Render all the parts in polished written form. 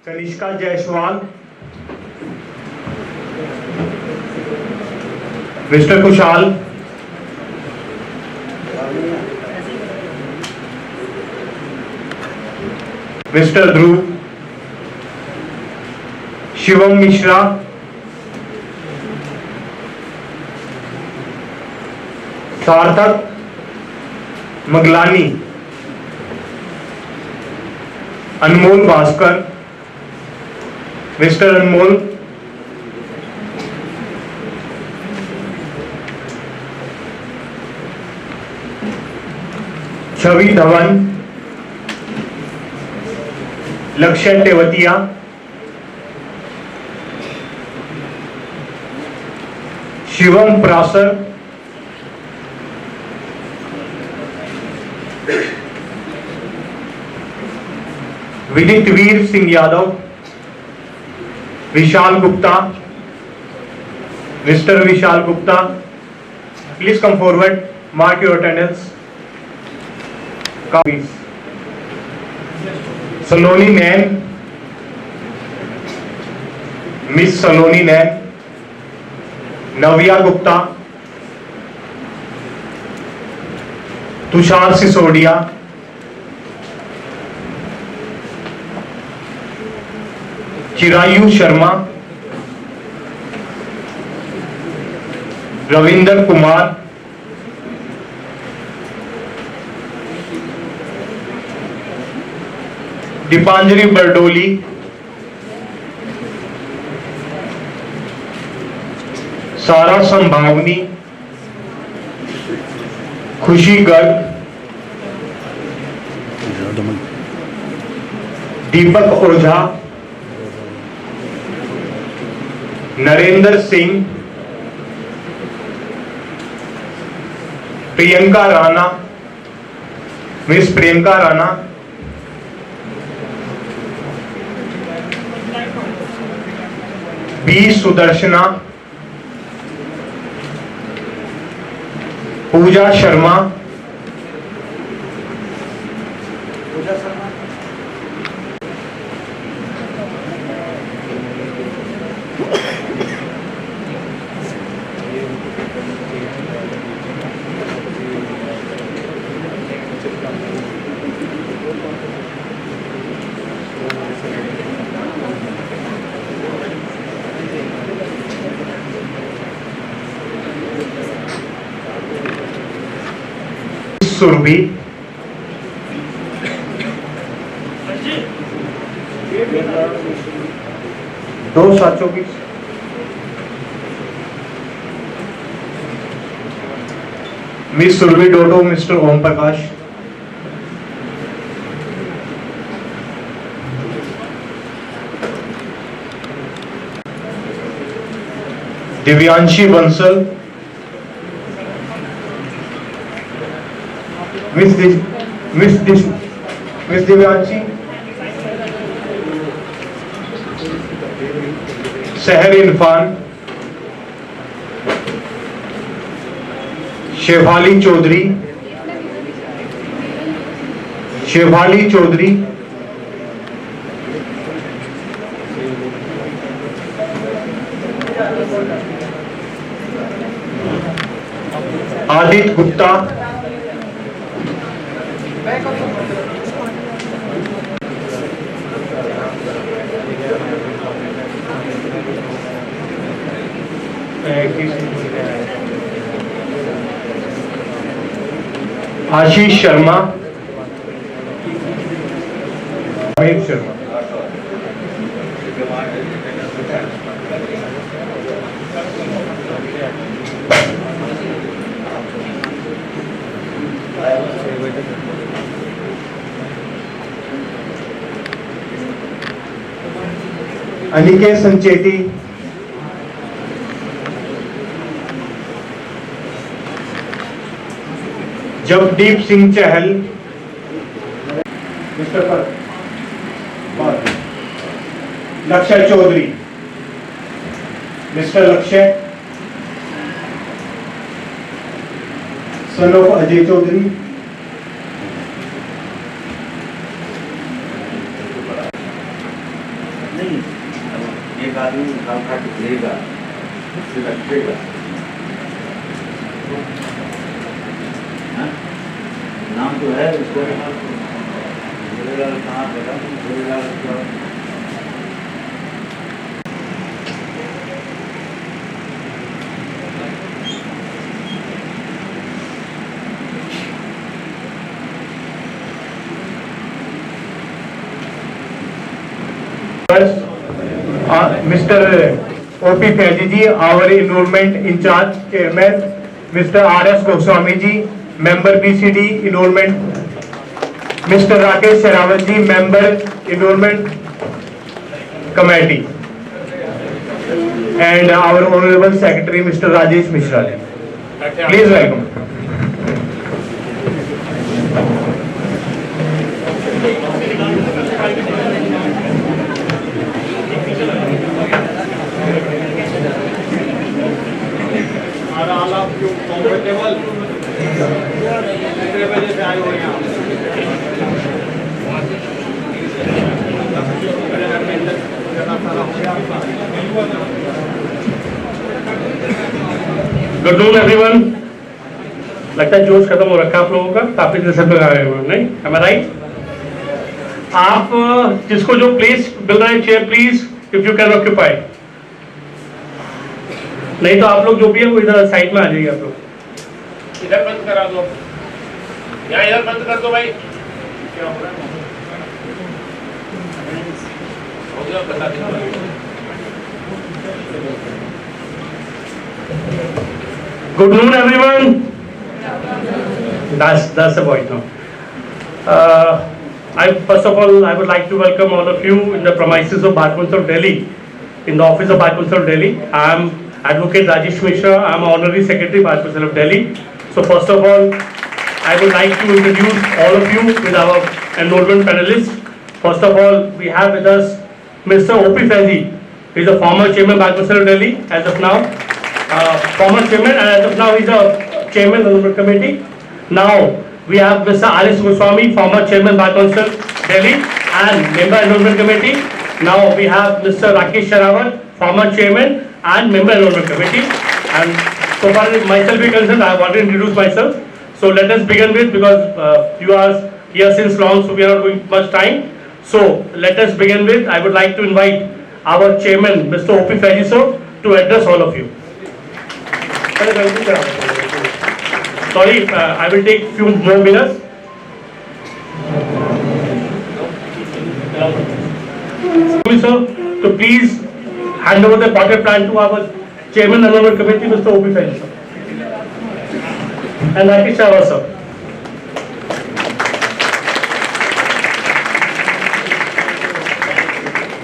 Kanishka Jaiswal, mister Kushal, mister Dhruv, Shivam Mishra, Sarthak Maglani, Anmol Bhaskar, mister Anmol, Chhavi Dhawan, Lakshya Tewatia, Shivam Prasar, Vidit Veer Singh Yadav, Vishal Gupta, mister Vishal Gupta, please come forward, mark your attendance. Saloni Nain, miss Saloni Nain, Navya Gupta, Tushar Sisodia, Chirayu Sharma, Ravinder Kumar, Deepanjali Bardoli, Sara Sambhavani, Khushi Garg, Deepak Ojha, Narendra Singh, Priyanka Rana, miss Priyanka Rana, B Sudarshana, Pooja Sharma, Surbhi, दो साचों की miss Surabhi डोडो, mister Om Prakash, Divyanshi Bansal, miss Divyanshi, सहर Irfan, Shefali Chaudhary, Aditya Gupta, Ashish Sharma, Sharma, Aniket Sancheti, Jagdeep Singh Chahal, mister पर लक्ष्य Chaudhary, mister लक्ष्य, सन ऑफ अजय चौधरी, नहीं, एक आदमी उठा उठा के देगा, उससे रखेगा। हाँ? नाम तो है उसको, कहाँ पता, Mr. O.P. Faizi ji, our enrollment in charge chairman, Mr. R.S. Goswami ji, member BCD enrollment, Mr. Rakesh Sherawat ji, member enrollment committee, and our honorable secretary Mr. Rajesh Mishra ji. Please welcome. all of you comfortable? कितने बजे से आए हो यहाँ? Good noon everyone. लगता है जोश खत्म हो रखा है आप लोगों का, काफी देर से लोग आए हुए हैं, नहीं? am I right? आप जिसको जो प्लेस मिल रहा है chair, please if you can occupy. नहीं तो आप लोग जो भी है वो इधर साइड में आ जाइए। आप लोग इधर बंद करा दो, यहाँ इधर बंद कर दो भाई। क्या हो रहा है? हो गया, बता दो। Good noon, everyone. That's the point now. First of all, I would like to welcome all of you in the premises of Bar Council of Delhi, in the office of Bar Council of Delhi. I am Advocate Rajesh Mishra. I am Honorary Secretary Bar Council of Delhi. So first of all, I would like to introduce all of you with our enrollment panelists. First of all, we have with us Mr. O.P. Faizi. He is a former chairman Bar Council of Delhi as of now. Former chairman, and as of now he is a chairman of the committee. Now we have Mr. R.S. Goswami, former chairman Bar Council Delhi and member enrollment committee. Now we have Mr. Rakesh Sherawat, former chairman and member enrollment committee. And so far as myself is concerned, I have already introduced myself. So let us begin with, because you are here since long, so we are not going much time. So let us begin with, I would like to invite our chairman, Mr. O.P. Faizi sir, to address all of you. Sorry, I will take few more minutes. Sir, to please hand over the pocket plan to our chairman and our committee, Mr. O.P. Faizi sir, and Rakesh Sherawat sir.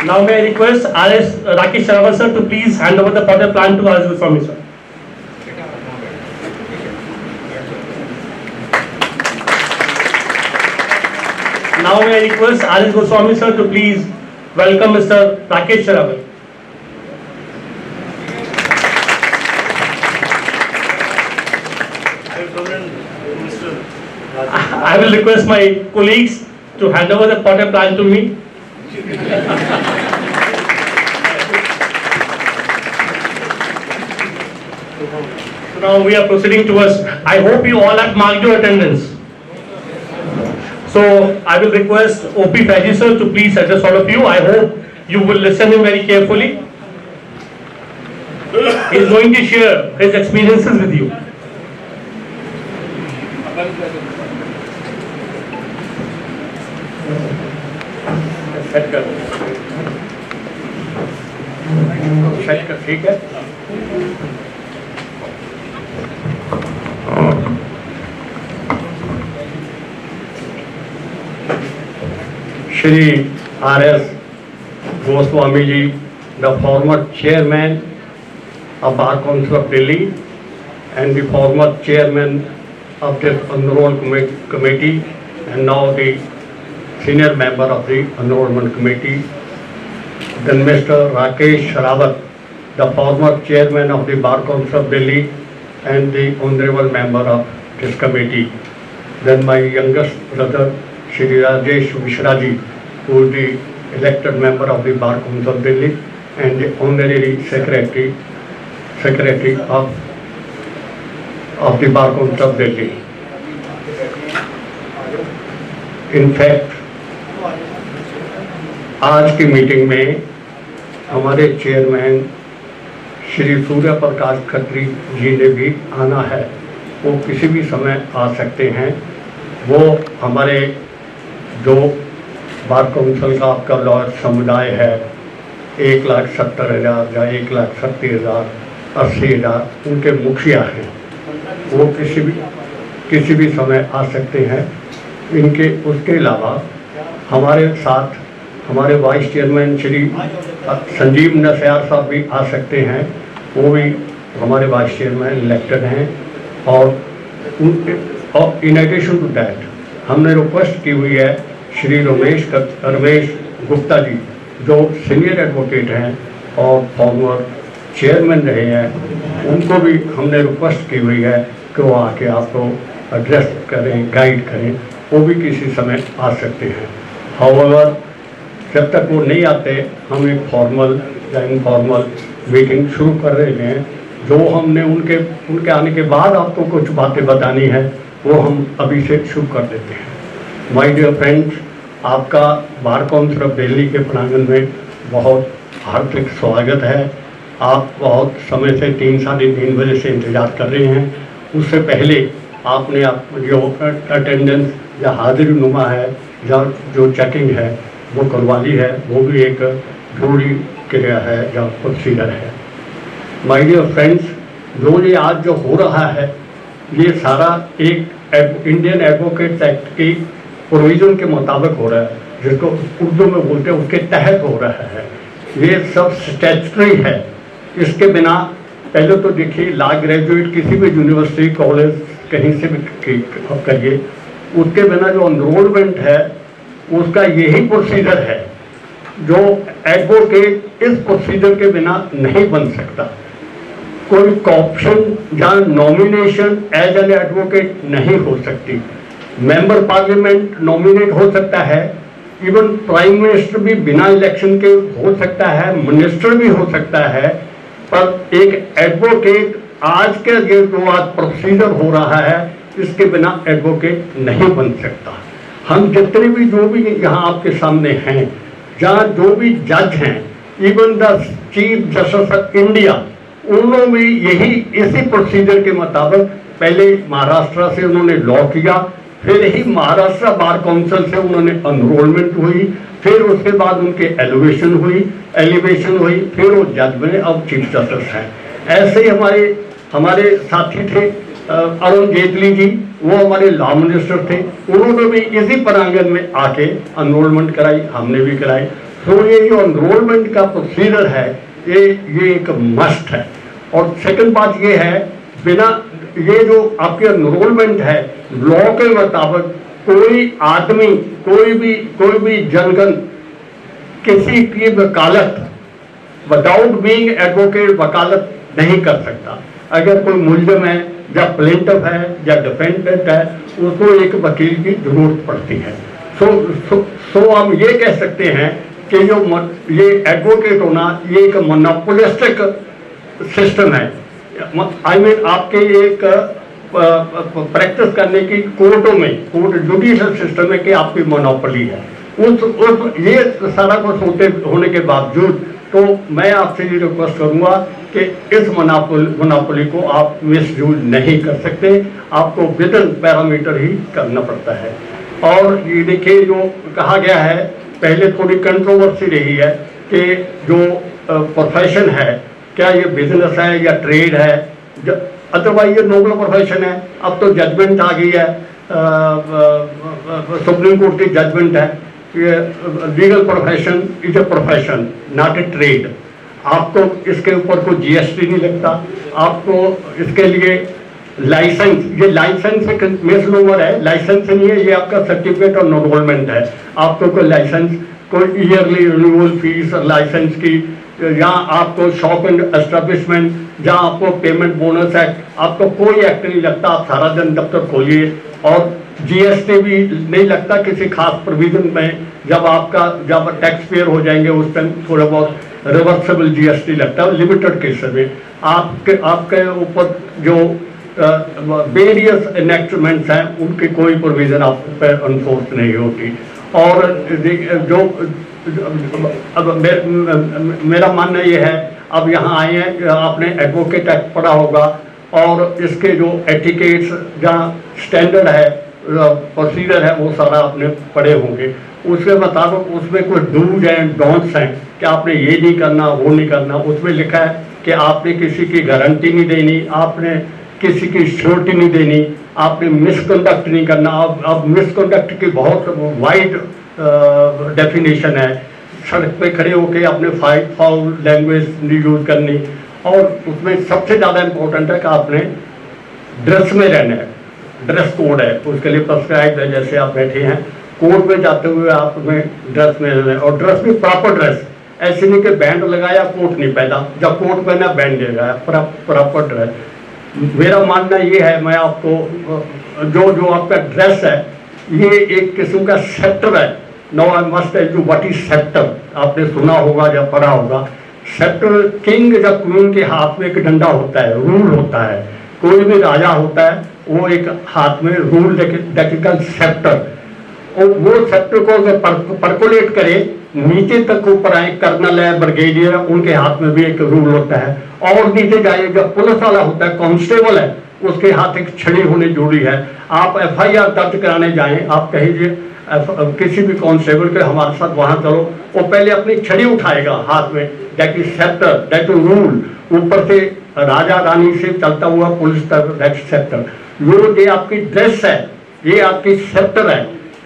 Now may I request Rakesh Sherawat sir to please hand over the pocket plan to R.S. Goswami sir. Now may I request R.S. Goswami sir to please welcome Mr. Rakesh Sherawat. I will request my colleagues to hand over the potter plan to me. So now we are proceeding towards, I hope you all have marked your attendance. So I will request O.P. Faizi sir to please address all of you. I hope you will listen him very carefully. He is going to share his experiences with you. ठीक है। Shri R.S. Goswami ji, the former chairman of Bar Council of Delhi and the former chairman of the enrollment committee and now the senior member of the enrollment committee. Then Mr. Rakesh Sherawat, the former chairman of the Bar Council of Delhi and the honorable member of this committee. Then my youngest brother, Shri Rajesh Mishra ji, who is the elected member of the Bar Council of Delhi and the honorary secretary of the Bar Council of Delhi. In fact, आज की meeting में हमारे chairman Shri Surya Prakash Khatri जी ने भी आना है। वो किसी भी समय आ सकते हैं। वो हमारे जो बार काउंसिल का आपका लॉयर समुदाय है 1,70,000 या 1,70,000 80,000 उनके मुखिया हैं। वो किसी भी समय आ सकते हैं। इनके उसके अलावा हमारे साथ हमारे वाइस चेयरमैन श्री संजीव नस्यार साहब भी आ सकते हैं। वो भी हमारे वाइस चेयरमैन इलेक्टेड हैं। और इन एडिशन टू दैट हमने रिक्वेस्ट की हुई है श्री रमेश गुप्ता जी जो सीनियर एडवोकेट हैं और फॉर्मर चेयरमैन रहे हैं, उनको भी हमने रिक्वेस्ट की हुई है कि वो आके आपको एड्रेस करें, गाइड करें। वो भी किसी समय आ सकते हैं। हाउएवर जब तक वो नहीं आते हम एक फॉर्मल या इनफॉर्मल मीटिंग शुरू कर रहे हैं। जो हमने उनके आने के बाद आपको कुछ बातें बतानी है वो हम अभी से शुरू कर देते हैं। माय डियर फ्रेंड्स, आपका बार काउंसिल ऑफ दिल्ली के प्रांगण में बहुत हार्दिक स्वागत है। आप बहुत समय से 3-3:30 बजे से इंतज़ार कर रहे हैं। उससे पहले आपने जो अटेंडेंस या हाजिरी नुमा है या जो चेकिंग है वो करवा ली है। वो भी एक जरूरी क्रिया है या प्रोसीजर है। माय डियर फ्रेंड्स, ये आज जो हो रहा है ये सारा एक इंडियन एडवोकेट्स एक्ट की प्रोविजन के मुताबिक हो रहा है, जिसको उर्दू में बोलते हैं उसके तहत हो रहा है। ये सब स्टैट्यूटरी है। इसके बिना पहले तो देखिए लॉ ग्रेजुएट किसी भी यूनिवर्सिटी कॉलेज कहीं से भी आप करिए, उसके बिना जो एनरोलमेंट है उसका यही प्रोसीजर है। जो एडवोकेट इस प्रोसीजर के बिना नहीं बन सकता। कोई कॉप्शन या नॉमिनेशन एज एन एडवोकेट नहीं हो सकती। मेंबर पार्लियामेंट नॉमिनेट हो सकता है, इवन प्राइम मिनिस्टर भी बिना इलेक्शन के हो सकता है, मिनिस्टर भी हो सकता है, पर एक एडवोकेट आज के जो आज प्रोसीजर हो रहा है इसके बिना एडवोकेट नहीं बन सकता। हम जितने भी जो भी यहाँ आपके सामने हैं, जहाँ जो भी जज हैं, even the chief justice of India, उन्होंने भी यही इसी प्रोसीजर के मुताबिक पहले महाराष्ट्र से उन्होंने लॉ किया, फिर ही महाराष्ट्र बार काउंसिल से उन्होंने एनरोलमेंट हुई, फिर उसके बाद उनके एलिवेशन हुई, फिर वो जज बने, अब चीफ जस्टिस हैं। ऐसे ही हमारे साथी थे अरुण जेटली जी, वो हमारे लॉ मिनिस्टर थे, उन्होंने भी इसी प्रांगण में आके एनरोलमेंट कराई, हमने भी कराई। तो ये जो एनरोलमेंट का प्रोसीजर है ये एक मस्ट है। और सेकंड बात ये है, बिना ये जो आपकी एनरोलमेंट है लॉ के मुताबिक कोई आदमी कोई भी जनगण किसी की वकालत विदाउट बीइंग एडवोकेट वकालत नहीं कर सकता। अगर कोई मुलजम है या प्लेंटिफ है या डिफेंडेंट है, उसको एक वकील की जरूरत पड़ती है। सो हम ये कह सकते हैं कि जो ये एडवोकेट होना ये एक मोनोपोलिस्टिक सिस्टम है। आई मीन आपके एक प्रैक्टिस करने की कोर्टों में जुडिशियल सिस्टम में कि आपकी मोनोपोली है। ये सारा कुछ होने के बावजूद तो मैं आपसे ये रिक्वेस्ट करूंगा कि इस मोनोपोली को आप मिसयूज नहीं कर सकते, आपको विदिन पैरामीटर ही करना पड़ता है। और ये देखिए जो कहा गया है, पहले थोड़ी कंट्रोवर्सी रही है कि जो प्रोफेशन है क्या ये बिजनेस है या ट्रेड है, अदरवाइज ये नोबल प्रोफेशन है। अब तो जजमेंट आ गई है, सुप्रीम कोर्ट की जजमेंट है, ये legal profession is a profession not a trade. आपको इसके ऊपर कोई जीएसटी नहीं लगता, आपको इसके लिए लाइसेंस, ये लाइसेंस एक मिसनोमर है, लाइसेंस नहीं है, ये आपका सर्टिफिकेट और एनरोलमेंट है। आपको कोई लाइसेंस, कोई ईयरली रिन्यूअल फीस लाइसेंस की, जहाँ आपको शॉप एंड एस्टेब्लिशमेंट, जहाँ आपको पेमेंट बोनस एक्ट, आपको कोई एक्ट नहीं लगता। आप सारा दिन दफ्तर खोलिए और जीएसटी भी नहीं लगता किसी खास प्रोविजन में। जब टैक्स पेयर हो जाएंगे उस टाइम थोड़ा बहुत रिवर्सेबल जीएसटी लगता है लिमिटेड केसेस में। आपके ऊपर जो वेरियस इनेक्टमेंट्स हैं उनकी कोई प्रोविजन आप पर अनफोर्स नहीं होती। और जो अब मेरा मानना ये है, अब यहाँ आए हैं, आपने एडवोकेट एक्ट पढ़ा होगा और इसके जो एटिकेट्स जहाँ स्टैंडर्ड है प्रोसीजर है वो सारा आपने पढ़े होंगे। उसके मुताबिक उसमें कुछ डूज एंड डोंट्स हैं कि आपने ये नहीं करना वो नहीं करना। उसमें लिखा है कि आपने किसी की गारंटी नहीं देनी, आपने किसी की श्योरिटी नहीं देनी, आपने मिसकंडक्ट नहीं करना। अब मिसकंडक्ट की बहुत वाइड डेफिनेशन है। सड़क पे खड़े होकर अपने फाउल लैंग्वेज नहीं यूज करनी। और उसमें सबसे ज़्यादा इम्पोर्टेंट है कि आपने ड्रेस में रहना है, ड्रेस कोड है उसके लिए प्रिस्क्राइब है। जैसे आप बैठे हैं कोर्ट में जाते हुए आप में ड्रेस में रहना है, और ड्रेस भी प्रॉपर ड्रेस, ऐसे नहीं कि बैंड लगाया कोट नहीं पहना, जब कोट पहना बैंड नहीं लगाया, प्रॉपर ड्रेस। मेरा मानना ये है, मैं आपको जो आपका ड्रेस है ये एक किस्म का सेक्टर है। No I must tell you what is sector. आपने सुना होगा या पढ़ा होगा। सेक्टर किंग या क्वीन के हाथ में एक डंडा होता है, रूल होता है। कोई भी राजा होता है वो एक हाथ में रूल डेकिकल सेक्टर, और वो सेक्टर को अगर परकोलेट करे नीचे तक ऊपर आए, कर्नल है ब्रिगेडियर है उनके हाथ में भी एक रूल होता है। और नीचे जाए जब पुलिस वाला होता है, कांस्टेबल है, उसके हाथ एक छड़ी होनी जरूरी है। आप एफआईआर दर्ज कराने जाएं, आप कहिए किसी भी कांस्टेबल के हमारे साथ वहां चलो, वो पहले अपनी छड़ी उठाएगा हाथ में, that is sector, that is rule. ऊपर से राजा रानी से चलता हुआ पुलिस तक, दैट सेक्टर। ये आपकी ड्रेस है, ये आपकी सेक्टर है,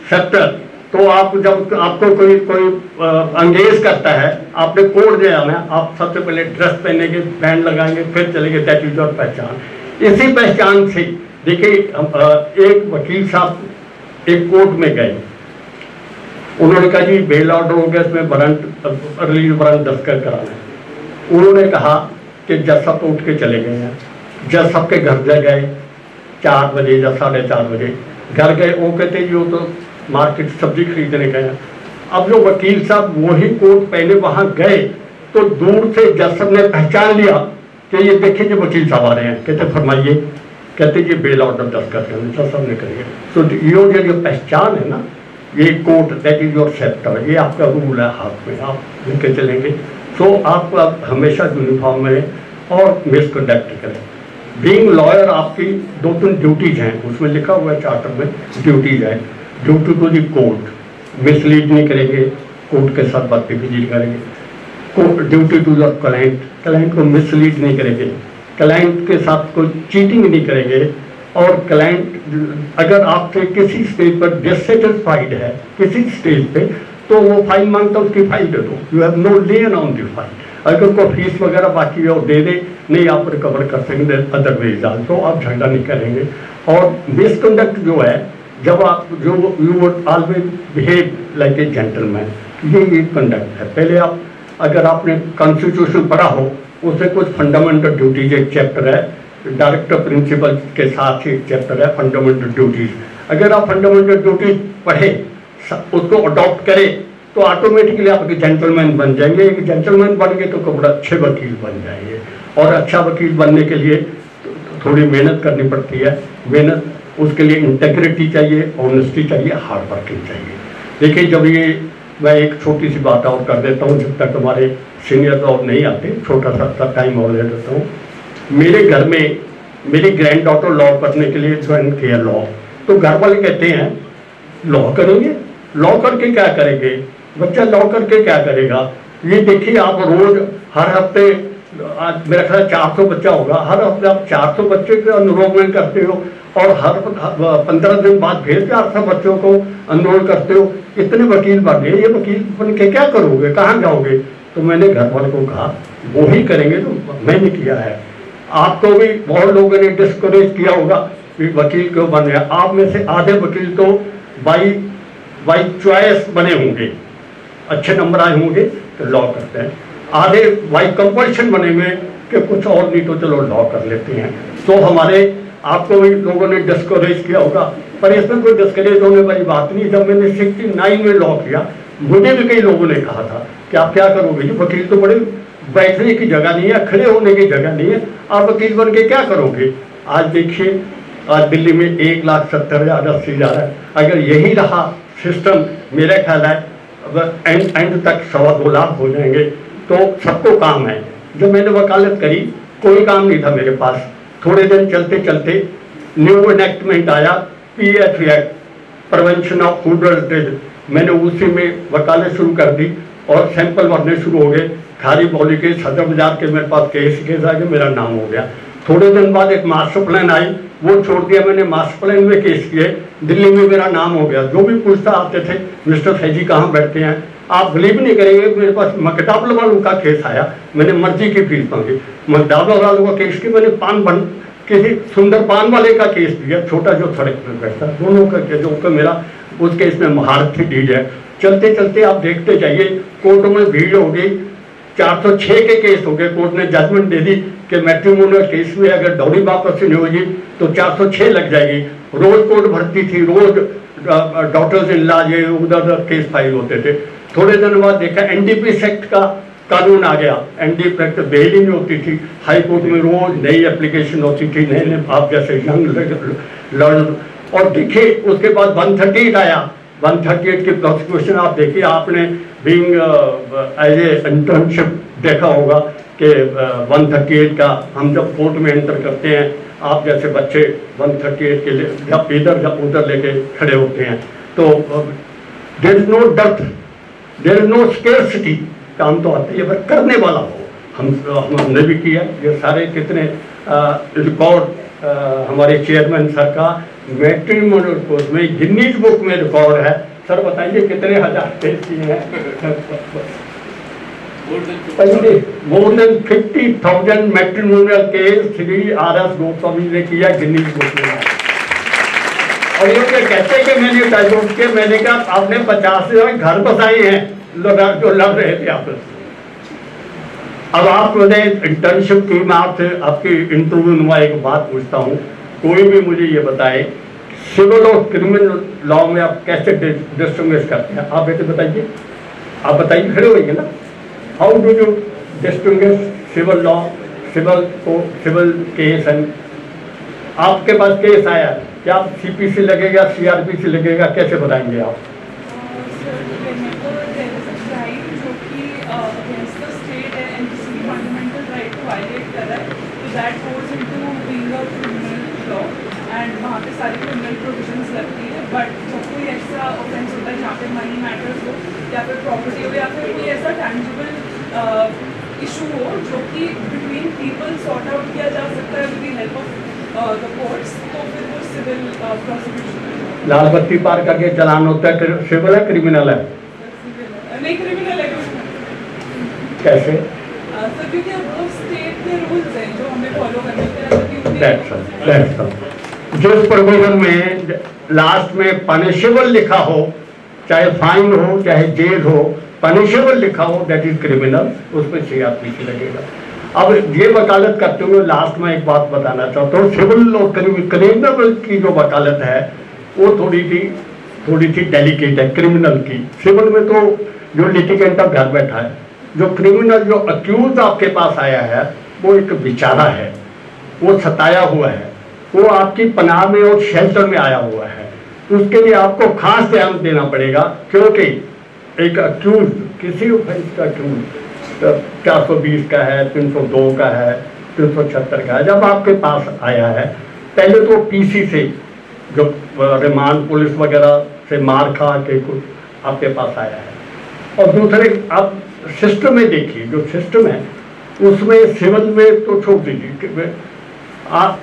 सेक्टर। तो आप जब आपको कोई अंगेज करता है, आपने कोड दिया ना, आप सबसे पहले ड्रेस पहनेंगे, बैंड लगाएंगे, फिर चलेंगे, दैट इज योर पहचान। इसी पहचान से देखिए, एक वकील साहब एक कोर्ट में गए, उन्होंने कहा जी बेल ऑर्डर हो गया, इसमें वारंट रिलीज वारंट दस्तखत कराना है। उन्होंने कहा कि जज साहब तो उठ के चले गए हैं। जज साहब के घर जा गए 4 बजे या 4:30 बजे घर गए। वो कहते जी वो तो मार्केट सब्जी खरीदने गए। अब जो वकील साहब वही कोट पहले वहां गए तो दूर से जज साहब ने पहचान लिया कि ये देखिए जो वकील साहब आ रहे हैं। कहते फरमाइए, कहते ये बेल ऑर्डर दस्तखत करने, जज साहब ने करेंगे। तो ये जो पहचान है ना, ये coat that is your sector, ये आपका रूल है हाथ में, आप लेके चलेंगे। तो आप हमेशा यूनिफॉर्म में और मिसकंडक्ट करें। बीइंग लॉयर आपकी 2-3 ड्यूटीज हैं, उसमें लिखा हुआ है चार्टर में ड्यूटीज है। Duty to the court, mislead नहीं करेंगे, कोर्ट के साथ बदतमीजी करेंगे। Duty to the client, client को मिसलीड नहीं करेंगे, क्लाइंट के साथ कोई चीटिंग नहीं करेंगे। और क्लाइंट अगर आपसे किसी स्टेज पर डिससेटिस्फाइड है किसी स्टेज पे, तो वो फाइन मांगता है, उसकी फाइन दे दो, you have no lien on the fine. अगर कोई फीस वगैरह बाकी है वो दे दे, नहीं आप रिकवर कर सकेंगे अदरवाइज तो आप झगड़ा नहीं करेंगे। और मिसकंडक्ट जो है, जब आप जो you would always behave like a gentleman, ये कंडक्ट है। पहले आप अगर आपने कॉन्स्टिट्यूशन पढ़ा हो, उससे कुछ फंडामेंटल ड्यूटीज एक चैप्टर है, डायरेक्टर प्रिंसिपल के साथ एक चैप्टर है फंडामेंटल ड्यूटीज। अगर आप फंडामेंटल ड्यूटीज पढ़े, उसको अडॉप्ट करें, तो ऑटोमेटिकली आप एक जेंटलमैन बन जाएंगे। एक जेंटलमैन बन गए तो बड़ा अच्छे वकील बन जाएंगे। और अच्छा वकील बनने के लिए थोड़ी मेहनत करनी पड़ती है। मेहनत, उसके लिए इंटेग्रिटी चाहिए, ऑनेस्टी चाहिए, हार्ड वर्किंग चाहिए। देखिए, जब ये मैं एक छोटी सी बात और कर देता हूँ, जब तक हमारे सीनियर और नहीं आते, छोटा सा टाइम और ले देता हूँ। मेरे घर में मेरी ग्रैंड डॉटर लॉ करने के लिए ज्वाइन किया लॉ, तो घर वाले कहते हैं लॉ करेंगे, लॉ करके क्या करेंगे, बच्चा लॉ करके क्या करेगा। ये देखिए, आप रोज हर हफ्ते मेरा ख्याल 400 बच्चा होगा, हर हफ्ते आप 400 बच्चे का एनरोलमेंट करते हो, और हर 15 दिन बाद फिर 400 बच्चों को एनरोल करते हो। इतने वकील बन गए, ये वकील बन के क्या करोगे, कहाँ जाओगे। तो मैंने घर वालों को कहा वो ही करेंगे जो मैंने किया है। आपको भी बहुत लोगों ने डिस्करेज किया होगा कि वकील क्यों बन गया। आप में से आधे वकील तो बाई चॉइस बने होंगे, अच्छे नंबर आए होंगे तो लॉ करते हैं। आधे बाई कंपल्शन बने हुए कि कुछ और नहीं तो चलो लॉ कर लेते हैं। तो हमारे आपको भी लोगों ने डिस्करेज किया होगा पर इसमें कोई डिस्करेज होने वाली बात नहीं। जब मैंने 69 में लॉ किया, मुझे भी कई लोगों ने कहा था कि आप क्या करोगे जी, वकील तो बड़े बैठने की जगह नहीं है, खड़े होने की जगह नहीं है, आप वकील बन के क्या करोगे। आज देखिए, आज दिल्ली में 1,70,000 80,000 है। अगर यही रहा सिस्टम, मेरा ख्याल है अब एंड तक 2.25 लाख हो जाएंगे तो सबको काम है। जब मैंने वकालत करी कोई काम नहीं था मेरे पास। थोड़े दिन चलते चलते न्यू एनेक्टमेंट आया, PF act, prevention of food wastage, मैंने उसी में वकालत शुरू कर दी और सैंपल भरने शुरू हो गए। खारी बौली के सदर बाजार के मेरे पास केस आ गए, मेरा नाम हो गया। थोड़े दिन बाद एक मास्टर प्लान आई, वो छोड़ दिया मैंने, मास्टर प्लान में केस किए, दिल्ली में मेरा नाम हो गया। जो भी पूछता आते थे, मिस्टर फैजी कहाँ बैठते हैं, आप बिलीव नहीं करेंगे, मेरे पास मकदाबल वालों का केस आया, मैंने मर्जी की फीस मांगी। मकदाबल वालों का केस की मैंने पान बन किसी सुंदर पान वाले का केस दिया, छोटा जो सड़क पर बैठता, दोनों का केस, जो मेरा उस केस में महारत थी दी है। चलते चलते आप देखते जाइए, कोर्टों में भीड़ हो गई, 406 के केस हो गए। कोर्ट ने जजमेंट दे दी कि मैट्रिमोनियल केस में अगर डॉरी वापस नहीं होगी तो 406 लग जाएगी। रोज कोर्ट भरती थी, रोज डॉक्टर्स इन लॉ ये उधर केस फाइल होते थे। थोड़े दिन बाद देखा NDPS एक्ट का कानून आ गया, NDPS एक्ट बेल ही नहीं होती थी, हाई कोर्ट में रोज नई एप्लीकेशन होती थी, नए नए आप जैसे यंग लॉयर। और देखिए उसके बाद 138 आया, 138 की प्रोसिक्यूशन आप देखिए, आपने बीइंग एज ए इंटर्नशिप देखा होगा कि 138 का हम जब कोर्ट में एंटर करते हैं, आप जैसे बच्चे 138 के लिए जब इधर जब उधर लेके खड़े होते हैं तो there is no depth, there is no scarcity, काम तो आते हैं पर करने वाला हो। हमने भी किया, ये सारे कितने रिकॉर्ड हमारे चेयरमैन सर का मैट्रिमोनियल कोर्स में गिनीज बुक में रिकॉर्ड है। सर बताइए कितने हजार केस किए हैं। More than 50,000 matrimonial case Shri RS Goswami ने किया गिनीज बुक में। और ये कहते हैं कि मैंने डायलॉग किया, मैंने कहा आपने 50 से घर बसाए हैं जो लड़ रहे थे आपस में। अब आपने इंटर्नशिप की, मैं आपसे आपकी इंटरव्यू में एक बात पूछता हूँ, कोई भी मुझे ये बताए सिविल और क्रिमिनल लॉ में आप कैसे डिस्टिंग्विश करते हैं। आप बेटे बताइए, आप बताइए, खड़े होइए ना। How do you distinguish civil law, civil case and आपके पास केस आया, क्या आप CPC लगेगा, CRPC लगेगा, कैसे बताएंगे आप? That goes into being a criminal law and वहाँ पे सारी criminal provisions लगती है। But जब कोई ऐसा offence होता है जहाँ पे money matters हो या फिर property हो या फिर कोई ऐसा tangible issue हो जो कि between people sort out किया जा सकता है with the help of the courts, तो फिर वो civil prosecution है। लाल बत्ती पार करके चलान होता है, सिविल है क्रिमिनल है? नहीं, criminal है। कैसे? सर क्योंकि वो स्टेट के रूल्स हैं जो हमें फॉलो करने हैं। जिस प्रोविजन में लास्ट में पनिशेबल लिखा हो, चाहे फाइन हो चाहे जेल हो, पनिशेबल लिखा हो दैट इज क्रिमिनल, उसमें CRPC लगेगा। अब ये वकालत करते हुए लास्ट में एक बात बताना चाहता हूँ, सिविल और क्रिमिनल की जो वकालत है वो थोड़ी सी डेलिकेट है क्रिमिनल की। सिविल में तो जो लिटिगेंट घर बैठा है, जो क्रिमिनल जो अक्यूज आपके पास आया है वो एक बेचारा है, वो सताया हुआ है, वो आपकी पनाह में और शेल्टर में आया हुआ है, उसके लिए आपको खास ध्यान देना पड़ेगा। क्योंकि एक अक्यूज किसी ऑफेंस का अक्यूज 420 का है, 302 का है, 376 का है, जब आपके पास आया है पहले तो PC से जो रिमांड पुलिस वगैरह से मार खा के कुछ आपके पास आया है, और दूसरे आप सिस्टम में देखिए, जो सिस्टम है उसमें सिविल में तो छोड़ दीजिए,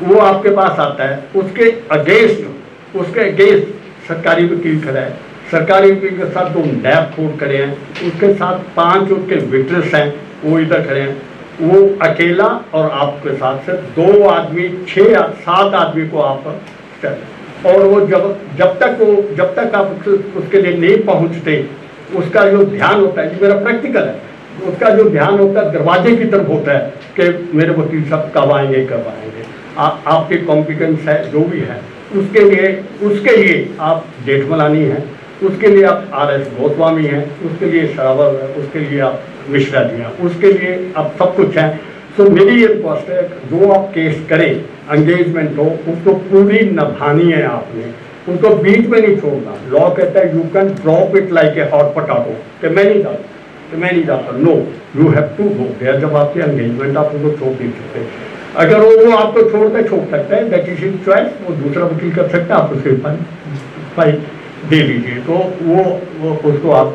वो आपके पास आता है, उसके अगेंस्ट सरकारी वकील खड़ा है, सरकारी वकील के साथ 2 नैब कोर्ट खड़े हैं, उसके साथ 5 उसके विटनेस हैं, वो इधर खड़े हैं, वो अकेला और आपके साथ से 2 आदमी 6 या 7 आदमी को आप, और वो जब तक आप उसके लिए नहीं पहुंचते, उसका जो ध्यान होता है, मेरा प्रैक्टिकल है, उसका जो ध्यान होता है दरवाजे की तरफ होता है कि मेरे वकील साहब कब आएंगे। आपकी कॉम्पिटेंस है जो भी है उसके लिए आप जेठमलानी हैं, उसके लिए आप RS गोस्वामी हैं, उसके लिए सरावत है, उसके लिए आप मिश्रा जी हैं, उसके लिए आप सब कुछ हैं। तो मेरी ये रिक्वेस्ट है, जो आप केस करें, एंगेजमेंट हो, उसको पूरी निभानी है आपने, उसको बीच में नहीं छोड़ना। लॉ कहता है you can drop it like a hot potato, कि मैं नहीं जाता, no, you have to go there. जब आपकी एंगेजमेंट, आप उनको छोड़ नहीं सकते। अगर वो आपको छोड़ सकता है, दैट इज हिज चॉइस, वो दूसरा वकील कर सकता है, आप उसके फाइल दे दीजिए, तो वो उसको आप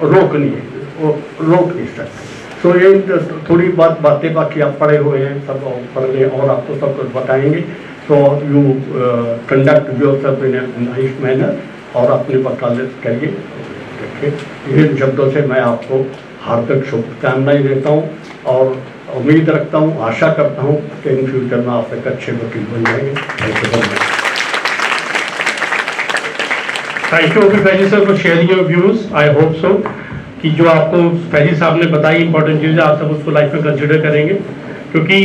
रोक नहीं सकते। तो ये थोड़ी बातें बाकी आप पढ़े हुए हैं, सब पढ़ लें और आपको सब कुछ बताएंगे। तो you conduct yourself in a nice manner और अपनी वकालत करिए। देखिए, इन शब्दों से मैं आपको हार्दिक शुभकामनाएं देता हूँ और उम्मीद रखता हूँ, आशा करता हूँ कि इन फ्यूचर में आप एक अच्छे वकील बन जाएंगे। Thank you OP Faizi sir for sharing your views. I hope so कि जो आपको फैजी साहब ने बताई इंपॉर्टेंट चीज़ें, आप सब उसको लाइफ में कंसिडर करेंगे, क्योंकि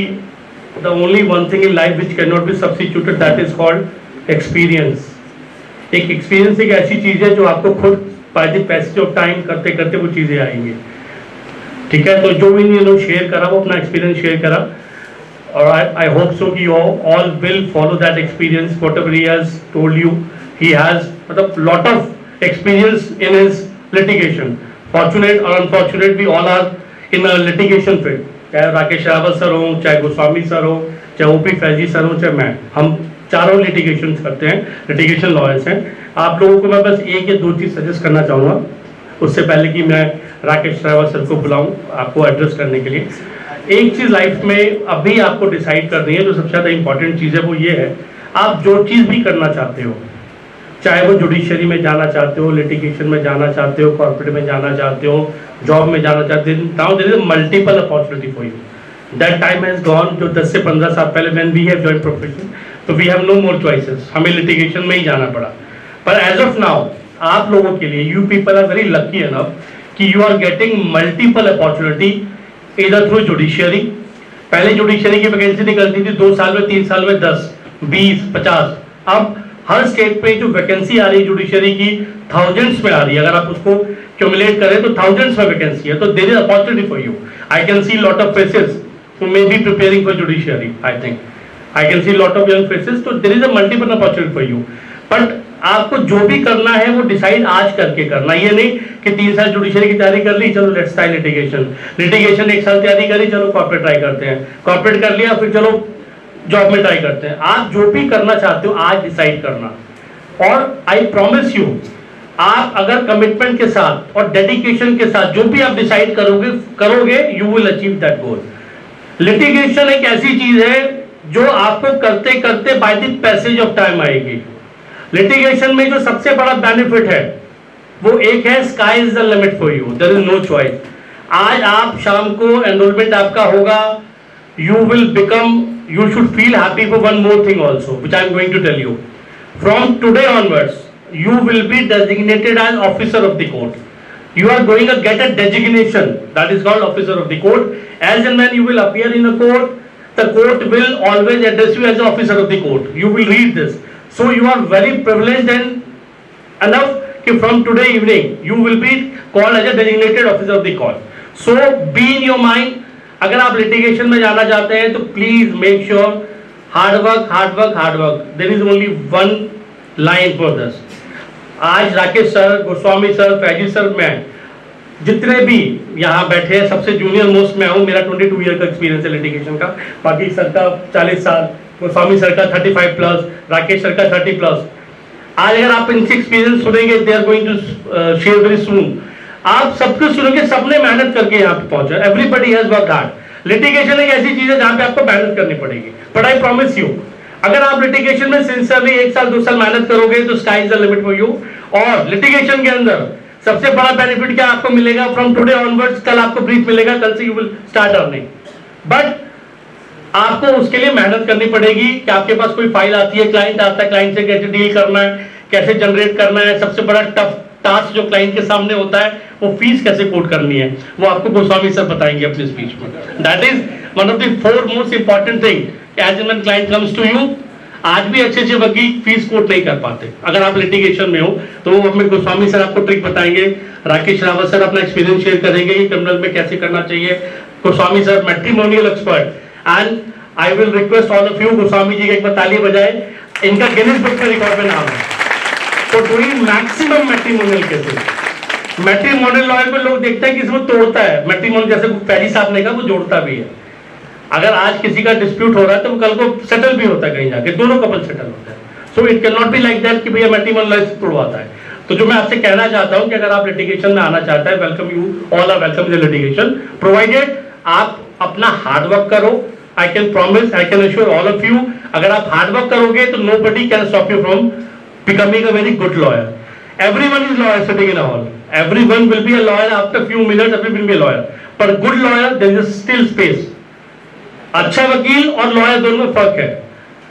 the only one thing in life which can not be substituted, that is called experience. एक एक्सपीरियंस एक ऐसी चीज़ है जो आपको खुद bye the passage of time करते करते वो चीज़ें आएंगी। ठीक है, तो जो भी इन लोग शेयर करा वो अपना एक्सपीरियंस शेयर करा, और आई होप सो कि you all will follow that experience, whatever he has told you. He has मतलब lot of experience in his litigation. Fortunate और unfortunate we all are in a litigation field, चाहे Rakesh Rawat sir हो, चाहे Goswami sir हो, चाहे OP Faizi sir हो, चाहे मैं, हम चारों लिटिगेशन करते हैं, लिटिगेशन लॉयर्स हैं। आप लोगों को मैं बस एक या दो चीज़ सजेस्ट करना चाहूँगा, उससे पहले कि मैं राकेश रावत सर को बुलाऊं आपको एड्रेस करने के लिए। एक चीज़ लाइफ में अभी आपको डिसाइड करनी है, जो सबसे ज़्यादा इंपॉर्टेंट चीज़ है, वो ये है, आप जो चीज़ भी करना चाहते हो, चाहे वो जुडिशरी में जाना चाहते हो, लिटिगेशन में जाना चाहते हो, कॉर्पोरेट में जाना चाहते हो, जॉब में जाना चाहते हो, now there is multiple opportunity for you. That time has gone, जो 10 से 15 साल पहले when we have joined profession, तो we have no more choices, हमें लिटिगेशन में ही जाना पड़ा। पर एज ऑफ नाउ आप लोगों के लिए, you people are very lucky enough कि you are getting multiple opportunity इधर थ्रू जुडिशियरी। पहले जुडिशियरी की वैकेंसी निकलती थी 2 साल में, 3 साल में 10, 20, 50। अब हर स्टेट पे जो वैकेंसी आ रही है जुडिशियरी की, थाउजेंड्स में आ रही है। अगर आप उसको क्यूमुलेट करें तो थाउजेंड्स में वैकेंसी है, तो there is opportunity for you. I can see lot of faces who may be preparing for judiciary. I can see lot of young faces, तो there is a multiple opportunity for you. But आपको जो भी करना है वो decide आज करके करना। ये नहीं कि 3 साल जुडिशरी की तैयारी कर ली, चलो लेट्स ट्राई लिटिगेशन, 1 साल तैयारी करी, चलो कॉर्पोरेट ट्राई करते हैं, कॉर्पोरेट कर लिया, फिर चलो जॉब में ट्राई करते हैं। आप जो भी करना चाहते हो आज डिसाइड करना, और आई प्रॉमिस यू, आप अगर कमिटमेंट के साथ और डेडिकेशन के साथ जो भी आप डिसाइड करोगे you will achieve that goal. Litigation एक ऐसी चीज है जो आपको करते करते by the passage of time आएगी। लिटिगेशन में जो सबसे बड़ा बेनिफिट है वो एक है, sky is the limit for you, there is no choice. आज आप शाम को एनरोलमेंट आपका होगा, you will become, you should feel happy for one more thing also, which I am going to tell you. From today onwards, you will be designated as officer of the court. You are going to get a designation that is called officer of the court. As and when you will appear in a court, the court will always address you as the officer of the court. You will read this. So you are very privileged and enough that from today evening, you will be called as a designated officer of the court. So be in your mind, अगर आप litigation में जाना चाहते हैं तो please make sure hard work, hard work, hard work. There is only one line for this. आज Rakesh sir, Goswami sir, Faizi sir, मैं, जितने भी यहाँ बैठे हैं, सबसे जूनियर मोस्ट मैं हूँ। मेरा 22 ईयर का एक्सपीरियंस है लिटिगेशन का। बाकी सर का 40 साल, गोस्वामी सर का 35 प्लस, राकेश सर का 30 प्लस। आज अगर आप इनसे एक्सपीरियंस सुनेंगे, they are going to share very soon. आप सब कुछ सुनोगे, सबने मेहनत करके यहाँ पे पहुंचा। Everybody has work hard. Litigation एक ऐसी चीज है जहां पे आपको मेहनत करनी पड़ेगी, बट आई प्रॉमिस यू, अगर आप लिटिगेशन में सिंसियरली 1 साल 2 साल मेहनत करोगे तो sky is the limit for you. और लिटिगेशन के अंदर सबसे बड़ा बेनिफिट क्या आपको मिलेगा, फ्रॉम टुडे ऑनवर्ड्स, कल आपको ब्रीफ मिलेगा, कल से you will start earning. But आपको उसके लिए मेहनत करनी पड़ेगी कि आपके पास कोई फाइल आती है, क्लाइंट आता है, क्लाइंट से कैसे डील करना है, कैसे जनरेट करना है। सबसे बड़ा टफ टास्क जो क्लाइंट के सामने होता है वो फीस कैसे कोट करनी है, वो आपको गोस्वामी सर बताएंगे अपनी स्पीच में। That is one of the 4 most important thing. As when client comes to you, आज भी अच्छे अच्छे वकील फीस कोट नहीं कर पाते। अगर आप लिटिगेशन में हो तो वो अपने गोस्वामी सर आपको ट्रिक बताएंगे, राकेश रावत सर अपना एक्सपीरियंस शेयर करेंगे कि क्रिमिनल में कैसे करना चाहिए, Goswami sir matrimonial expert. And I will request all of you, Goswami ji का एक बार ताली बजाए, इनका गिनीज बुक में रिकॉर्ड में नाम है for doing maximum matrimonial cases. Matrimonial lawyer को लोग देखते हैं कि इसमें तोड़ता है, मैट्रिमोनियल जैसे पैरी साहब ने कहा वो जोड़ता भी है। अगर आज किसी का डिस्प्यूट हो रहा है तो वो कल को सेटल भी होता है कहीं जाके, दोनों कपल सेटल होते हैं। So it can not be like that कि भैया मैट्रिमोनियल लॉयर से तोड़वाता है। तो जो मैं आपसे कहना चाहता हूं कि अगर आप लिटिगेशन में आना चाहते हैं, welcome you all are welcome in litigation, provided आप अपना हार्ड वर्क करो। I can promise, I can assure all of you, अगर आप हार्ड वर्क करोगे तो nobody can stop you from becoming a very good lawyer. Everyone is lawyer sitting in a hall. Everyone will be a lawyer after few minutes. Everyone will be a lawyer. पर good lawyer there is still space. अच्छा वकील और lawyer दोनों में फर्क है।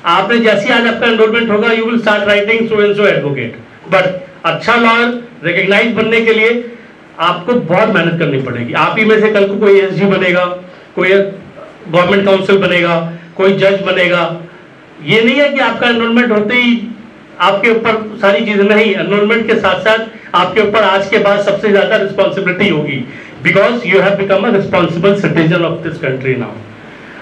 आपने जैसे आज आपका एनरोलमेंट होगा, you will start writing so and so advocate, but अच्छा लॉयर रिकॉग्नाइज बनने के लिए आपको बहुत मेहनत करनी पड़ेगी। आप ही में से कल को कोई एसजी बनेगा, कोई गवर्नमेंट काउंसिल बनेगा, कोई जज बनेगा। ये नहीं है कि आपका एनरोलमेंट होते ही आपके ऊपर सारी चीजें, नहीं, एनरोलमेंट के साथ साथ आपके ऊपर आज के बाद सबसे ज्यादा रिस्पॉन्सिबिलिटी होगी, because you have become a responsible citizen of this country now.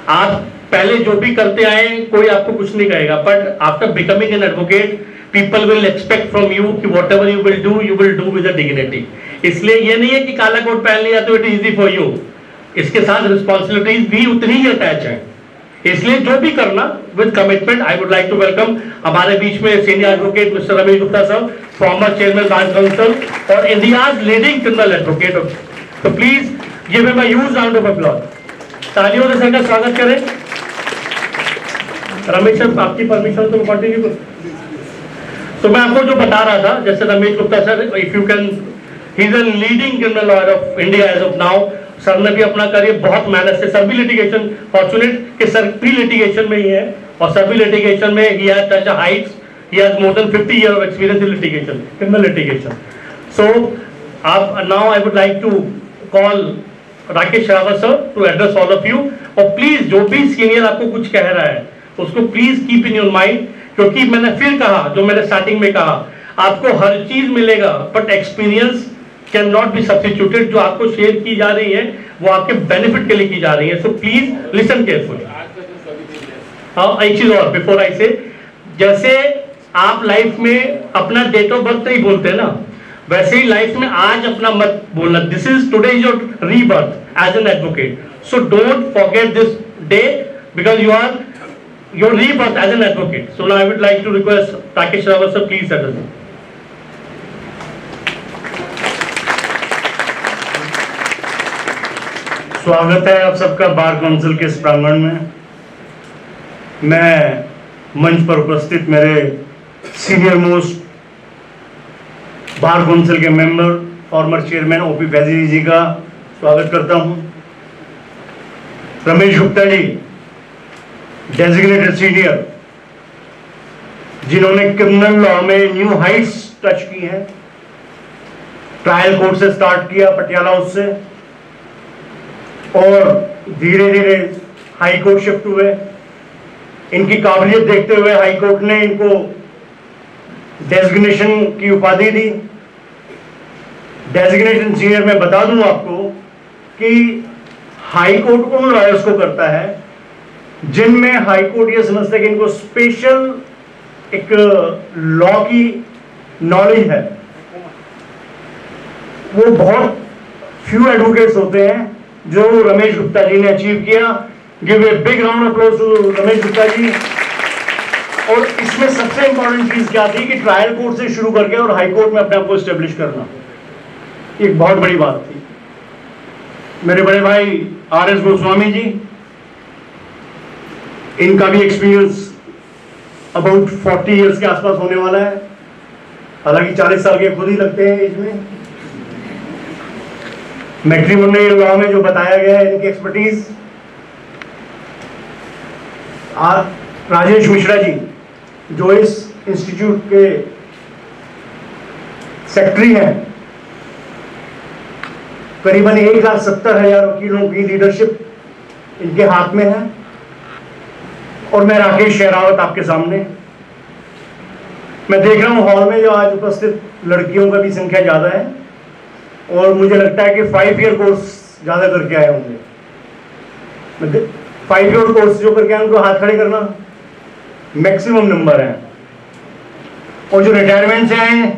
आप पहले जो भी करते आए कोई आपको कुछ नहीं कहेगा, but after becoming an advocate people will expect from you कि whatever you will do with dignity. इसलिए ये नहीं है कि काला कोट पहन लिया तो it is easy for you, इसके साथ रिस्पॉन्सिबिलिटीज भी उतनी ही अटैच है। इसलिए जो भी करना with commitment. I would like to welcome हमारे बीच में senior advocate mister Ramesh Gupta साहब, फॉर्मर चेयरमैन बार काउंसिल और इंडियाज लीडिंग क्रिमिनल एडवोकेट। तो please give him a huge round of applause, तालियों से सर का स्वागत करें। रमेश साहब आपकी परमिशन तो कंटिन्यू करो। तो मैं आपको जो बता रहा था, जैसे Ramesh Gupta sir, if you can, he is a leading criminal lawyer of India as of now. Sir ने भी अपना करियर बहुत मेहनत से, सभी लिटिगेशन, फॉर्चुनेट कि सर प्री लिटिगेशन में ही है और सभी लिटिगेशन में ही has touch heights, he has more than 50 year of experience in litigation, criminal litigation. So आप now I would like to call Rakesh Rawat sir to address all of you. और please जो भी सीनियर आपको कुछ कह रहा है उसको please keep in your mind, क्योंकि मैंने फिर कहा, जो मैंने स्टार्टिंग में कहा, आपको हर चीज मिलेगा but experience can not be substituted. जो आपको शेयर की जा रही है वो आपके बेनिफिट के लिए की जा रही है। So please listen carefully. हाँ, एक चीज और बिफोर आई से, जैसे आप लाइफ में अपना डेट ऑफ बर्थ नहीं बोलते ना, वैसे ही लाइफ में आज अपना मत बोलना। This is today is your rebirth as an advocate, so don't forget this day because you are your rebirth as an advocate. So now I would like to request Rakesh Rawat sir, please address. स्वागत है आप सबका बार council के इस प्रांगण में। मैं मंच पर उपस्थित मेरे सीनियर मोस्ट बार काउंसिल के member, former chairman O P Vaiji ji का स्वागत करता हूं। रमेश गुप्ता जी, डेजिग्नेटेड सीनियर, जिन्होंने क्रिमिनल लॉ में न्यू हाइट्स टच की हैं। ट्रायल कोर्ट से स्टार्ट किया, पटियाला हाउस से, और धीरे धीरे हाई कोर्ट शिफ्ट हुए। इनकी काबिलियत देखते हुए हाई कोर्ट ने इनको डेजिग्नेशन की उपाधि दी। डेजिग्नेटेड सीनियर में बता दूं आपको कि हाई कोर्ट उन लॉयर्स को करता है जिनमें हाई कोर्ट ये समझता है कि इनको स्पेशल एक लॉ की नॉलेज है। वो बहुत फ्यू एडवोकेट्स होते हैं जो रमेश गुप्ता जी ने अचीव किया। Give a big round of applause to Ramesh Gupta ji. और इसमें सबसे इंपॉर्टेंट चीज क्या थी कि ट्रायल कोर्ट से शुरू करके और हाई कोर्ट में अपने आप को एस्टेब्लिश करना, एक बहुत बड़ी बात थी। मेरे बड़े भाई आर.एस. गोस्वामी जी, इनका भी एक्सपीरियंस अबाउट 40 इयर्स के आसपास होने वाला है, हालांकि 40 साल के खुद ही लगते हैं एज में। मैट्रिमोनियल लॉ में जो बताया गया है इनकी एक्सपर्टीज। राजेश मिश्रा जी, जो इस इंस्टीट्यूट के सेक्रेटरी हैं, करीबन 1,70,000 वकीलों की लीडरशिप इनके हाथ में है। और मैं राकेश शेरावत आपके सामने, मैं देख रहा हूँ हॉल में जो आज उपस्थित लड़कियों का भी संख्या ज़्यादा है और मुझे लगता है कि 5 ईयर कोर्स ज़्यादा करके आए होंगे। 5 ईयर कोर्स जो करके आए उनको हाथ खड़े करना, मैक्सिमम नंबर है। और जो रिटायरमेंट से आए हैं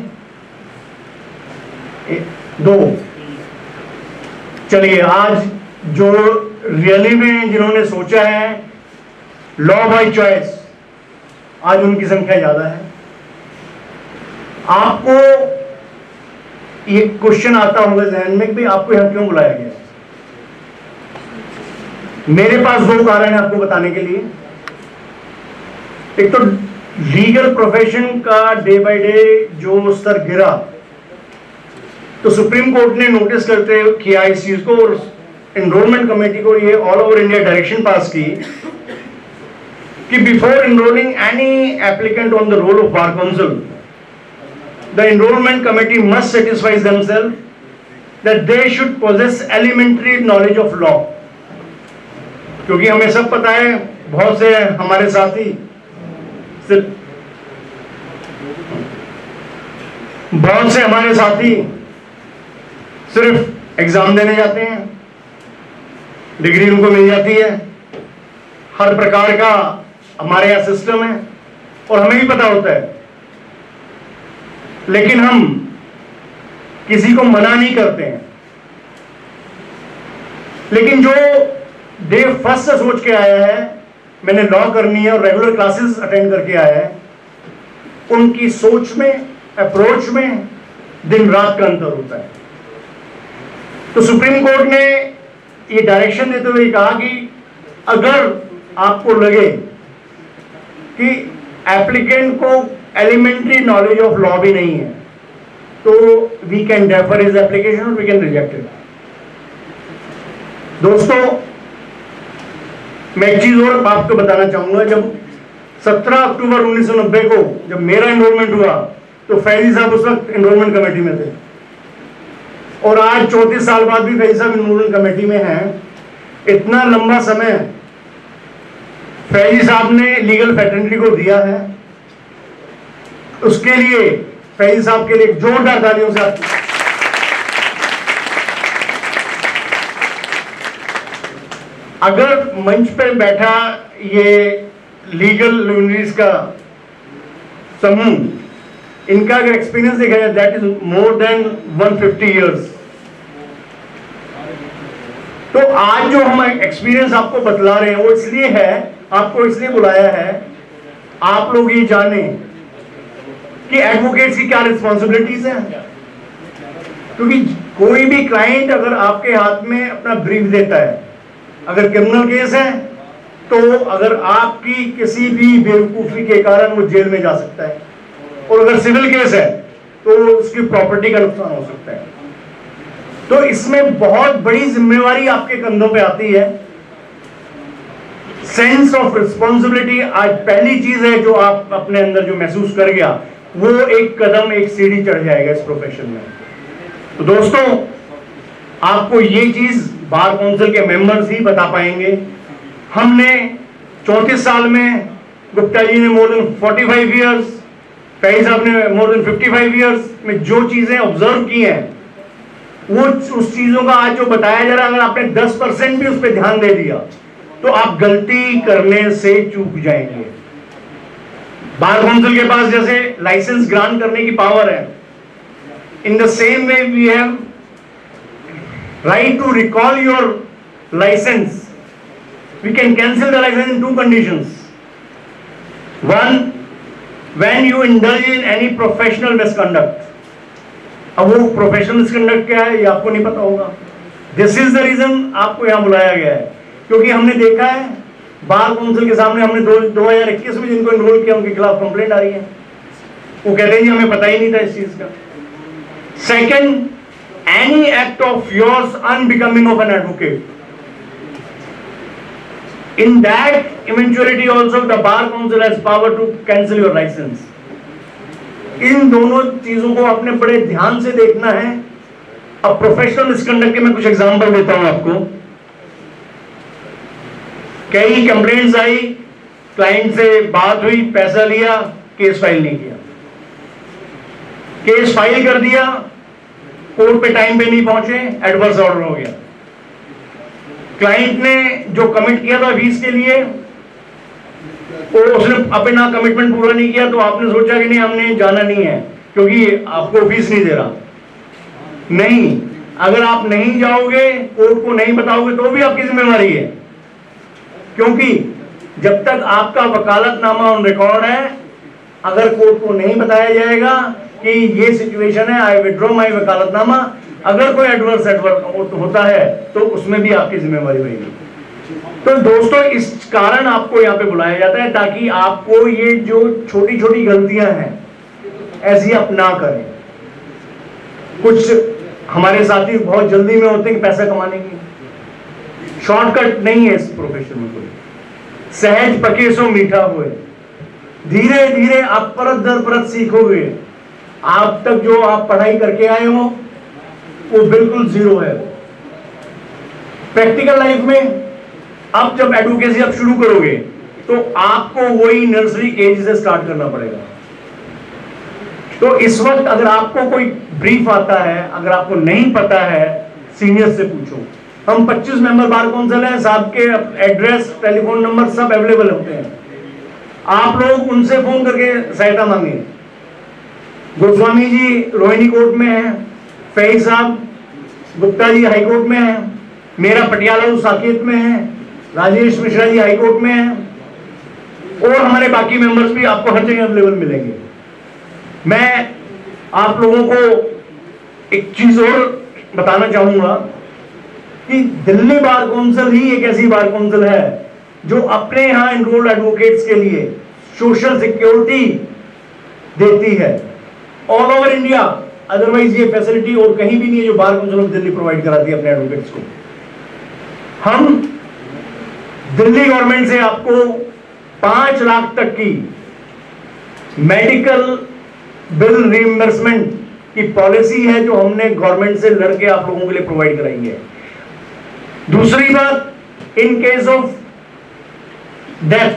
2। चलिए, आज जो रियली में जिन्होंने सोचा है लॉ बाय चॉइस, आज उनकी संख्या ज्यादा है। आपको ये क्वेश्चन आता होगा जहन में कि भाई आपको यहां क्यों बुलाया गया है। मेरे पास 2 कारण है आपको बताने के लिए। एक तो लीगल प्रोफेशन का डे बाय डे जो स्तर गिरा, तो सुप्रीम कोर्ट ने नोटिस करते किया इस चीज को और एनरोलमेंट कमेटी को ये all over India direction pass की कि before enrolling any applicant on the roll of bar council, the enrolment committee must satisfy themselves that they should possess elementary knowledge of law. क्योंकि हमें सब पता है, बहुत से हमारे साथी सिर्फ एग्जाम देने जाते हैं, डिग्री उनको मिल जाती है, हर प्रकार का हमारे यहां सिस्टम है और हमें भी पता होता है, लेकिन हम किसी को मना नहीं करते हैं। लेकिन जो डे फर्स्ट से सोच के आया है मैंने लॉ करनी है और रेगुलर क्लासेस अटेंड करके आया है, उनकी सोच में, अप्रोच में दिन रात का अंतर होता है। तो सुप्रीम कोर्ट ने ये डायरेक्शन देते हुए कहा कि अगर आपको लगे कि एप्लीकेंट को एलिमेंट्री नॉलेज ऑफ लॉ भी नहीं है तो we can defer his application और वी कैन रिजेक्ट इट। दोस्तों, मैं एक चीज और आपको बताना चाहूंगा। जब 17 अक्टूबर 1990 को जब मेरा एनरोलमेंट हुआ तो फैजी साहब उस वक्त एनरोलमेंट कमेटी में थे और आज 34 साल बाद भी फैजी साहब एनरोलमेंट कमेटी में हैं। इतना लंबा समय फैजी साहब ने लीगल फैटर्निटी को दिया है, उसके लिए फैजी साहब के लिए जोरदार तालियों से आप अगर मंच पर बैठा ये लीगल लुमिनरीज का समूह, इनका अगर एक्सपीरियंस देखा जाए that is more than 150 years. तो आज जो हम एक्सपीरियंस आपको बतला रहे हैं वो इसलिए है, आपको इसलिए बुलाया है, आप लोग ये जाने कि एडवोकेट्स की क्या रिस्पॉन्सिबिलिटीज हैं। क्योंकि कोई भी क्लाइंट अगर आपके हाथ में अपना ब्रीफ देता है, अगर क्रिमिनल केस है तो अगर आपकी किसी भी बेवकूफी के कारण वो जेल में जा सकता है, और अगर सिविल केस है तो उसकी प्रॉपर्टी का नुकसान हो सकता है। तो इसमें बहुत बड़ी जिम्मेवारी आपके कंधों पे आती है। सेंस ऑफ रिस्पॉन्सिबिलिटी आज पहली चीज है जो आप अपने अंदर जो महसूस कर गया, वो एक कदम, एक सीढ़ी चढ़ जाएगा इस प्रोफेशन में। तो दोस्तों, आपको ये चीज बार काउंसिल के मेंबर्स ही बता पाएंगे। हमने 34 साल में, गुप्ता जी ने मोर देन 45 इयर्स, फैज साहब ने मोर देन 55 इयर्स में जो चीजें ऑब्जर्व की हैं, वो उस चीजों का आज जो बताया जा रहा है, अगर आपने 10% भी उस पर ध्यान दे दिया तो आप गलती करने से चूक जाएंगे। बार काउंसिल के पास जैसे लाइसेंस ग्रांट करने की पावर है, in the same way we have right to recall your license. We can cancel the license in 2 conditions. One, when you indulge in any professional misconduct. अब वो प्रोफेशनल मिसकंडक्ट क्या है ये आपको नहीं पता होगा। दिस इज द रीजन आपको यहाँ बुलाया गया है, क्योंकि हमने देखा है बार काउंसिल के सामने हमने 2021 में जिनको एनरोल किया उनके खिलाफ कंप्लेंट आ रही है। वो कहते हैं जी हमें पता ही नहीं था इस चीज का। Second, any act of yours unbecoming of an advocate, in that eventuality also the bar council has power to cancel your license. इन दोनों चीजों को आपने बड़े ध्यान से देखना है। अब प्रोफेशनल मिसकंडक्ट के मैं कुछ एग्जांपल देता हूं आपको। कई कंप्लेंट्स आई, क्लाइंट से बात हुई, पैसा लिया, केस फाइल नहीं किया। केस फाइल कर दिया, कोर्ट पे टाइम पे नहीं पहुंचे, एडवर्स ऑर्डर हो गया। क्लाइंट ने जो कमिट किया था फीस के लिए, और उसने अपना कमिटमेंट पूरा नहीं किया, तो आपने सोचा कि नहीं हमने जाना नहीं है क्योंकि आपको फीस नहीं दे रहा। नहीं, अगर आप नहीं जाओगे, कोर्ट को नहीं बताओगे, तो भी आपकी जिम्मेवारी है, क्योंकि जब तक आपका वकालतनामा ऑन रिकॉर्ड है, अगर कोर्ट को नहीं बताया जाएगा कि ये सिचुएशन है, आई विड्रॉ माई वकालतनामा, अगर कोई एडवर्स होता है तो उसमें भी आपकी जिम्मेवारी रहेगी। तो दोस्तों, इस कारण आपको यहाँ पे बुलाया जाता है ताकि आपको ये जो छोटी छोटी गलतियां हैं ऐसी आप ना करें। कुछ हमारे साथी बहुत जल्दी में होते हैं कि पैसा कमाने की, शॉर्टकट नहीं है इस प्रोफेशन में कोई। सहज पके सो मीठा हुए, धीरे धीरे आप परत दर परत सीखोगे। आप तक जो आप पढ़ाई करके आए हो वो बिल्कुल जीरो है। प्रैक्टिकल लाइफ में अब जब एडवोकेसी आप शुरू करोगे तो आपको वही नर्सरी एज से स्टार्ट करना पड़ेगा। तो इस वक्त अगर आपको कोई ब्रीफ आता है, अगर आपको नहीं पता है, सीनियर से पूछो। हम 25 मेंबर बार काउंसिल हैं, साहब के एड्रेस, टेलीफोन नंबर सब अवेलेबल होते हैं। आप लोग उनसे फोन करके सहायता मांगे। गोस्वामी जी रोहिणी कोर्ट में है, फैज साहब गुप्ता जी हाई कोर्ट में है, मेरा पटियाला साकेत में है, राजेश मिश्रा जी हाई कोर्ट में है, और हमारे बाकी मेंबर्स भी आपको हर जगह अवेलेबल मिलेंगे। मैं आप लोगों को एक चीज और बताना चाहूंगा कि दिल्ली बार काउंसिल ही एक ऐसी बार काउंसिल है जो अपने यहां एनरोल्ड एडवोकेट्स के लिए सोशल सिक्योरिटी देती है ऑल ओवर इंडिया। अदरवाइज ये फैसिलिटी और कहीं भी नहीं है जो bar council of Delhi provide कराती है अपने एडवोकेट्स को। हम दिल्ली गवर्नमेंट से आपको 5 लाख तक की मेडिकल बिल रिइंबर्समेंट की पॉलिसी है जो हमने गवर्नमेंट से लड़के आप लोगों के लिए प्रोवाइड कराई है। दूसरी बात, in case of death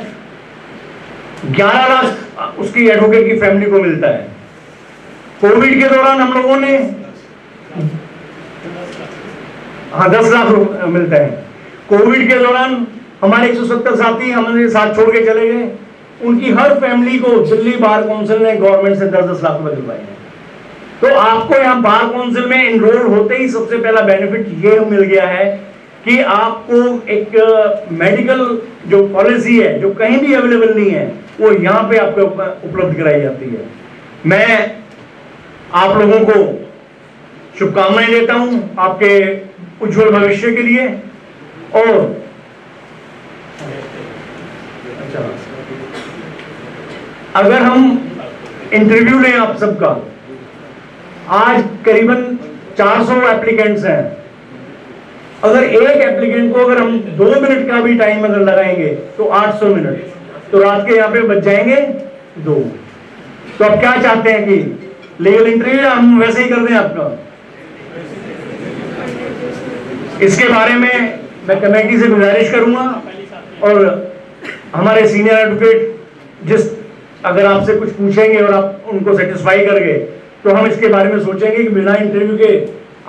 11 lakh उसकी एडवोकेट की फैमिली को मिलता है। कोविड के दौरान हम लोगों ने 10 लाख मिलता है। कोविड के दौरान हमारे 170 साथी हमने साथ छोड़ के चले गए, उनकी हर फैमिली को दिल्ली बार काउंसिल ने गवर्नमेंट से 10-10 लाख रुपए दिलवाए हैं। तो आपको यहाँ बार काउंसिल में एनरोल होते ही सबसे पहला बेनिफिट ये मिल गया है कि आपको एक मेडिकल जो पॉलिसी है जो कहीं भी अवेलेबल नहीं है वो यहाँ पे आपको उपलब्ध कराई जाती है। मैं आप लोगों को शुभकामनाएं देता हूं आपके उज्जवल भविष्य के लिए। और अच्छा, अगर हम इंटरव्यू लें आप सबका, आज करीबन 400 एप्लीकेंट्स हैं। अगर एक एप्लीकेंट को अगर हम 2 मिनट का भी टाइम अगर लगाएंगे तो 800 मिनट, तो रात के यहाँ पे बच जाएंगे 2। तो आप क्या चाहते हैं कि लीगल इंटरव्यू या हम वैसे ही कर दें आपका? इसके बारे में मैं कमेटी से गुजारिश करूंगा और हमारे सीनियर एडवोकेट जिस अगर आपसे कुछ पूछेंगे और आप उनको सेटिस्फाई करेंगे तो हम इसके बारे में सोचेंगे कि बिना इंटरव्यू के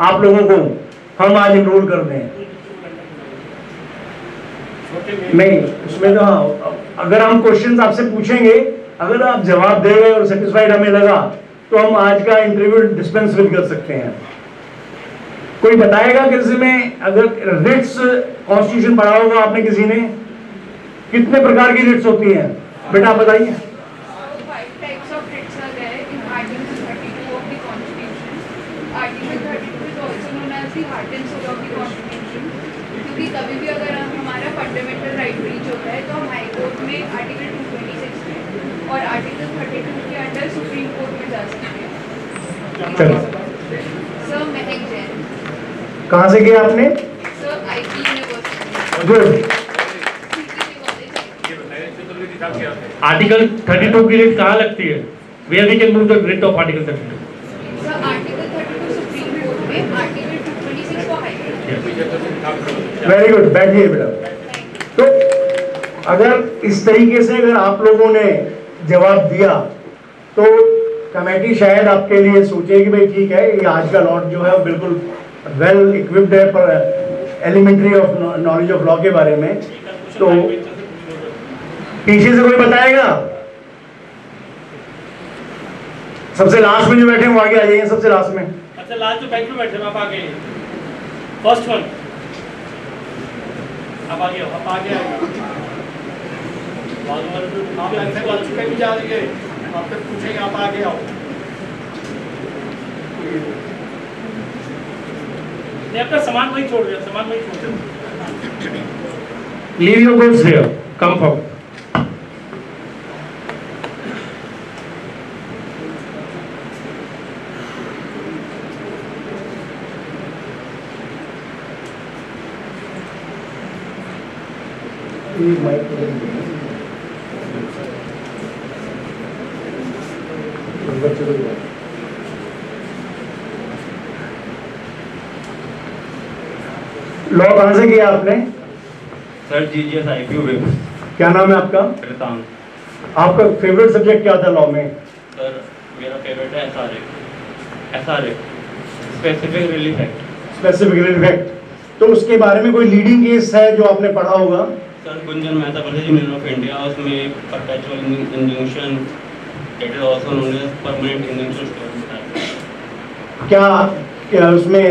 आप लोगों को हम आज इनरोल कर दें। नहीं, उसमें तो हाँ, अगर हम क्वेश्चंस आपसे पूछेंगे, अगर आप जवाब दे गए और सेटिस्फाइड हमें लगा तो हम आज का इंटरव्यू डिस्पेंस भी कर सकते हैं। कोई बताएगा किसी में, अगर रिट्स कॉन्स्टिट्यूशन पढ़ा होगा आपने किसी ने, कितने प्रकार की रिट्स होती हैं बेटा आप बताइए? क्योंकि कभी भी अगर हमारा फंडामेंटल राइट ब्रीच होता है तो हम हाई कोर्ट में आर्टिकल 226 में और आर्टिकल 32 के अंडर सुप्रीम कोर्ट में जा सकते हैं। सर महक जैन। कहाँ से किया आपने? Sir IP university. Good. Article 32 की रिट कहाँ लगती है? Where we can move the writ of Article 32? Sir article 32 supreme court में, आर्टिकल 226 को हाई कोर्ट। वेरी गुड, बैठिए बेटा। तो अगर इस तरीके से अगर आप लोगों ने जवाब दिया तो कमेटी शायद आपके लिए सोचे कि भाई ठीक है, ये आज का लॉट जो है वो बिल्कुल वेल इक्विप्ड है पर elementary of knowledge of law के बारे में, तो पीछे से कोई बताएगा? सबसे लास्ट में जो बैठे हैं वो आगे आ जाइए, सबसे लास्ट में। अच्छा, लास्ट जो बेंच में बैठे हैं आप आगे, फर्स्ट वन आप आगे आओ, आप आगे आइए। बाजू वाले तो आप लाइन से बाजू पे भी जा रही है, आपसे पूछेंगे, आप आगे आओ। नहीं, अपना सामान वहीं छोड़ दिया, सामान वहीं छोड़ दिया। Leave your goods here, come forward. Law कहाँ से किया आपने? सर जीजीएस आईपीयू में। क्या नाम है आपका? प्रतान। आपका फेवरेट सब्जेक्ट क्या था लॉ में? सर मेरा फेवरेट है SRA specific relief act. Specific relief act. तो उसके बारे में कोई लीडिंग केस है जो आपने पढ़ा होगा? Sir Gunjan Mehta versus union of India, उसमें perpetual injunction, it is also known as permanent injunction. क्या उसमें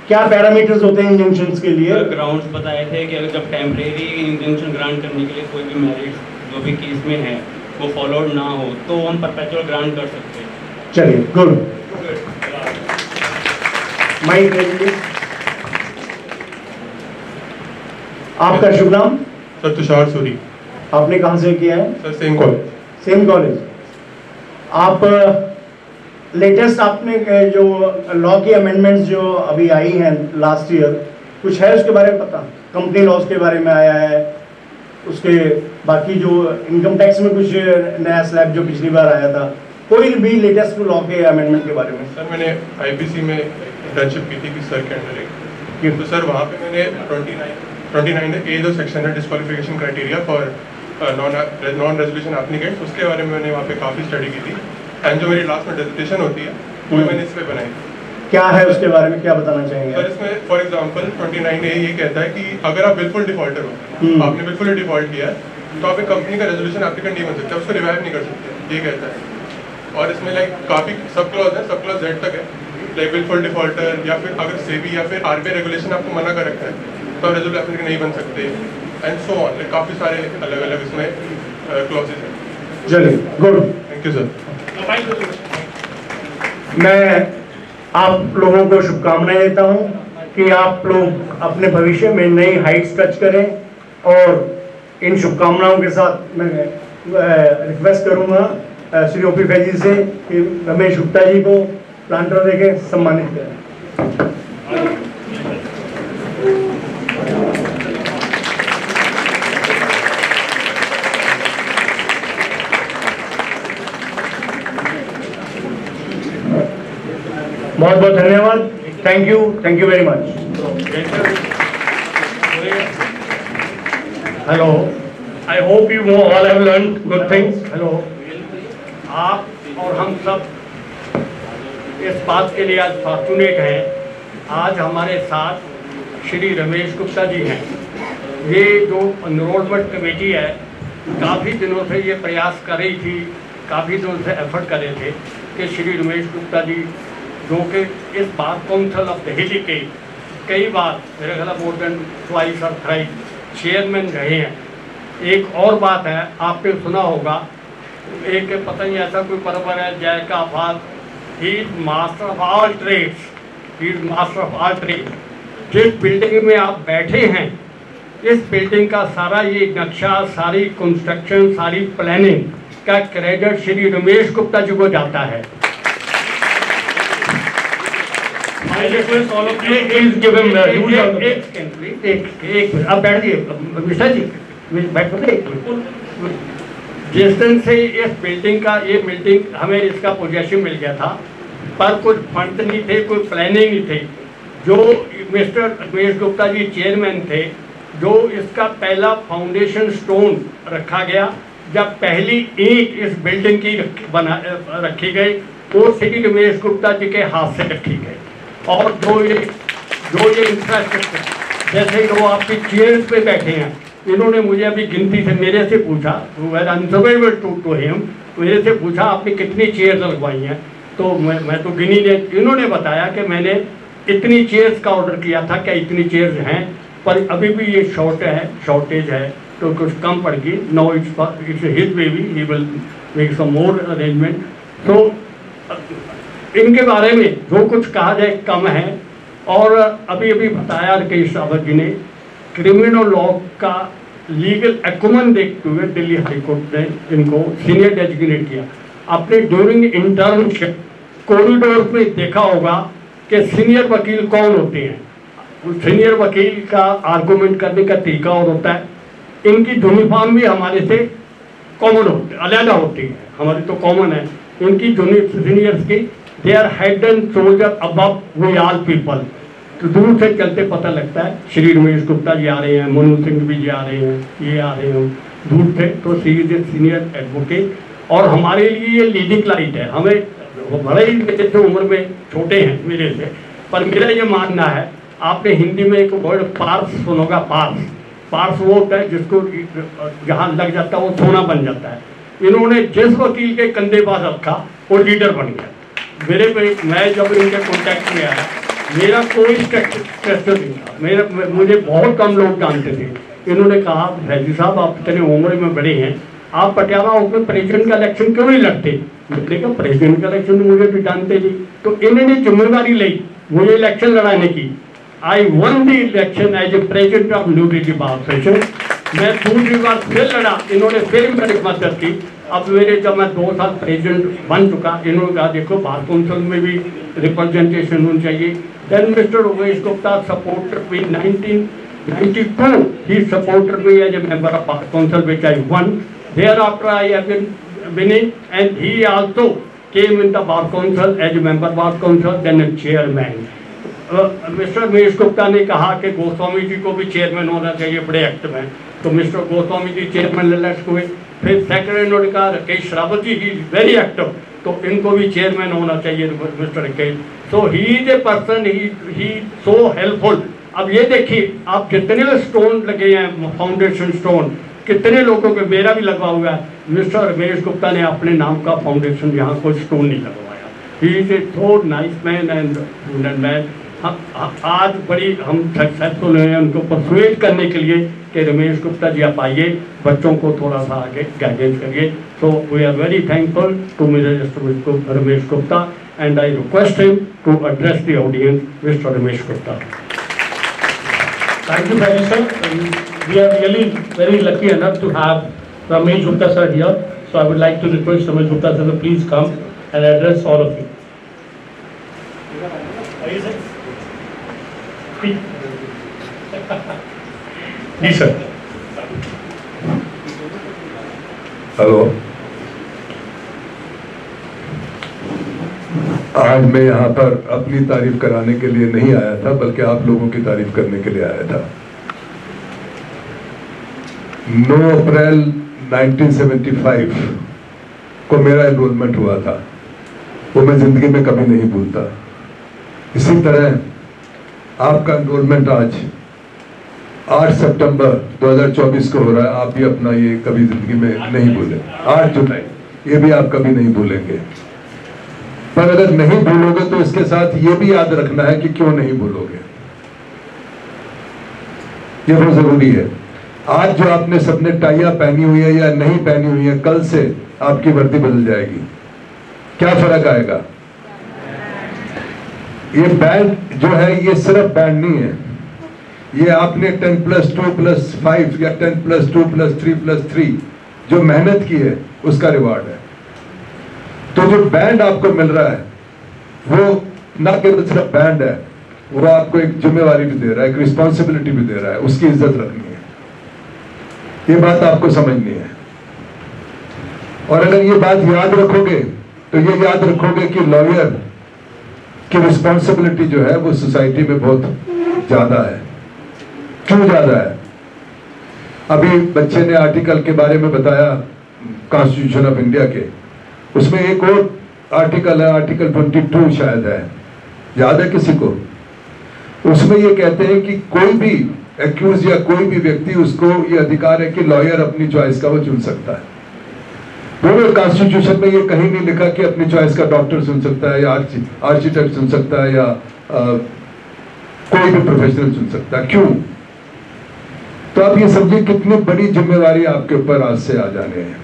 क्या पैरामीटर्स होते हैं इंजंक्शंस के लिए? ग्राउंड्स बताए थे कि अगर जब टेम्परेरी इंजंक्शन ग्रांट करने के लिए कोई भी मेरिट जो भी केस में है वो फॉलोड ना हो तो हम परपेचुअल ग्रांट कर सकते हैं। चलिए, गुड। माइक दीजिए। आपका शुभ नाम? सर तुषार सूरी। आपने कहाँ से किया है? Sir same college. Same college. आप लेटेस्ट आपने जो लॉ की अमेंडमेंट्स जो अभी आई हैं लास्ट ईयर, कुछ है उसके बारे में पता? कंपनी लॉज के बारे में आया है, उसके बाकी जो इनकम टैक्स में कुछ नया स्लैब जो पिछली बार आया था, कोई भी लेटेस्ट लॉ के अमेंडमेंट के बारे में? सर मैंने आईपीसी में इंटर्नशिप की थी कि सर के अंडर एक, तो सर वहाँ पे मैंने 29 ए जो सेक्शन है disqualification criteria for non resolution applicants, उसके बारे में मैंने वहाँ पे काफ़ी स्टडी की थी। एंड जो मेरी लास्ट में डिसर्टेशन होती है वो मैंने इस पे बनाई। क्या है उसके बारे में, क्या बताना चाहेंगे? सर इसमें फॉर एग्जांपल 29 ए ये कहता है कि अगर आप बिल्कुल डिफॉल्टर हो, आपने बिल्कुल डिफॉल्ट किया है तो आप एक कंपनी का रेजोल्यूशन एप्लीकेंट नहीं बन सकते, उसको रिवाइव नहीं कर सकते, ये कहता है। और इसमें लाइक काफ़ी सब क्लॉज है, सब क्लॉज Z तक है, लाइक बिल्कुल डिफॉल्टर या फिर अगर सेबी या फिर आरबीआई रेगुलेशन आपको मना कर रखा है तो आप रेजोल्यूशन एप्लीकेंट नहीं बन सकते, एंड सो ऑन। लाइक काफ़ी सारे अलग अलग इसमें क्लॉजेज हैं। चलिए, गुड। Thank you sir. मैं आप लोगों को शुभकामनाएं देता हूं कि आप लोग अपने भविष्य में नई हाइट्स टच करें, और इन शुभकामनाओं के साथ मैं रिक्वेस्ट करूंगा श्री ओपी फैजी से कि रमेश गुप्ता जी को प्लांटर देके सम्मानित करें। बहुत बहुत धन्यवाद। Thank you very much. Hello, I hope you all have learned good things. Hello. आप और हम सब इस बात के लिए आज फॉर्चुनेट हैं, आज हमारे साथ श्री रमेश गुप्ता जी हैं। ये जो एनरोलमेंट कमेटी है काफ़ी दिनों से ये प्रयास कर रही थी, काफ़ी दिनों से एफर्ट कर रहे थे कि श्री रमेश गुप्ता जी जो कि इस बार काउंसिल ऑफ दिल्ली के कई बार मेरे ख्याल मोर देन ट्वाइस और थ्राइस चेयरमैन रहे हैं। एक और बात है, आपने सुना होगा, एक पता नहीं ऐसा कोई परवर है जय का आफाज, he is master of all trades, he is master of all trade. जिस बिल्डिंग में आप बैठे हैं, इस बिल्डिंग का सारा ये नक्शा, सारी कंस्ट्रक्शन, सारी प्लानिंग का क्रेडिट श्री रमेश गुप्ता जी को जाता है। I request all of you to Please give him a एक huge round of मिनट, अब बैठ जाइए मिश्रा जी, बैठ बताइए। जिस दिन से इस बिल्डिंग का ये बिल्डिंग हमें इसका पोजेशन मिल गया था, पर कुछ फंड नहीं थे, कोई प्लानिंग नहीं थी। जो मिस्टर रमेश गुप्ता जी चेयरमैन थे, जो इसका पहला फाउंडेशन स्टोन रखा गया, जब पहली ईंट इस बिल्डिंग की रखी गई वो श्री रमेश गुप्ता जी के हाथ से रखी गई। और जो ये इंफ्रास्ट्रक्चर, जैसे कि वो आपकी चेयर्स पे बैठे हैं, इन्होंने मुझे अभी गिनती से मेरे से पूछा, मेरे से पूछा आपने कितनी चेयर लगवाई हैं, तो मैं तो गिनी नहीं। इन्होंने बताया कि मैंने इतनी चेयर्स का ऑर्डर किया था, क्या इतनी चेयर्स हैं, पर अभी भी ये शॉर्टेज है तो कुछ कम पड़ गई। Now it's his baby, he will make some more arrangement. तो इनके बारे में जो कुछ कहा जाए कम है। और अभी बताया रकेश रावत जी ने, क्रिमिनल लॉ का लीगल एक्यूमेन देखते हुए दिल्ली हाई कोर्ट ने इनको सीनियर डेजिग्नेट किया। आपने ड्यूरिंग इंटर्नशिप कॉरिडोर में देखा होगा कि सीनियर वकील कौन होते हैं। सीनियर वकील का आर्गूमेंट करने का तरीका और होता है। इनकी यूनिफॉर्म भी हमारे से कॉमन होती, अलग होती है, हमारी तो कॉमन है। इनकी सीनियर्स की they are head and shoulder above we all people. तो दूर से चलते पता लगता है श्री रमेश गुप्ता जी आ रहे हैं, मनु सिंह भी जी आ रहे हैं, ये आ रहे हैं दूर से। तो सी इज ए सीनियर एडवोकेट और हमारे लिए ये लीडिंग लाइट है। हमें बड़े ही मेरे से उम्र में छोटे हैं मेरे से, पर मेरा ये मानना है, आपने हिंदी में एक वर्ड पार्स सुनोगा, पार्स वो होता है जिसको जहाँ लग जाता है वो सोना बन जाता है। इन्होंने जिस वकील के कंधे पास रखा वो लीडर बन गया। मेरे पे मैं जब इनके कॉन्टैक्ट में आया, मेरा कोई स्ट्रक्चर नहीं था, मुझे बहुत कम लोग जानते थे। इन्होंने कहा फैजी साहब आप इतने उम्र में बड़े हैं, आप पटियाला हाउस में प्रेसिडेंट का इलेक्शन क्यों नहीं लड़ते? मैंने कहा प्रेसिडेंट का इलेक्शन तो मुझे भी जानते नहीं। तो इन्होंने जिम्मेदारी ली मुझे इलेक्शन लड़ाने की। I won the election as a president of New Delhi bar session. मैं दूसरी बार फिर लड़ा, इन्होंने फिर मेरी मदद की। अब मेरे जब मैं 2 साल प्रेसिडेंट बन चुका, इन्होंने कहा देखो बार काउंसिल में भी रिप्रेजेंटेशन होनी चाहिए। Then mister Ramesh Gupta supported me 1992, he supported me as a member of Bar Council which I won. Thereafter I have been winning and he also came in the Bar Council as a member of Bar Council, then a chairman. Mister Ramesh Gupta ने कहा कि गोस्वामी जी को भी chairman होना चाहिए बड़े act में, तो mister Goswami ji chairman elect हुए। फिर सेक्रेटरी इन्होंने कहा राकेश रावत जी ही वेरी एक्टिव, तो इनको भी चेयरमैन होना चाहिए mister Rakesh. So he is a person, he so helpful. अब ये देखिए आप जितने स्टोन लगे हैं, फाउंडेशन स्टोन कितने लोगों के, मेरा भी लगा हुआ है। मिस्टर रमेश गुप्ता ने अपने नाम का फाउंडेशन यहाँ कोई स्टोन नहीं लगवाया। He is a so nice man and man. आज बड़ी हम सक्सेसफुल हैं उनको परसुएट करने के लिए कि रमेश गुप्ता जी आप आइए, बच्चों को थोड़ा सा आगे गाइडेंस करिए। So we are very thankful to mister Ramesh Gupta and I request him to address the audience, mister Ramesh Gupta. Thank you very much, sir. We are really very lucky enough to have Ramesh Gupta sir here. So I would like to request Ramesh Gupta sir to please come and address all of you. Please sir. Hello, आज मैं यहाँ पर अपनी तारीफ कराने के लिए नहीं आया था, बल्कि आप लोगों की तारीफ करने के लिए आया था। 9 अप्रैल 1975 को मेरा एनरोलमेंट हुआ था, वो मैं जिंदगी में कभी नहीं भूलता। इसी तरह आपका एनरोलमेंट आज 8 सितंबर 2024 को हो रहा है, आप भी अपना ये कभी जिंदगी में नहीं भूलें। 8 जुलाई, ये भी आप कभी नहीं भूलेंगे। पर अगर नहीं भूलोगे तो इसके साथ ये भी याद रखना है कि क्यों नहीं भूलोगे, ये बहुत जरूरी है। आज जो आपने सबने टाइयां पहनी हुई है या नहीं पहनी हुई है, कल से आपकी वर्दी बदल जाएगी। क्या फर्क आएगा? ये बैंड जो है ये सिर्फ बैंड नहीं है, ये आपने 10+2+5 या 10+2+3+3 जो मेहनत की है उसका रिवार्ड है। तो जो बैंड आपको मिल रहा है वो ना केवल सिर्फ बैंड है, वो आपको एक जिम्मेवारी भी दे रहा है, एक रिस्पॉन्सिबिलिटी भी दे रहा है, उसकी इज्जत रखनी है। ये बात आपको समझनी है। और अगर ये बात याद रखोगे तो ये याद रखोगे कि लॉयर की रिस्पॉन्सिबिलिटी जो है वो सोसाइटी में बहुत ज्यादा है। क्यों ज्यादा है? अभी बच्चे ने आर्टिकल के बारे में बताया कॉन्स्टिट्यूशन ऑफ इंडिया के, उसमें एक और आर्टिकल है, आर्टिकल 22 शायद है, याद है किसी को? उसमें ये कहते हैं कि कोई भी एक्यूज या कोई भी व्यक्ति, उसको ये अधिकार है कि लॉयर अपनी चॉइस का वो चुन सकता है। पूरे कॉन्स्टिट्यूशन में ये कहीं नहीं लिखा कि अपनी चॉइस का डॉक्टर चुन सकता है या आर्किटेक्ट चुन सकता है या कोई भी प्रोफेशनल चुन सकता है। क्यों? तो आप ये समझिए कितनी बड़ी जिम्मेवारी आपके ऊपर आज से आ जाने हैं।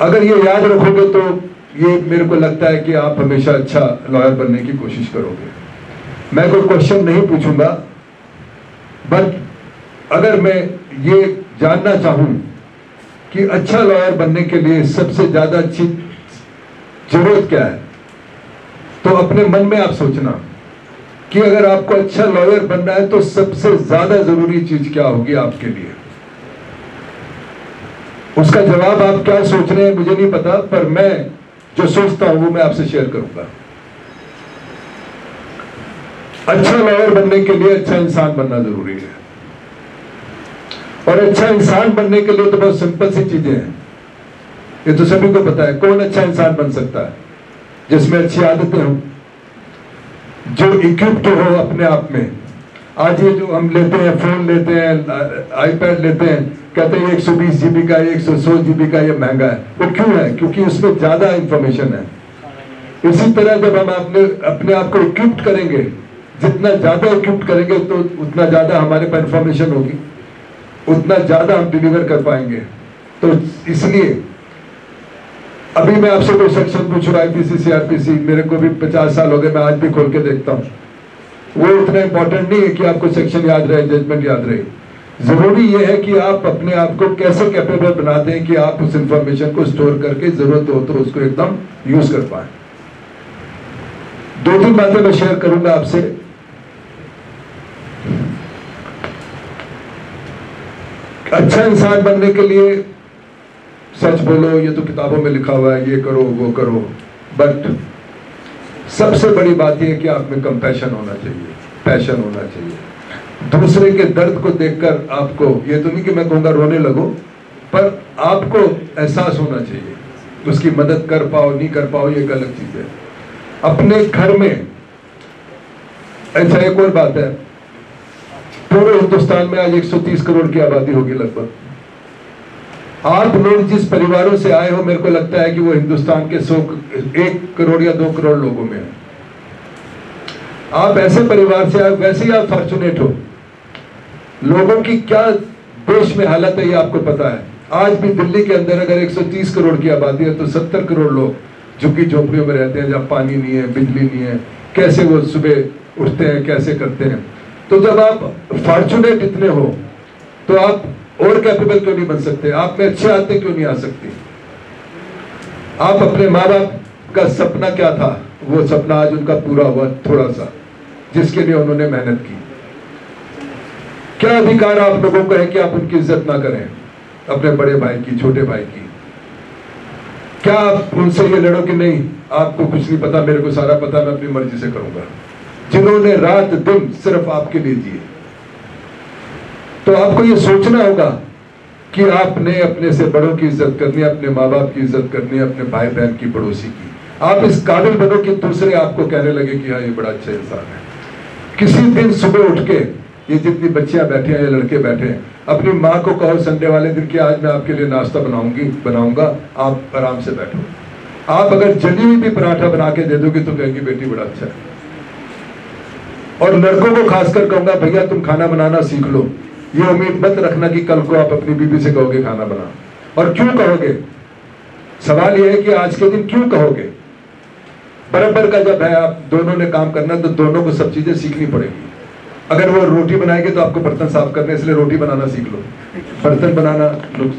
अगर ये याद रखोगे तो ये मेरे को लगता है कि आप हमेशा अच्छा लॉयर बनने की कोशिश करोगे। मैं कोई क्वेश्चन नहीं पूछूंगा, बट अगर मैं ये जानना चाहूं कि अच्छा लॉयर बनने के लिए सबसे ज्यादा अच्छी जरूरत क्या है, तो अपने मन में आप सोचना कि अगर आपको अच्छा लॉयर बनना है तो सबसे ज्यादा जरूरी चीज क्या होगी आपके लिए। उसका जवाब आप क्या सोच रहे हैं मुझे नहीं पता, पर मैं जो सोचता हूं वो मैं आपसे शेयर करूंगा। अच्छा लॉयर बनने के लिए अच्छा इंसान बनना जरूरी है, और अच्छा इंसान बनने के लिए तो बहुत सिंपल सी चीजें हैं, ये तो सभी को पता है। कौन अच्छा इंसान बन सकता है? जिसमें अच्छी आदतें हो, जो इक्विप्ड हो अपने आप में। आज ये जो हम लेते हैं, फोन लेते हैं, आईपैड लेते हैं, कहते हैं 120 GB का, 116 GB का, ये महंगा है। वो क्यों है? क्योंकि उसमें ज्यादा इंफॉर्मेशन है। इसी तरह जब हम अपने आप को इक्विप्ड करेंगे, जितना ज्यादा इक्विप्ड करेंगे तो उतना ज्यादा हमारे पास इंफॉर्मेशन होगी, उतना ज्यादा हम डिलीवर कर पाएंगे। तो इसलिए अभी मैं आपसे कोई सेक्शन पूछ रहा है, IPC CRPC, मेरे को भी 50 साल हो गए, मैं आज भी खोल के देखता हूँ। वो इतना इंपॉर्टेंट नहीं है कि आपको सेक्शन याद रहे, जजमेंट याद रहे। जरूरी ये है कि आप अपने आप को कैसे कैपेबल बनाते हैं कि आप उस इंफॉर्मेशन को स्टोर करके जरूरत हो तो उसको एकदम यूज कर पाए। 2-3 बातें मैं शेयर करूंगा आपसे। अच्छा इंसान बनने के लिए सच बोलो, ये तो किताबों में लिखा हुआ है, ये करो वो करो, बट सबसे बड़ी बात यह है कि आप में कंपैशन होना चाहिए, पैशन होना चाहिए। दूसरे के दर्द को देखकर आपको, ये तो नहीं कि मैं कहूंगा रोने लगो, पर आपको एहसास होना चाहिए। उसकी मदद कर पाओ नहीं कर पाओ ये एक अलग चीज है। अपने घर में ऐसा एक और बात है, पूरे हिंदुस्तान में आज 130 करोड़ की आबादी होगी लगभग। आप लोग जिस परिवारों से आए हो, मेरे को लगता है कि वो हिंदुस्तान के 1 करोड़ या 2 करोड़ लोगों में है। आप ऐसे परिवार से आए, वैसे ही आप फॉर्चुनेट हो। लोगों की क्या देश में हालत है ये आपको पता है। आज भी दिल्ली के अंदर अगर 130 करोड़ की आबादी है तो 70 करोड़ लोग झुग्गी झोपड़ियों में रहते हैं, जहाँ पानी नहीं है, बिजली नहीं है, कैसे वो सुबह उठते हैं, कैसे करते हैं। तो जब आप फॉर्चुनेट इतने हो तो आप और कैपेबल क्यों नहीं बन सकते? आप में अच्छी आदतें क्यों नहीं आ सकती? आप अपने माँ बाप का सपना क्या था, वो सपना आज उनका पूरा हुआ थोड़ा सा, जिसके लिए उन्होंने मेहनत की। क्या अधिकार आप लोगों को है कि आप उनकी इज्जत ना करें, अपने बड़े भाई की, छोटे भाई की? क्या आप उनसे ये लड़ो कि नहीं आपको कुछ नहीं पता, मेरे को सारा पता, मैं अपनी मर्जी से करूंगा? जिन्होंने रात दिन सिर्फ आपके लिए जिए। तो आपको ये सोचना होगा कि आपने अपने से बड़ों की इज्जत करनी है, अपने माँ बाप की इज्जत करनी है, अपने भाई बहन की, पड़ोसी की। आप इस काबिल बनो कि दूसरे आपको कहने लगे कि हाँ ये बड़ा अच्छा इंसान है। किसी दिन सुबह उठ के, ये जितनी बच्चियां बैठे हैं, ये लड़के बैठे हैं, अपनी माँ को कहो संडे वाले दिन कि आज मैं आपके लिए नाश्ता बनाऊंगा, आप आराम से बैठो। आप अगर जली हुई भी पराठा बना के दे दोगे तो कहेंगे बेटी बड़ा अच्छा है। और लड़कों को खासकर कहूंगा, भैया तुम खाना बनाना सीख लो। ये उम्मीद मत रखना कि कल को आप अपनी बीवी से कहोगे खाना बना। और क्यों कहोगे? सवाल यह है कि आज के दिन क्यों कहोगे? बराबर का जब है, आप दोनों ने काम करना तो दोनों को सब चीजें सीखनी पड़ेगी। अगर वो रोटी बनाएंगे तो आपको बर्तन साफ करने, इसलिए रोटी बनाना सीख लो। बर्तन बनाना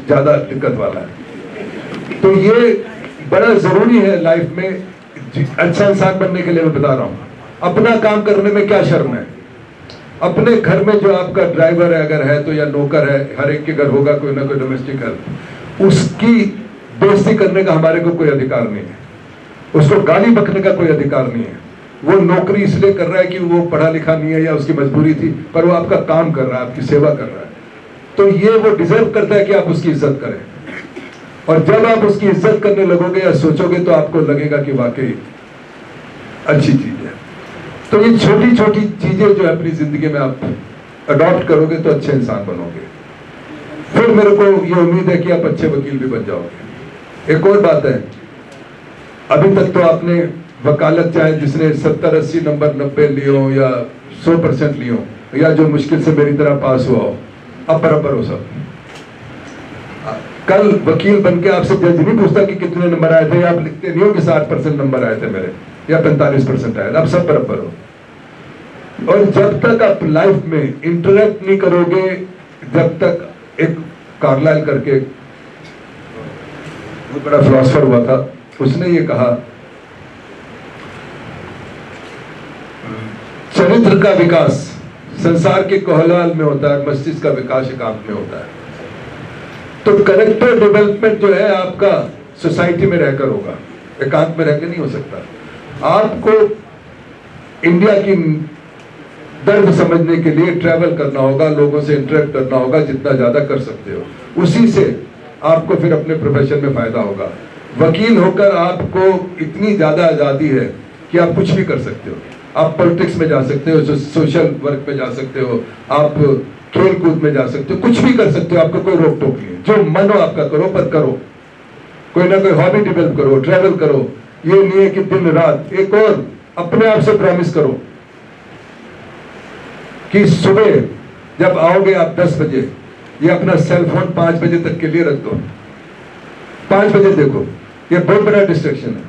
ज्यादा दिक्कत वाला है। तो ये बड़ा जरूरी है लाइफ में। अच्छा इंसान बनने के लिए मैं बता रहा हूं, अपना काम करने में क्या शर्म है। अपने घर में जो आपका ड्राइवर है अगर है तो, या नौकर है, हर एक के घर होगा कोई ना कोई डोमेस्टिक हेल्प, उसकी बेइज्जती करने का हमारे को कोई अधिकार नहीं है। उसको गाली बकने का कोई अधिकार नहीं है। वो नौकरी इसलिए कर रहा है कि वो पढ़ा लिखा नहीं है या उसकी मजबूरी थी, पर वो आपका काम कर रहा है, आपकी सेवा कर रहा है। तो ये वो डिजर्व करता है कि आप उसकी इज्जत करें। और जब आप उसकी इज्जत करने लगोगे या सोचोगे तो आपको लगेगा कि वाकई अच्छी चीज है। तो ये छोटी छोटी चीजें जो है अपनी जिंदगी में आप अडॉप्ट करोगे तो अच्छे इंसान बनोगे। फिर मेरे को ये उम्मीद है कि आप अच्छे वकील भी बन जाओगे। एक और बात है, अभी तक तो आपने वकालत चाहे जिसने 70-80 नंबर 90 लिए हो या 100% लिए हो या जो मुश्किल से मेरी तरह पास हुआ हो, अब बराबर हो सब। कल वकील बन के आपसे जज नहीं पूछता कि कितने नंबर आए थे, या आप लिखते नहीं हो कि 60% नंबर आए थे मेरे या 45% आए थे, आप सब बराबर हो। और जब तक आप लाइफ में इंटरेक्ट नहीं करोगे, जब तक एक कार्लाइल करके बहुत बड़ा फिलोसफर हुआ था, उसने ये कहा चरित्र का विकास संसार के कोलाहल में होता है, मस्तिष्क का विकास एकांत में होता है। तो कैरेक्टर डेवलपमेंट जो है आपका सोसाइटी में रहकर होगा, एकांत में रहकर नहीं हो सकता। आपको इंडिया की दर्द समझने के लिए ट्रैवल करना होगा, लोगों से इंटरेक्ट करना होगा, जितना ज्यादा कर सकते हो उसी से आपको फिर अपने प्रोफेशन में फायदा होगा। वकील होकर आपको इतनी ज्यादा आजादी है कि आप कुछ भी कर सकते हो। आप पॉलिटिक्स में जा सकते हो, सोशल वर्क में जा सकते हो, आप खेल कूद में जा सकते हो, कुछ भी कर सकते हो, आपको कोई रोक टोक नहीं है। जो मन हो आपका करो, पर करो, कोई ना कोई हॉबी डेवलप करो, ट्रैवल करो। ये नहीं है कि दिन रात। एक और अपने आप से प्रॉमिस करो कि सुबह जब आओगे आप 10 बजे, ये अपना सेल फोन 5 बजे तक के लिए रख दो। 5 बजे देखो, ये बहुत बड़ा डिस्ट्रैक्शन है।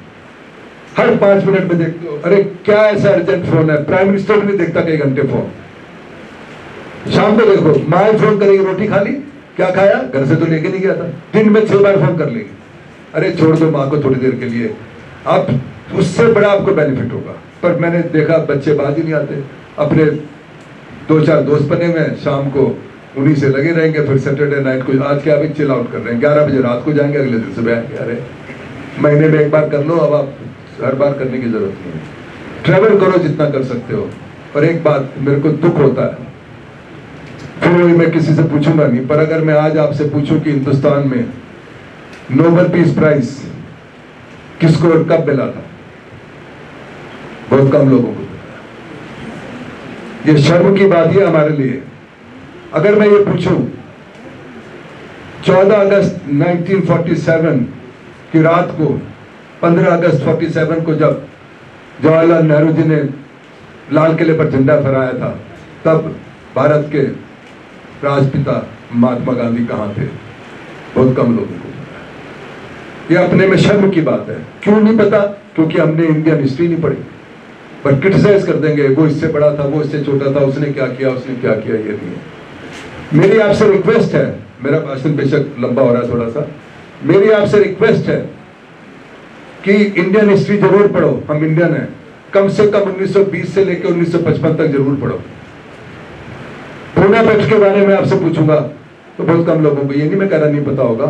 हर 5 मिनट में देखते हो, अरे क्या ऐसा अर्जेंट फोन है। प्राइम मिनिस्टर भी नहीं देखता कई घंटे फोन। शाम को देखो, माँ फोन करेगी, रोटी खा ली, क्या खाया, घर से तो लेके नहीं गया था। दिन में 6 बार फोन कर लेगी, अरे छोड़ दो माँ को थोड़ी देर के लिए। आप उससे बड़ा आपको बेनिफिट होगा। पर मैंने देखा बच्चे बाज ही नहीं आते, अपने 2-4 दोस्त बने हुए, शाम को उन्हीं से लगे रहेंगे। फिर सैटरडे नाइट को आज क्या भी चिल आउट कर रहे हैं, 11 बजे रात को जाएंगे, अगले दिन सुबह आएंगे। अरे महीने में एक बार कर लो, अब आप हर बार करने की जरूरत नहीं है। ट्रैवल करो जितना कर सकते हो। और एक बात मेरे को दुख होता है, फिर वही मैं किसी से पूछूंगा नहीं, पर अगर मैं आज आपसे पूछूं कि हिंदुस्तान में नोबेल पीस प्राइज किसको और कब मिला था, बहुत कम लोगों को। ये शर्म की बात है हमारे लिए। अगर मैं ये पूछूं 14 अगस्त 1947 की रात को, 15 अगस्त 47 को जब जवाहरलाल नेहरू जी ने लाल किले पर झंडा फहराया था, तब भारत के राष्ट्रपिता महात्मा गांधी कहाँ थे, बहुत कम लोगों को पता है। ये अपने में शर्म की बात है। क्यों नहीं पता? क्योंकि हमने इंडियन हिस्ट्री नहीं पढ़ी। पर क्रिटिसाइज कर देंगे, वो इससे बड़ा था, वो इससे छोटा था, उसने क्या किया, उसने क्या किया। ये नहीं है। मेरी आपसे रिक्वेस्ट है, मेरा भाषण बेशक लंबा हो रहा है थोड़ा सा, मेरी आपसे रिक्वेस्ट है कि इंडियन हिस्ट्री जरूर पढ़ो। हम इंडियन हैं, कम से कम 1920 से लेकर 1955 तक जरूर पढ़ो। पूना पैक्ट के बारे में आपसे पूछूंगा तो बहुत कम लोगों को, ये नहीं मैं कह रहा नहीं पता होगा,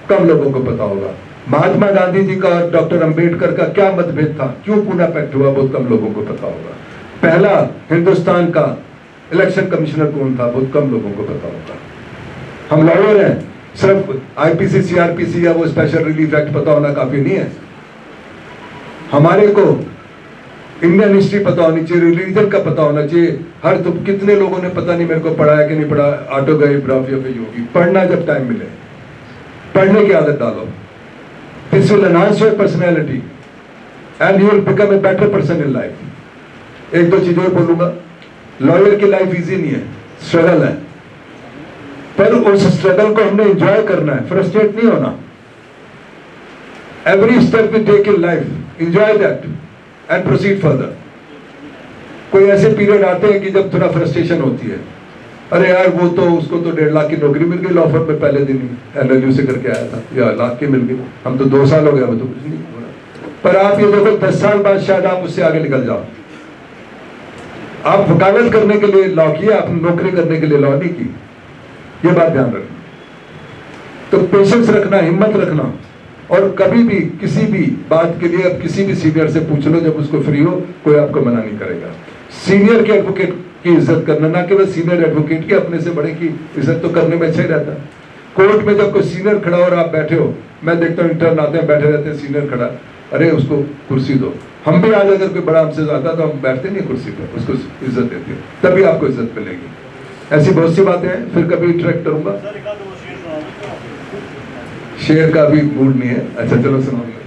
कम लोगों को पता होगा। महात्मा गांधी जी का और डॉक्टर अंबेडकर का क्या मतभेद था, क्यों पूना पैक्ट हुआ, बहुत कम लोगों को पता होगा। पहला हिंदुस्तान का इलेक्शन कमिश्नर कौन था, बहुत कम लोगों को पता होगा। हम लॉयर हैं, सिर्फ आईपीसी सीआरपीसी या वो स्पेशल रिलीफ एक्ट पता होना काफी नहीं है। हमारे को इंडियन हिस्ट्री पता होनी चाहिए, रिलीजन का पता होना चाहिए। हर तो कितने लोगों ने पता नहीं मेरे को पढ़ाया कि नहीं पढ़ा ऑटोबायोग्राफी ऑफ ए योगी। पढ़ना जब टाइम मिले, पढ़ने की आदत डालो। This will enhance your personality and you will become a better person in life. एक दो चीजें बोलूंगा, लॉयर की लाइफ इजी नहीं है, स्ट्रगल है, पर उस स्ट्रगल को हमने एंजॉय करना है, फ्रस्ट्रेट नहीं होना। Every step we take in life, enjoy that and proceed further. कोई ऐसे पीरियड आते हैं कि जब थोड़ा फ्रस्ट्रेशन होती है, अरे यार वो तो उसको तो 1.5 लाख की नौकरी मिल गई लॉ फर्म में, पहले दिन ही एलएलयू से करके आया था, या लाख की मिल गई, हम तो 2 साल हो गया, वो तो कुछ नहीं हो रहा। पर आप ये देखो 10 साल बाद शायद आप उससे आगे निकल जाओ। आप वकालत करने के लिए लॉ किया, आपने नौकरी करने के लिए लॉ नहीं की, ये बात ध्यान रखना। तो पेशेंस रखना, हिम्मत रखना, और कभी भी किसी भी बात के लिए आप किसी भी सीनियर से पूछ लो जब उसको फ्री हो, कोई आपको मना नहीं करेगा। सीनियर के एडवोकेट की इज्जत करना, ना केवल सीनियर एडवोकेट की, अपने से बड़े की इज्जत तो करने में अच्छा ही रहता है। कोर्ट में जब कोई सीनियर खड़ा हो और आप बैठे हो, मैं देखता हूँ इंटर्न आते हैं, बैठे रहते हैं, सीनियर खड़ा, अरे उसको कुर्सी दो। हम भी आज अगर कोई बड़ा हमसे आता तो हम बैठते नहीं कुर्सी पर, उसको इज्जत देते हैं, तभी आपको इज्जत मिलेगी। ऐसी बहुत सी बातें हैं, फिर कभी इंटरेक्ट करूंगा। शेयर का भी मूड नहीं है। अच्छा चलो सुनाऊंगा।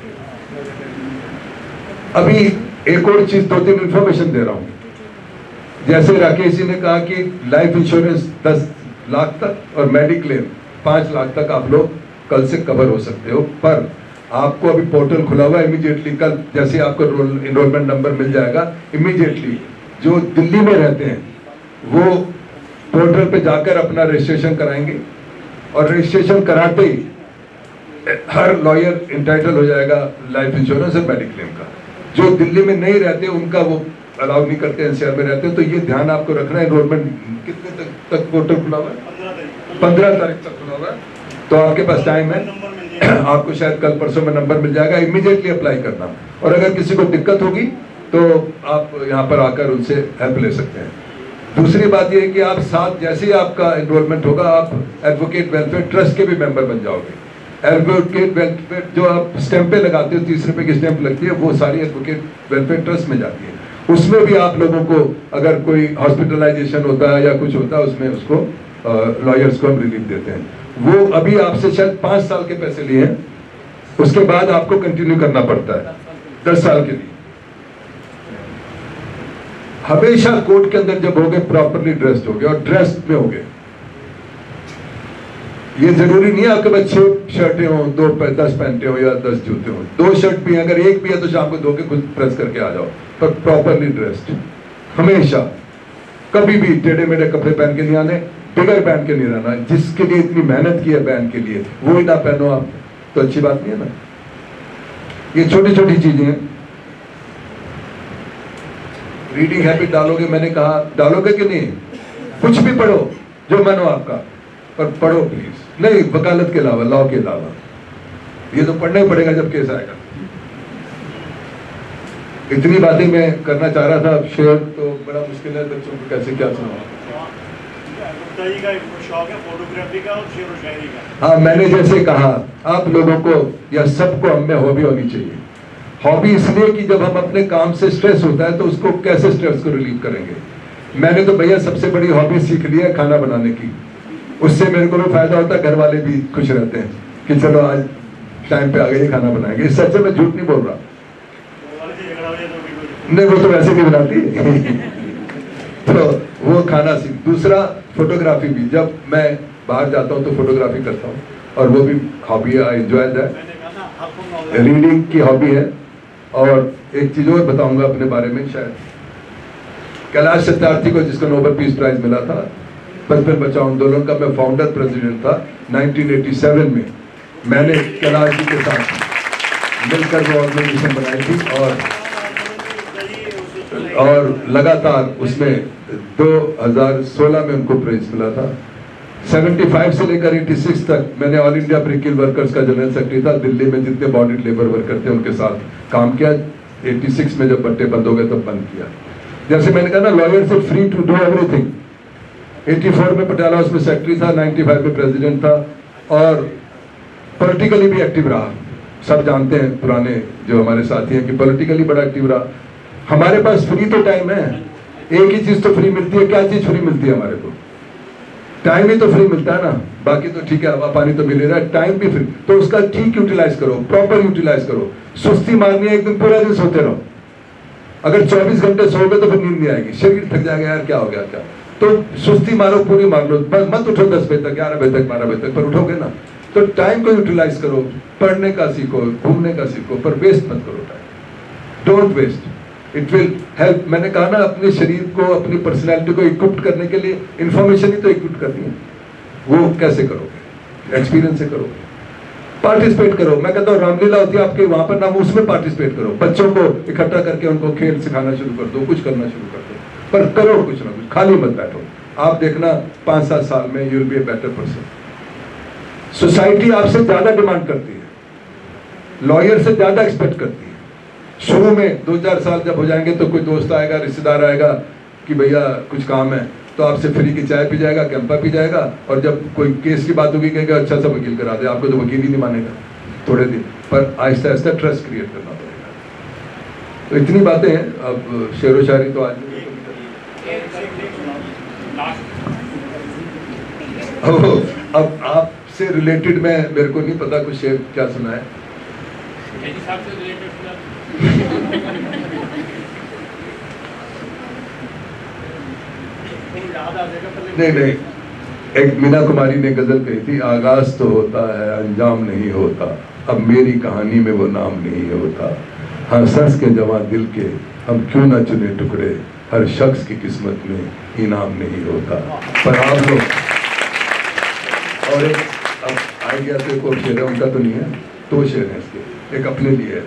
अभी एक और चीज, 2-3 इंफॉर्मेशन दे रहा हूं। जैसे राकेश जी ने कहा कि लाइफ इंश्योरेंस 10 लाख तक और मेडिक्लेम 5 लाख तक आप लोग कल से कवर हो सकते हो, पर आपको अभी पोर्टल खुला हुआ है। इमीडिएटली कल जैसे आपको एनरोलमेंट नंबर मिल जाएगा, इमीडिएटली जो दिल्ली में रहते हैं वो पोर्टल पे जाकर अपना रजिस्ट्रेशन कराएंगे, और रजिस्ट्रेशन कराते ही हर लॉयर इंटाइटल हो जाएगा लाइफ इंश्योरेंस और मेडिक्लेम का। जो दिल्ली में नहीं रहते उनका वो अलाउ नहीं करते, एनसीआर में रहते हैं। तो ये ध्यान आपको रखना है। एनरोलमेंट कितने तक पोर्टल खुला हुआ है? 15 तारीख तक खुला हुआ है, तो आपके पास टाइम है। आपको शायद कल परसों में नंबर मिल जाएगा, इमीडिएटली अप्लाई करना। और अगर किसी को दिक्कत होगी तो आप यहाँ पर आकर उनसे हेल्प ले सकते हैं। दूसरी बात यह है कि आप साथ जैसे ही आपका एनरोलमेंट होगा, आप एडवोकेट वेलफेयर ट्रस्ट के भी मेंबर बन जाओगे। एडवोकेट वेलफेयर जो आप स्टैंपें लगाते हो, 30 रुपए की स्टैंप लगती है, वो सारी एडवोकेट वेलफेयर ट्रस्ट में जाती है। उसमें भी आप लोगों को अगर कोई हॉस्पिटलाइजेशन होता है या कुछ होता है, उसमें उसको लॉयर्स को हम रिलीफ देते हैं। वो अभी आपसे शायद 5 साल के पैसे लिए हैं, उसके बाद आपको कंटिन्यू करना पड़ता है 10 साल के लिए। हमेशा कोर्ट के अंदर जब हो गए प्रॉपरली ड्रेस्ड हो गए और ड्रेस्ड में हो गए। ये जरूरी नहीं है आपके पास 6 शर्टें हो, 10 पैंटे हो या 10 जूते हो। 2 शर्ट भी अगर एक भी है तो शाम को धो के खुद प्रेस करके आ जाओ, पर प्रॉपरली ड्रेस्ड। हमेशा कभी भी टेढ़े मेढ़े कपड़े पहन के नहीं आने, बिगर पहन के नहीं रहना। जिसके लिए इतनी मेहनत की है बैन के लिए, वो ही ना पहनो आप तो अच्छी बात नहीं है ना। ये छोटी छोटी चीजें हैं। रीडिंग हैबिट डालोगे, मैंने कहा डालोगे कि नहीं? कुछ भी पढ़ो जो मन हो आपका, पर पढ़ो प्लीज। नहीं वकालत के अलावा, लॉ के अलावा, ये तो पढ़ना ही पड़ेगा जब केस आएगा। इतनी बातें मैं करना चाह रहा था, अब शेयर तो बड़ा मुश्किल है, बच्चों को कैसे क्या सुनाऊं। का एक शौक है फोटोग्राफी का और शेर व शायरी का। हाँ, मैंने जैसे कहा आप लोगों को या सबको हम में हॉबी होनी चाहिए। हॉबी इसलिए कि जब हम अपने काम से स्ट्रेस होता है तो उसको कैसे स्ट्रेस को रिलीव करेंगे। मैंने तो भैया सबसे बड़ी हॉबी सीख ली है खाना बनाने की। उससे मेरे को भी फायदा होता है, घर वाले भी खुश रहते हैं कि चलो आज टाइम पे आ गए खाना बनाएंगे। इस सच में मैं झूठ नहीं बोल रहा। नहीं, वो तो वैसे नहीं बनाती तो वो खाना सीख। दूसरा फोटोग्राफी भी, जब मैं बाहर जाता हूँ तो फोटोग्राफी करता हूँ, और वो भी हॉबी है, आई एंजॉय दैट। रीडिंग की हॉबी है। और एक चीज और बताऊंगा अपने बारे में, शायद कैलाश सत्यार्थी को जिसको नोबेल पीस प्राइज मिला था, बचपन बचाओ आंदोलन का मैं फाउंडर प्रेसिडेंट था 1987 में। मैंने कैलाश जी के साथ मिलकर वो ऑर्गेनाइजेशन बनाई थी, और लगातार उसमें 2016 में उनको प्राइज मिला था। 75 से लेकर 86 तक मैंने ऑल इंडिया ब्रिक वर्कर्स का जनरल सेक्रेटरी था। दिल्ली में जितने बॉन्डेड लेबर वर्कर थे उनके साथ काम किया। 86 में जब बट्टे बंद हो गए तब बंद किया। जैसे मैंने कहा ना, lawyers are free to do everything. 84 में पटियाला हाउस में सेक्रेटरी था, 95 में प्रेसिडेंट था, और पॉलिटिकली भी एक्टिव रहा। सब जानते हैं पुराने जो हमारे साथी हैं कि पॉलिटिकली बड़ा एक्टिव रहा। हमारे पास फ्री तो टाइम है, एक ही चीज तो फ्री मिलती है। क्या चीज फ्री मिलती है हमारे को? टाइम ही तो फ्री मिलता है ना। बाकी तो ठीक है, हवा पानी तो मिल रहा है, टाइम भी फ्री। तो उसका ठीक यूटिलाइज करो, प्रॉपर यूटिलाइज करो। सुस्ती मारनी है, एक दिन पूरा दिन सोते रहो। अगर 24 घंटे सोओगे तो फिर नींद नहीं आएगी, शरीर थक जाएगा, यार क्या हो गया क्या। तो सुस्ती मारो, पूरी मार लो। बस मत उठो 10 बजे तक, 11 बजे तक, 12 बजे तक, पर उठोगे ना। तो टाइम को यूटिलाइज करो, पढ़ने का सीखो, घूमने का सीखो, पर वेस्ट मत करो time. Don't waste, it will help. मैंने कहा ना, अपने शरीर को, अपनी पर्सनैलिटी को इक्विप्ड करने के लिए इन्फॉर्मेशन ही तो इक्विप्ड करनी है। वो कैसे करोगे? एक्सपीरियंस से करोगे। पार्टिसिपेट करो। मैं कहता हूँ रामलीला होती है आपके वहां पर ना, उसमें पार्टिसिपेट करो। बच्चों को इकट्ठा करके उनको खेल सिखाना शुरू कर दो, कुछ करना शुरू कर दो, पर करो कुछ ना कुछ, खाली मत बैठो। आप देखना 5-7 साल में you will be a better person. Society आपसे ज्यादा डिमांड करती है, लॉयर से ज्यादा एक्सपेक्ट करती है। शुरू में 2-4 साल जब हो जाएंगे तो कोई दोस्त आएगा, रिश्तेदार आएगा कि भैया कुछ काम है, तो आपसे फ्री की चाय पी जाएगा, कैंपा पी जाएगा, और जब कोई केस की बात होगी कहेगा अच्छा सा वकील करा दे, आपको तो वकील ही नहीं मानेगा थोड़े दिन, पर आहिस्ता आहिस्ता ट्रस्ट क्रिएट करना पड़ेगा। तो इतनी बातें हैं। अब शेर व शायरी तो आज अब आपसे रिलेटेड मैं, मेरे को नहीं पता कुछ शेर क्या सुना है। नहीं, एक मीना कुमारी ने गजल कही थी, आगाज तो होता है अंजाम नहीं होता, अब मेरी कहानी में वो नाम नहीं होता, हर शख्स के जवां दिल के हम क्यों ना चुने टुकड़े, हर शख्स की किस्मत में इनाम नहीं होता। पर आप लोग, और एक अब आइडिया से एक और शेर है, उनका तो नहीं है, दो शेर है इसके, एक अपने लिए है,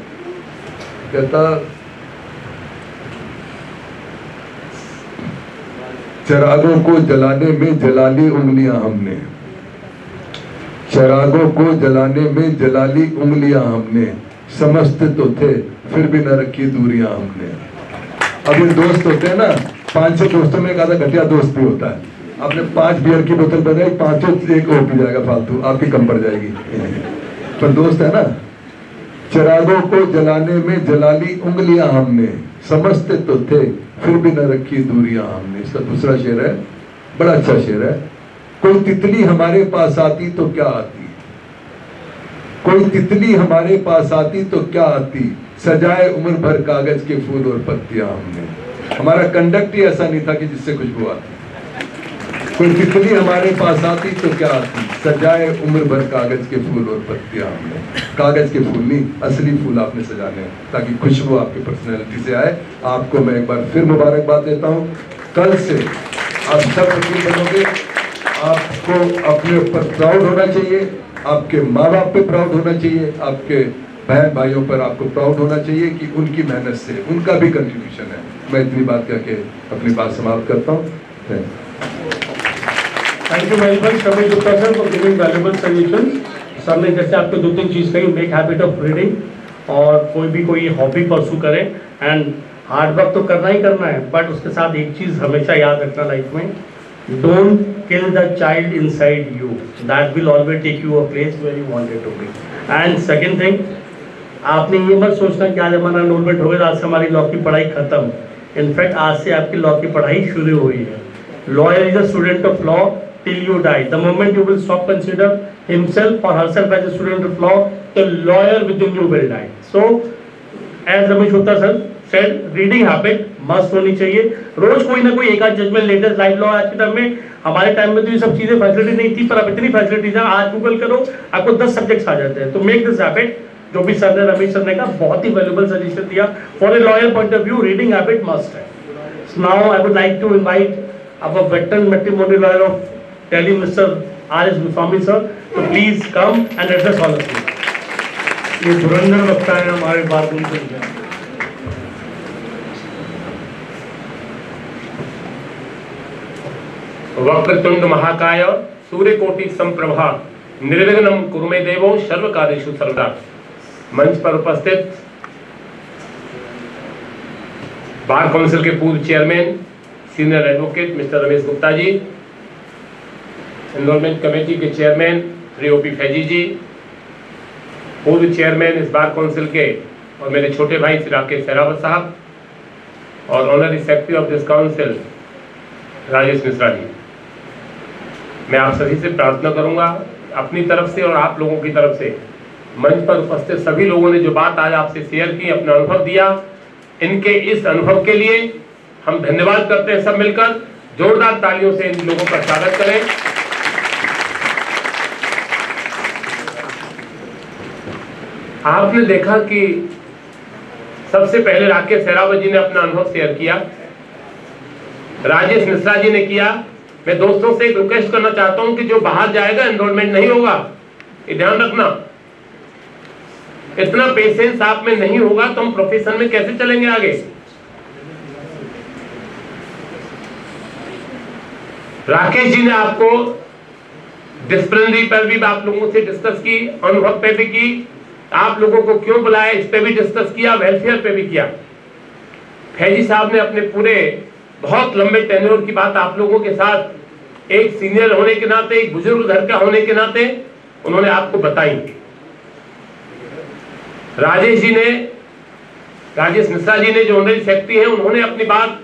कहता चिरागों को जलाने में जलाली उंगलियां हमने, चिरागों को जलाने में जलाली उंगलियां हमने, समझते तो थे फिर भी न रखी दूरियां हमने। अब ये दोस्त होते हैं ना, 5-6 दोस्तों में एक आधा घटिया दोस्त भी होता है। आपने 5 बियर की बोतल बनाई, 5 एक और पी जाएगा फालतू, आपकी कम पड़ जाएगी। पर दोस्त है ना, चिरागों को जलाने में जलाली उंगलियां हमने, समझते तो थे फिर भी न रखी दूरियां हमने। इसका दूसरा शेर है, बड़ा अच्छा शेर है। कोई तितली हमारे पास आती तो क्या आती, कोई तितली हमारे पास आती तो क्या आती, सजाए उम्र भर कागज के फूल और पत्तियां हमने। हमारा कंडक्ट ही ऐसा नहीं था कि जिससे खुशबू आती। कोई तितली हमारे पास आती तो क्या आती, सजाए उम्र भर कागज के फूल और पत्तियां हमने। कागज के फूल नहीं, असली फूल आपने सजाने हैं ताकि खुशबू आपकी पर्सनैलिटी से आए। आपको मैं एक बार फिर मुबारकबाद देता हूँ। कल से आप सब वकील बनोगे, आपको अपने ऊपर प्राउड होना चाहिए, आपके माँ बाप पे प्राउड होना चाहिए, आपके बहन भाइयों पर आपको प्राउड होना चाहिए कि उनकी मेहनत से उनका भी कंट्रीब्यूशन है। मैं इतनी बात करके अपनी बात समाप्त करता हूँ। Thank you very much Ramesh Gupta sir for giving valuable suggestion. Sir ने जैसे आपको 2-3 चीज़ कही, मेक हैबिट ऑफ रीडिंग, और कोई भी कोई हॉबी परसू करें, एंड हार्ड वर्क तो करना ही करना है, बट उसके साथ एक चीज़ हमेशा याद रखना लाइफ में, don't kill the child inside you, that will always take you a place where you wanted to be. And second thing, आपने ये मत सोचना कि आज हमारा एनरोलमेंट हो गया, आज से हमारी लॉ की पढ़ाई खत्म। इनफैक्ट आज से आपकी लॉ की पढ़ाई शुरू हुई है। Lawyer is a student of law till you die. The moment you will stop consider himself or herself as a student of law, the lawyer within you will die. So, as Ramesh Gupta sir said, reading habit must होनी चाहिए। रोज कोई ना कोई एक आध judgement, latest live law आज के time में, हमारे टाइम में तो ये सब चीजें फैसिलिटी नहीं थी, पर अब इतनी फैसिलिटीज है, आज गूगल करो आपको 10 सब्जेक्ट्स आ जाते हैं। तो मेक दिस हैबिट, जो भी सर ने, रमेश सर ने कहा, बहुत ही वैल्यूएबल सजेशन दिया। For a lawyer point of view, reading habit must है। Now I would like to invite our veteran matrimonial lawyer of Delhi, Mr. R.S. Goswami sir, to please come and address all of you. ये धुरंधर वक्ता है हमारे बार council के। वक्रतुंड महाकाय सूर्यकोटि संप्रभा निर्विघ्नं कुरु मे देवो सर्वकार्येषु सर्वदा। मंच पर उपस्थित बार काउंसिल के पूर्व chairman senior advocate mister Ramesh Gupta ji, enrolment committee के चेयरमैन श्री ओपी फैजी जी, पूर्व चेयरमैन इस बार काउंसिल के और मेरे छोटे भाई श्री राकेश सहरावत साहब, और honorary secretary of this council Rajesh Mishra ji. मैं आप सभी से प्रार्थना करूंगा अपनी तरफ से और आप लोगों की तरफ से, मंच पर उपस्थित सभी लोगों ने जो बात आज आपसे शेयर की, अपना अनुभव दिया, इनके इस अनुभव के लिए हम धन्यवाद करते हैं। सब मिलकर जोरदार तालियों से इन लोगों का स्वागत करें। आपने देखा कि सबसे पहले राकेश सहरावत जी ने अपना अनुभव शेयर किया, राजेश मिश्रा जी ने किया। मैं दोस्तों से एक रिक्वेस्ट करना चाहता हूं कि जो बाहर जाएगा एनरोलमेंट नहीं होगा, ये ध्यान रखना। इतना पेशेंस आप में नहीं होगा तो हम प्रोफेशन में कैसे चलेंगे आगे। राकेश जी ने आपको डिस्प्लिनरी पर भी आप लोगों से डिस्कस की, अनुभव पे भी की, आप लोगों को क्यों बुलाया इस पे भी डिस्कस किया, वेलफेयर पे भी किया। फैजी साहब ने अपने पूरे बहुत लंबे टेन्योर की बात आप लोगों के साथ एक सीनियर होने के नाते, एक बुजुर्ग घर का होने के नाते उन्होंने आपको बताई। राजेश मिश्रा जी ने जो ऑनररी सेक्रेटरी है, उन्होंने अपनी बात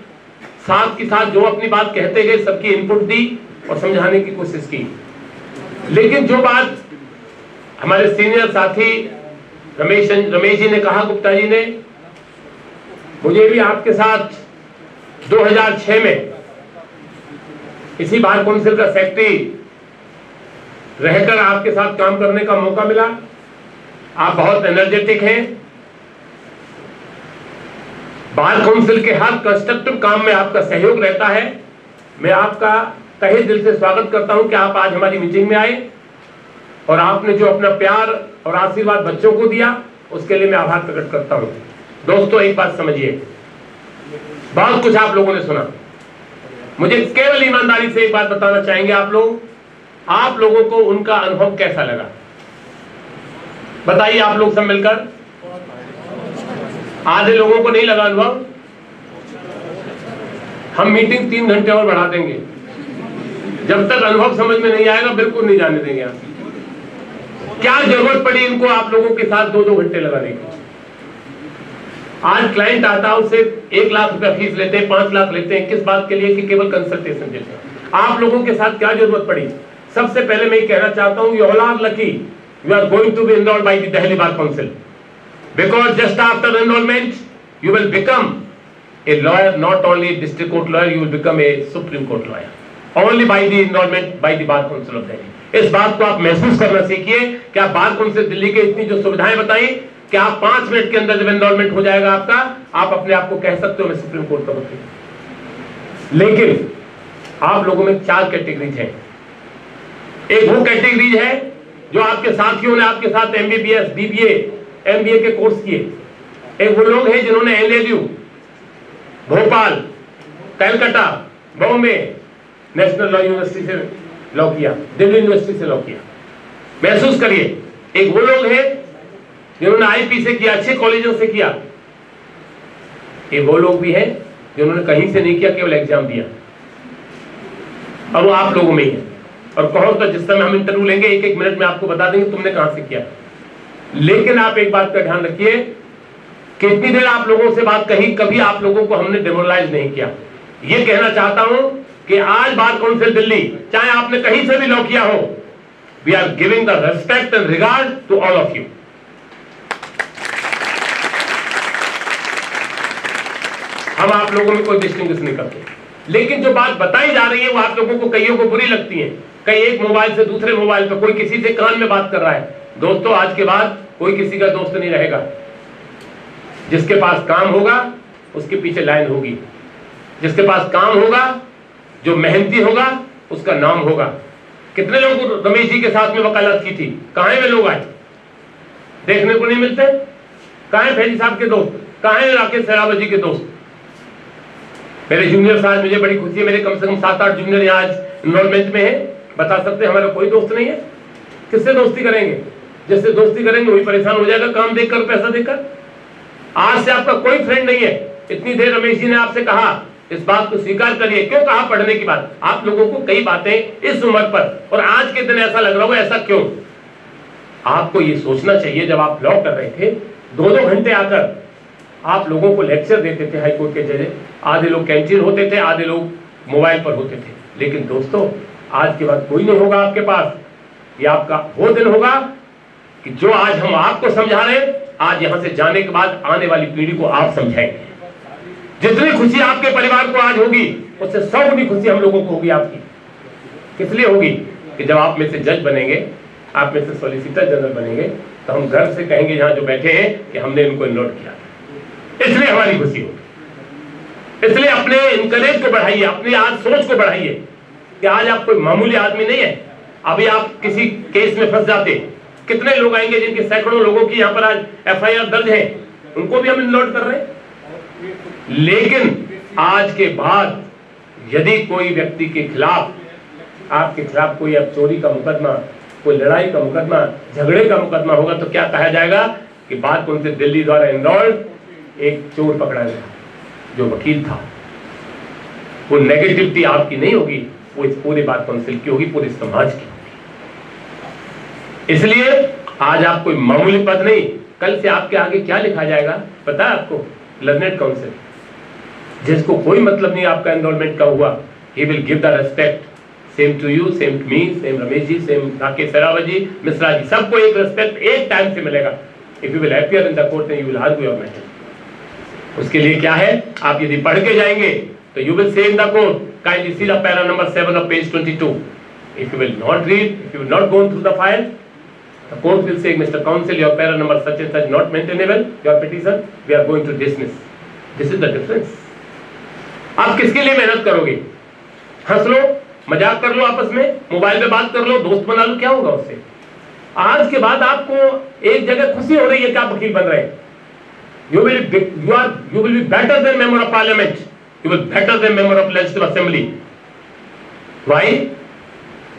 साथ के साथ जो अपनी बात कहते गए सबकी इनपुट दी और समझाने की कोशिश की। लेकिन जो बात हमारे सीनियर साथी रमेश जी ने कहा, गुप्ता जी ने, मुझे भी आपके साथ 2006 में इसी बार काउंसिल का सेक्रेटरी रहकर आपके साथ काम करने का मौका मिला। आप बहुत एनर्जेटिक हैं। बार काउंसिल के हर कंस्ट्रक्टिव काम में आपका सहयोग रहता है। मैं आपका तहे दिल से स्वागत करता हूं कि आप आज हमारी मीटिंग में आए और आपने जो अपना प्यार और आशीर्वाद बच्चों को दिया, उसके लिए मैं आभार प्रकट करता हूं। दोस्तों, एक बात समझिए, बहुत कुछ आप लोगों ने सुना, मुझे केवल ईमानदारी से एक बात बताना चाहेंगे आप लोगों को उनका अनुभव कैसा लगा? बताइए आप लोग सब मिलकर। आधे लोगों को नहीं लगा अनुभव। हम मीटिंग 3 घंटे और बढ़ा देंगे, जब तक अनुभव समझ में नहीं आएगा बिल्कुल नहीं जाने देंगे। आप क्या जरूरत पड़ी इनको आप लोगों के साथ 2-2 घंटे लगाने की? आज क्लाइंट आता है, उससे 1 लाख रुपया फीस लेते हैं, 5 लाख लेते हैं, किस बात के लिए? कि केवल कंसल्टेशन देते हैं। आप लोगों के साथ क्या जरूरत पड़ी? सबसे पहले मैं कहना चाहता हूं, you all are lucky, you are going to be enrolled by the Delhi bar council, because just after enrollment you will become a lawyer, not only a district court lawyer, you will become a Supreme Court lawyer, only by the enrollment by the Bar Council of Delhi. इस बात को आप महसूस करना सीखिए कि आप bar council Delhi के इतनी जो सुविधाएं बताई कि आप 5 मिनट के अंदर जब एनरोलमेंट हो जाएगा आपका, आप अपने आप को कह सकते हो मैं सुप्रीम कोर्ट का वकील। लेकिन आप लोगों में 4 कैटेगरीज हैं। एक वो कैटेगरीज है जो आपके साथियों ने आपके साथ MBBS, BBA, MBA के कोर्स किए। एक वो लोग हैं जिन्होंने LLU, Bhopal, Calcutta, Bombay, national law university से लॉ किया, दिल्ली यूनिवर्सिटी से लॉ किया। महसूस करिए। एक वो लोग हैं जिन्होंने IP से किया, अच्छे कॉलेजों से किया। एक वो लोग भी हैं जिन्होंने कहीं से नहीं किया, केवल एग्जाम दिया, और वो आप लोगों में ही है। और कहो तो जिस समय हम इंटरव्यू लेंगे 1-1 मिनट में आपको बता देंगे तुमने कहां से किया। लेकिन आप एक बात का ध्यान रखिए कि इतनी देर आप लोगों से बात कही, कभी आप लोगों को हमने डिमोरलाइज नहीं किया। ये कहना चाहता हूं कि आज बार काउंसिल दिल्ली, चाहे आपने कहीं से भी लॉ किया हो, we are giving the respect and regard to all of you. हम आप लोगों में कोई डिस्टिंग्विश नहीं करते। लेकिन जो बात बताई जा रही है वो आप लोगों को कईयों को बुरी लगती है। कई एक मोबाइल से दूसरे मोबाइल पर, कोई किसी से कान में बात कर रहा है। दोस्तों, आज के बाद कोई किसी का दोस्त नहीं रहेगा। जिसके पास काम होगा उसके पीछे लाइन होगी। जिसके पास काम होगा, जो मेहनती होगा, उसका नाम होगा। कितने लोगों रमेश जी के साथ में वकालत की थी? कहां है वे लोग? आज देखने को नहीं मिलते। कहां है फैजी साहब के दोस्त? कहां है राकेश सहरावत जी के दोस्त? मेरे जूनियर साहब, मुझे बड़ी खुशी है, मेरे कम से कम 7-8 जूनियर यहाँ आज एनरोलमेंट में है। बता सकते हैं हमारा कोई दोस्त नहीं है। किससे दोस्ती करेंगे? जिससे दोस्ती करेंगे वही परेशान हो जाएगा, काम देखकर, पैसा देखकर। आज से आपका कोई फ्रेंड नहीं है। इतनी देर रमेश जी ने आपसे कहा, इस बात को स्वीकार करिए। क्यों कहा पढ़ने की बात? आप लोगों को कई बातें इस उम्र पर और आज के दिन ऐसा लग रहा होगा, ऐसा क्यों? आपको ये सोचना चाहिए, जब आप लॉ कर रहे थे 2-2 घंटे आकर आप लोगों को लेक्चर देते थे हाईकोर्ट के जज, आधे लोग कैंटीन होते थे, आधे लोग मोबाइल पर होते थे। लेकिन दोस्तों, आज के बाद कोई नहीं होगा आपके पास। ये आपका वो दिन होगा कि जो आज हम आपको समझा रहे हैं, आज यहां से जाने के बाद आने वाली पीढ़ी को आप समझाएंगे। जितनी खुशी आपके परिवार को आज होगी, उससे 100 गुनी खुशी हम लोगों को होगी आपकी। किस लिए होगी? कि जब आप में से जज बनेंगे, आप में से सॉलिसिटर जनरल बनेंगे, तो हम गर्व से कहेंगे यहाँ जो बैठे हैं कि हमने इनको एनरोल किया। इसलिए हमारी खुशी होगी। इसलिए अपने इनकरेज को बढ़ाइए, अपनी आज सोच को बढ़ाइए कि आज आप कोई मामूली आदमी नहीं है। अभी आप किसी केस में फंस जाते, कितने लोग आएंगे जिनके सैकड़ों लोगों की यहाँ पर आज FIR दर्ज है, उनको भी हम एनरोल कर रहे हैं। लेकिन आज के बाद यदि कोई व्यक्ति के खिलाफ, आपके खिलाफ कोई अब चोरी का मुकदमा, कोई लड़ाई का मुकदमा, झगड़े का मुकदमा होगा, तो क्या कहा जाएगा कि बार काउंसिल दिल्ली द्वारा एनरोल्ड एक चोर पकड़ा गया जो वकील था। वो नेगेटिविटी आपकी नहीं होगी, वो इस पूरे बार काउंसिल की होगी, पूरे समाज की होगी। इसलिए आज आप कोई मामूली पद नहीं, कल से आपके आगे क्या लिखा जाएगा पता है आपको? लर्नेड काउंसिल, जिसको कोई मतलब नहीं आपका एनरोलमेंट का हुआ, he will give the respect, same to you, same to me, same Ramesh ji, same Rakesh Sarawat ji, Mishra ji, सबको एक रेस्पेक्ट एक टाइम से मिलेगा। If you will appear in the court you will argue your matter. उसके लिए क्या है, आप यदि पढ़ के जाएंगे तो you will say in the court, kindly see the para number 7 of page 22। If you will not read, if you will not go through the file, the court will say, Mr. Counsel, your para number such and such not maintainable, your petition we are going to dismiss. This is the difference. आप किसके लिए मेहनत करोगे? हंस लो, मजाक कर लो, आपस में मोबाइल पे बात कर लो, दोस्त बना लो, क्या होगा उससे? आज के बाद आपको एक जगह खुशी हो रही है कि आप वकील बन रहे हैं। You will be better than member of parliament. You will better than member of legislative assembly. Why?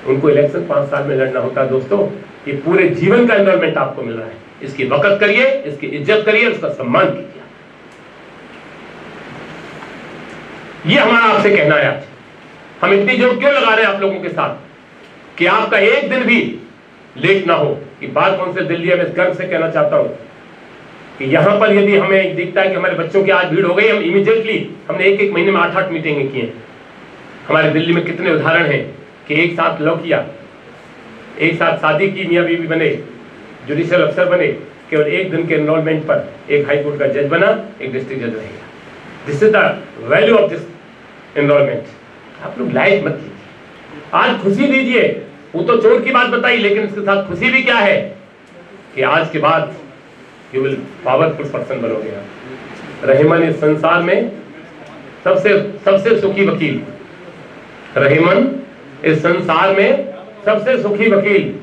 उनको इलेक्शन 5 साल में लड़ना होता है दोस्तों। ये पूरे जीवन का एनरोलमेंट आपको मिल रहा है। इसकी वक़्त करिए, इसकी इज्जत करिए, उसका सम्मान कीजिए। ये हमारा आपसे कहना है आज। हम इतनी जोर क्यों लगा रहे हैं आप लोगों के साथ कि आपका एक दिन भी लेट ना हो। कि बार काउंसिल दिल्ली में इस गर्व से कहना चाहता हूं कि यहां पर यदि हमें दिखता है कि हमारे बच्चों की आज भीड़ हो गई, हम इमीडिएटली हमने एक महीने में 8-8 मीटिंगें की हैं। हमारे दिल्ली में कितने उदाहरण हैं कि एक साथ लॉ किया, एक साथ शादी की, मियाँ बीवी बने, जुडिशियल अफसर बने, केवल एक दिन के एनरोलमेंट पर एक हाई कोर्ट का जज बना, एक डिस्ट्रिक्ट जज रहेगा। This is the value of this enrolment. आप लोग लाइट मत लीजिए, आज खुशी दीजिए। वो तो चोर की बात बताई, लेकिन इसके साथ खुशी भी क्या है कि आज के बाद यू विल पावरफुल पर्सन बनोगे। रहमान इस संसार में सबसे सुखी वकील, रहमान इस संसार में सबसे सुखी वकील।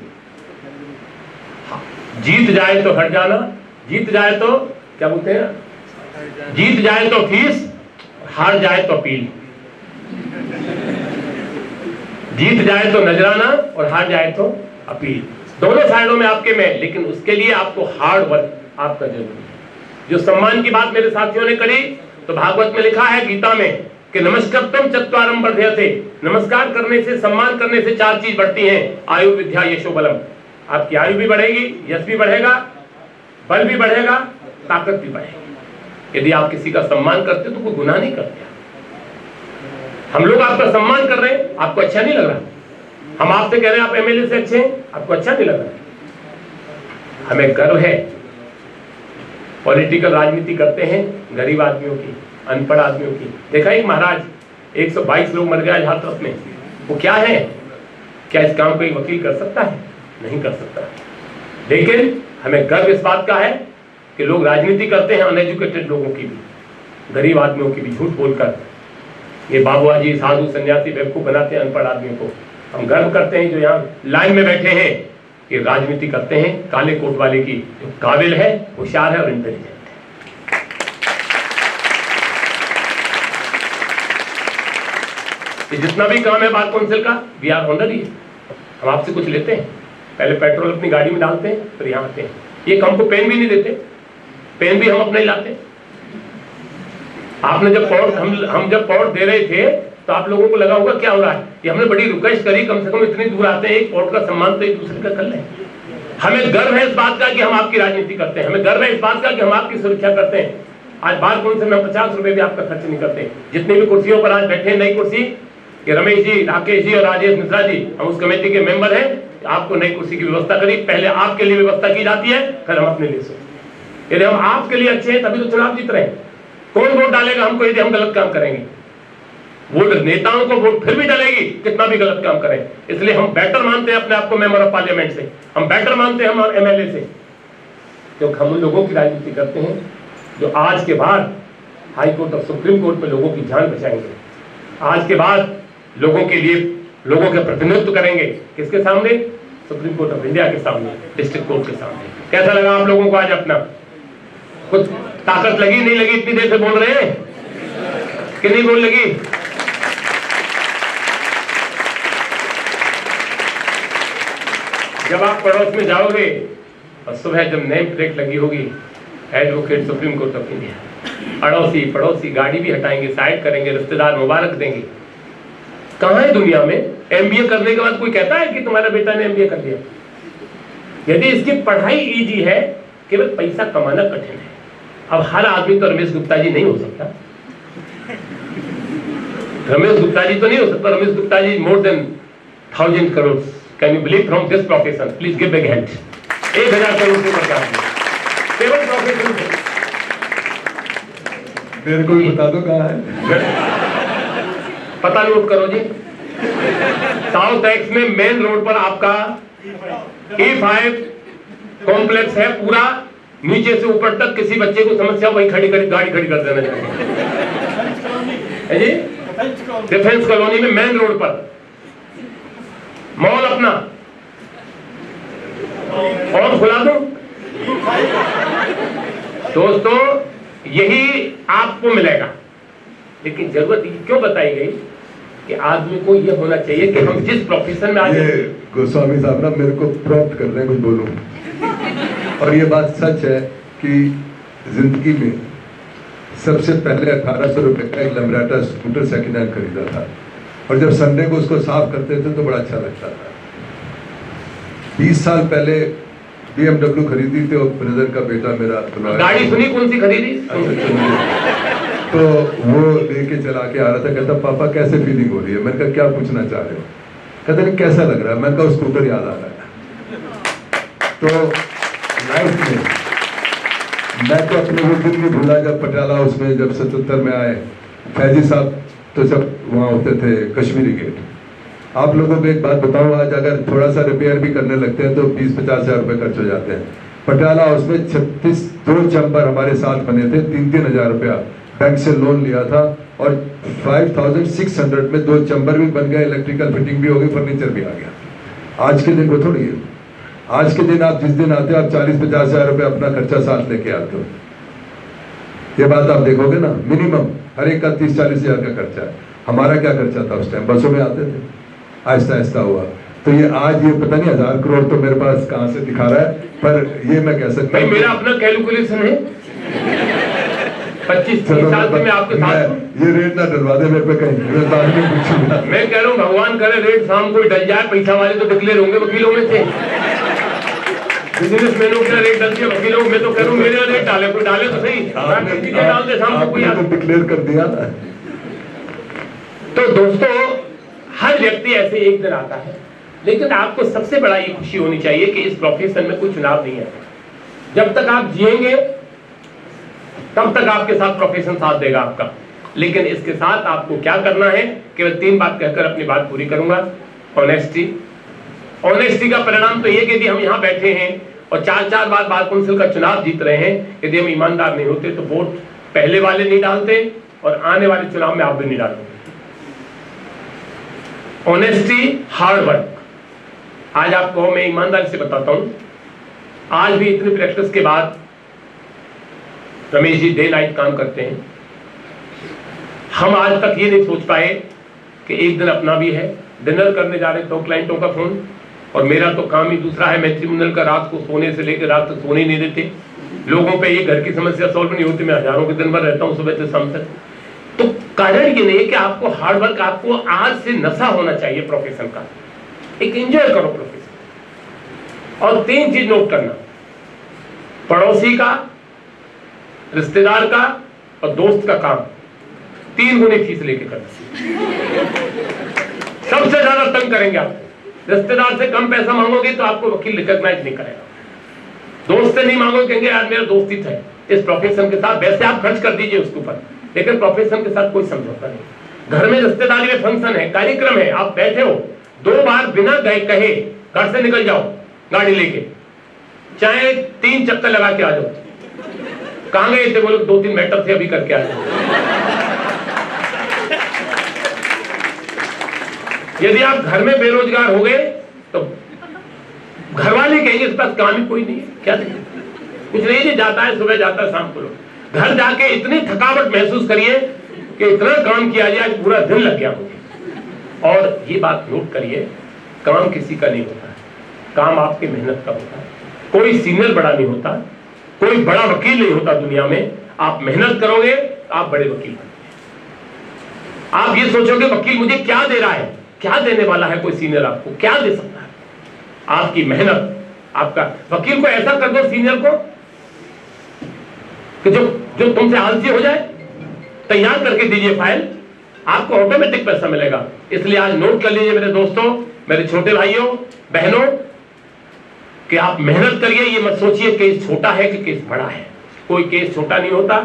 जीत जाए तो हट जाना, जीत जाए तो क्या बोलते हैं, जीत जाए तो फीस, हार जाए तो अपील। जीत जाए तो नजराना और हार जाए तो अपील। दोनों साइडों में आपके में, लेकिन उसके लिए आपको हार्ड वर्क आपका जरूरी है। जो सम्मान की बात मेरे साथियों ने करी, तो भागवत में लिखा है गीता में कि नमस्कृतम चत्वारम वर्धयते, नमस्कार करने से, सम्मान करने से 4 चीज बढ़ती हैं, आयु विद्या यशो बलम। आपकी आयु भी बढ़ेगी, यश भी बढ़ेगा, बल भी बढ़ेगा, ताकत भी बढ़ेगी। यदि आप किसी का सम्मान करते तो कोई गुनाह नहीं करते। हम लोग आपका सम्मान कर रहे हैं, आपको अच्छा नहीं लग रहा। हम आपसे कह रहे हैं आप एमएलए से अच्छे हैं, आपको अच्छा नहीं लग रहा। हमें गर्व है, पॉलिटिकल राजनीति करते हैं गरीब आदमियों की, अनपढ़ आदमियों की। देखा एक महाराज 122 लोग मर गए आज हाथरस में, वो क्या है? क्या इस काम को एक वकील कर सकता है? नहीं कर सकता। लेकिन हमें गर्व इस बात का है कि लोग राजनीति करते हैं, अनएजुकेटेड लोगों की भी, गरीब आदमियों की भी, झूठ बोलकर। ये बाबुआ जी साधु सन्यासी बेवकूफ बनाते हैं अनपढ़ आदमियों को। हम गर्व करते हैं जो यहाँ लाइन में बैठे हैं, कि राजनीति करते हैं काले कोट वाले की, जो काबिल है, होशियार है और इंटेलिजेंट है। जितना भी काम है बार काउंसिल का, वी आर ऑनरी। हम आपसे कुछ लेते हैं, पहले पेट्रोल अपनी गाड़ी में डालते हैं, फिर यहाँ आते हैं। ये हमको पेन भी नहीं देते, पेन भी हम अपने ही लाते। आपने जब पॉट हम जब पॉट दे रहे थे तो आप लोगों को लगा होगा क्या हो रहा है, कि हमने बड़ी रिक्वेस्ट करी, कम से कम इतनी दूर आते हैं, एक पॉट का सम्मान तो एक दूसरे का कर लें। हमें गर्व है इस बात का कि हम आपकी राजनीति करते हैं, हमें गर्व है इस बात का कि हम आपकी सुरक्षा करते हैं। आज बार काउंसिल में 50 रुपए भी आपका खर्च नहीं करते। जितनी भी कुर्सियों पर आज बैठे, नई कुर्सी, कि रमेश जी, राकेश जी और राजेश मिश्रा जी, हम उस कमेटी के मेंबर हैं। आपको नई कुर्सी की व्यवस्था करी, पहले आपके लिए व्यवस्था की जाती है, फिर हम अपने लिए सोचते। यदि हम आपके लिए अच्छे हैं तभी तो चुनाव जीत रहे हैं। कौन वोट डालेगा हमको यदि हम गलत काम करेंगे? वोट नेताओं को वोट फिर भी डालेगी कितना भी गलत काम करें। इसलिए हम बेटर मानते हैं अपने आप को मेंबर ऑफ पार्लियामेंट से, हम बेटर मानते हैं हम एमएलए से, क्योंकि हम उन लोगों की राजनीति करते हैं जो आज के बाद हाई कोर्ट और सुप्रीम कोर्ट में लोगों की जान बचाएंगे। आज के बाद लोगों के लिए, लोगों के प्रतिनिधित्व करेंगे। किसके सामने? सुप्रीम कोर्ट ऑफ इंडिया के सामने, डिस्ट्रिक्ट कोर्ट के सामने। कैसा लगा आप लोगों को आज अपना? कुछ ताकत लगी नहीं लगी? इतनी देर से बोल रहे हैं कि नहीं बोल लगी? जब आप पड़ोस में जाओगे और सुबह जब नेम प्लेट लगी होगी advocate supreme court of India, अड़ोसी पड़ोसी गाड़ी भी हटाएंगे, साइड करेंगे, रिश्तेदार मुबारक देंगे। कहाँ है दुनिया में एमबीए करने के बाद कोई कहता है कि तुम्हारा बेटा ने एमबीए कर लिया? यदि इसकी पढ़ाई इजी है, केवल पैसा कमाना कठिन है। अब हर आदमी तो रमेश गुप्ता जी नहीं हो सकता, रमेश गुप्ता जी तो नहीं हो सकता। Ramesh Gupta ji more than 1000 crore. Can you believe from this profession? Please give big hand. 1000 crore से ऊपर का केवल प्रोफेशन है। मेरे को भी बता दो कहाँ है। पता नोट करो जी, साउथ एक्स में मेन रोड पर आपका E5 कॉम्प्लेक्स है। पूरा नीचे से ऊपर तक किसी बच्चे को समस्या वही खड़ी गाड़ी खड़ी कर देना चाहिए जी। डिफेंस कॉलोनी में मेन रोड पर मॉल अपना और खुला दो। दोस्तों यही आपको मिलेगा, लेकिन जरूरत क्यों बताई गई कि आदमी को यह होना चाहिए कि हम जिस प्रोफेशन में आज ये गोस्वामी साहब ना मेरे को प्रॉम्प्ट कर रहे हैं कुछ बोलूं, और ये बात सच है कि जिंदगी में सबसे पहले 1800 रुपए का एक लम्ब्राटा स्कूटर सेकंड हैंड खरीदा था, और जब संडे को उसको साफ करते थे तो बड़ा अच्छा लगता था। 20 साल पहले BMW खरीदी थी, और ब्रदर का बेटा मेरा गाड़ी सुनी कौन सी खरीदी? तो वो लेके चला के आ रहा था, कहता पापा कैसे फीलिंग हो रही है? मैंने कहा क्या पूछना चाह रहे हो? कहता नहीं कैसा लग रहा है? मैंने कहा स्कूटर याद आ रहा है। तो लाइफ में मैं तो अपने वो दिन नहीं भूला जब पटियाला हाउस में जब 77 में आए, फैजी साहब तो जब वहाँ होते थे कश्मीरी गेट। आप लोगों को एक बात बताऊं, आज अगर थोड़ा सा रिपेयर भी करने लगते हैं तो 20-50 हज़ार रुपये खर्च हो जाते हैं। पटियाला हाउस में 36 2 चैम्बर हमारे साथ बने थे, 3-3 हज़ार रुपया बैंक से लोन लिया था, और 5600 में 2 चैम्बर भी बन गए, इलेक्ट्रिकल फिटिंग भी हो गई, फर्नीचर भी आ गया। आज के दिन को थोड़ी है। आज के दिन आप जिस दिन आते हो आप 40-50 हज़ार रुपये अपना खर्चा साथ लेके आते हो। ये बात आप देखोगे ना, मिनिमम हर एक का 30-40 हज़ार का खर्चा है। हमारा क्या खर्चा था उस टाइम? बसों में आते थे, आहिस्ता आहिस्ता हुआ। तो ये आज ये पता नहीं 1000 करोड़ तो मेरे पास कहाँ से दिखा रहा है, पर ये मैं कह सकता हूँ मेरा अपना कैलकुलेशन है। 25-30 साल से मैं आपके साथ ये रेट ना डलवा दे मेरे पे कहीं। मैं कह रहा हूँ भगवान करे रेट शाम को डल जाए, पैसा वाले तो डिक्लेयर होंगे वकीलों में से, बिजनेसमैनों का रेट डल जाए वकीलों में। तो कह रहा हूँ मेरा रेट डाले, कोई डाले तो सही, डालते शाम को कोई डिक्लेयर कर दिया। तो दोस्तों हर व्यक्ति ऐसे एक दिन आता है, लेकिन आपको सबसे बड़ा ये खुशी होनी चाहिए कि इस प्रोफेशन में कोई चुनाव नहीं है। जब तक आप जिएंगे तब तक आपके साथ प्रोफेशन साथ देगा आपका। लेकिन इसके साथ आपको क्या करना है? केवल 3 बात कहकर अपनी बात पूरी करूंगा। ऑनेस्टी। ऑनेस्टी का परिणाम तो ये कि यदि हम यहाँ बैठे हैं और 4-4 बार बार काउंसिल का चुनाव जीत रहे हैं, यदि हम ईमानदार नहीं होते तो वोट पहले वाले नहीं डालते और आने वाले चुनाव में आप भी नहीं डालोगे। Honesty, hard work. आज आपको मैं ईमानदारी से बताता हूं, आज भी इतनी प्रैक्टिस के बाद रमेश जी डे नाइट काम करते हैं। हम आज तक ये नहीं सोच पाए कि एक दिन अपना भी है। डिनर करने जा रहे तो क्लाइंटों का फोन, और मेरा तो काम ही दूसरा है। मैट्रिमोनियल का रात को सोने से लेकर रात तक सोने नहीं देते लोगों पे। ये घर की समस्या सॉल्व नहीं होती, मैं हजारों के दिन भर रहता हूँ सुबह से शाम तक। तो कारण ये नहीं है कि आपको हार्ड वर्क, आपको आज से नशा होना चाहिए प्रोफेशन का। एक एंजॉय करो प्रोफेशन। और 3 चीज नोट करना, पड़ोसी का, रिश्तेदार का और दोस्त का काम 3 गुने फीस लेके करना। सबसे ज्यादा तंग करेंगे आपको। रिश्तेदार से कम पैसा मांगोगे तो आपको वकील रिकॉग्नाइज नहीं करेगा। दोस्त से नहीं मांगोगे, कहेंगे यार मेरा दोस्त ही था। इस प्रोफेशन के साथ वैसे आप खर्च कर दीजिए उसके ऊपर, लेकिन प्रोफेशन के साथ कोई समझौता नहीं। घर में रिश्तेदारी में फंक्शन है, कार्यक्रम है, आप बैठे हो, 2 बार बिना गए कहे घर से निकल जाओ गाड़ी लेके, चाहे 3 चक्कर लगा के आ जाओ। कहां गए थे? बोलो 2-3 मैटर थे, अभी करके आ जाओ। यदि आप घर में बेरोजगार हो गए तो घर वाले कहेंगे इस पास काम ही कोई नहीं है, क्या कुछ नहीं है, जाता है सुबह जाता है शाम को। घर जाके इतनी थकावट महसूस करिए कि इतना काम किया जाए, आज पूरा दिन लग गया मुझे। और ये बात नोट करिए, काम किसी का नहीं होता है, काम आपकी मेहनत का होता है। कोई सीनियर बड़ा नहीं होता, कोई बड़ा वकील नहीं होता दुनिया में। आप मेहनत करोगे तो आप बड़े वकील बनोगे। आप ये सोचोगे वकील मुझे क्या दे रहा है, क्या देने वाला है कोई सीनियर, आपको क्या दे सकता है? आपकी मेहनत, आपका वकील को ऐसा कर दो सीनियर को कि जो तुमसे आलसी हो जाए, तैयार करके दीजिए फाइल, आपको ऑटोमेटिक पैसा मिलेगा। इसलिए आज नोट कर लीजिए मेरे दोस्तों, मेरे छोटे भाइयों बहनों, कि आप मेहनत करिए। ये मत सोचिए केस छोटा है कि केस बड़ा है, कोई केस छोटा नहीं होता।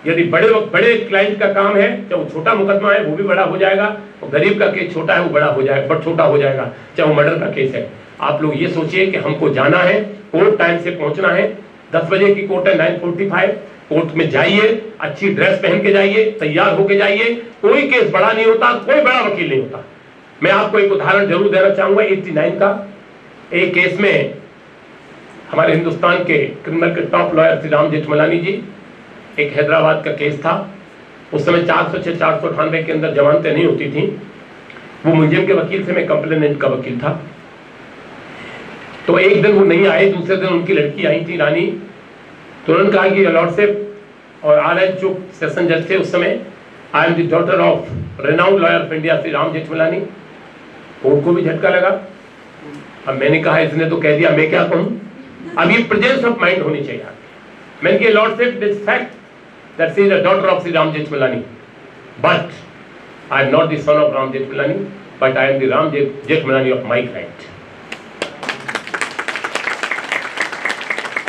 यदि बड़े क्लाइंट का काम है, चाहे वो छोटा मुकदमा है वो भी बड़ा हो जाएगा, और गरीब का केस छोटा है वो बड़ा हो जाएगा, बट छोटा हो जाएगा, चाहे वो मर्डर का केस है। आप लोग ये सोचिए कि हमको जाना है, कोर्ट टाइम से पहुंचना है, 10 बजे की कोर्ट है, 9:45 कोर्ट में जाइए, अच्छी ड्रेस पहन के जाइए, तैयार होके जाइए। कोई केस बड़ा नहीं होता, कोई बड़ा वकील नहीं होता। मैं आपको एक उदाहरण जरूर देना चाहूंगा 89 का। एक केस में हमारे हिंदुस्तान के क्रिमिनल के टॉप लॉयर श्री राम जेठमलानी जी, एक हैदराबाद का केस था। उस समय 406 498 के अंदर जमानतें नहीं होती थी। वो मुलजिम के वकील थे, मैं कंप्लेनेंट का वकील था। तो एक दिन वो नहीं आए, दूसरे दिन उनकी लड़की आई थी रानी, तो उन्होंने कहा कि लॉर्डशिप और आर.एच. जो सेशन जज थे उस समय, I am the daughter of renowned lawyer of India Shri Ram Jethmalani. उनको भी झटका लगा। अब मैंने कहा इसने तो कह दिया, मैं क्या कहूं। अब ये प्रेजेंस ऑफ माइंड होनी चाहिए। मैंने कहा lordship this fact that she is the daughter of Shri Ram Jethmalani, but I am not the son of Ram Jethmalani, but I am the Ram Jethmalani of my client.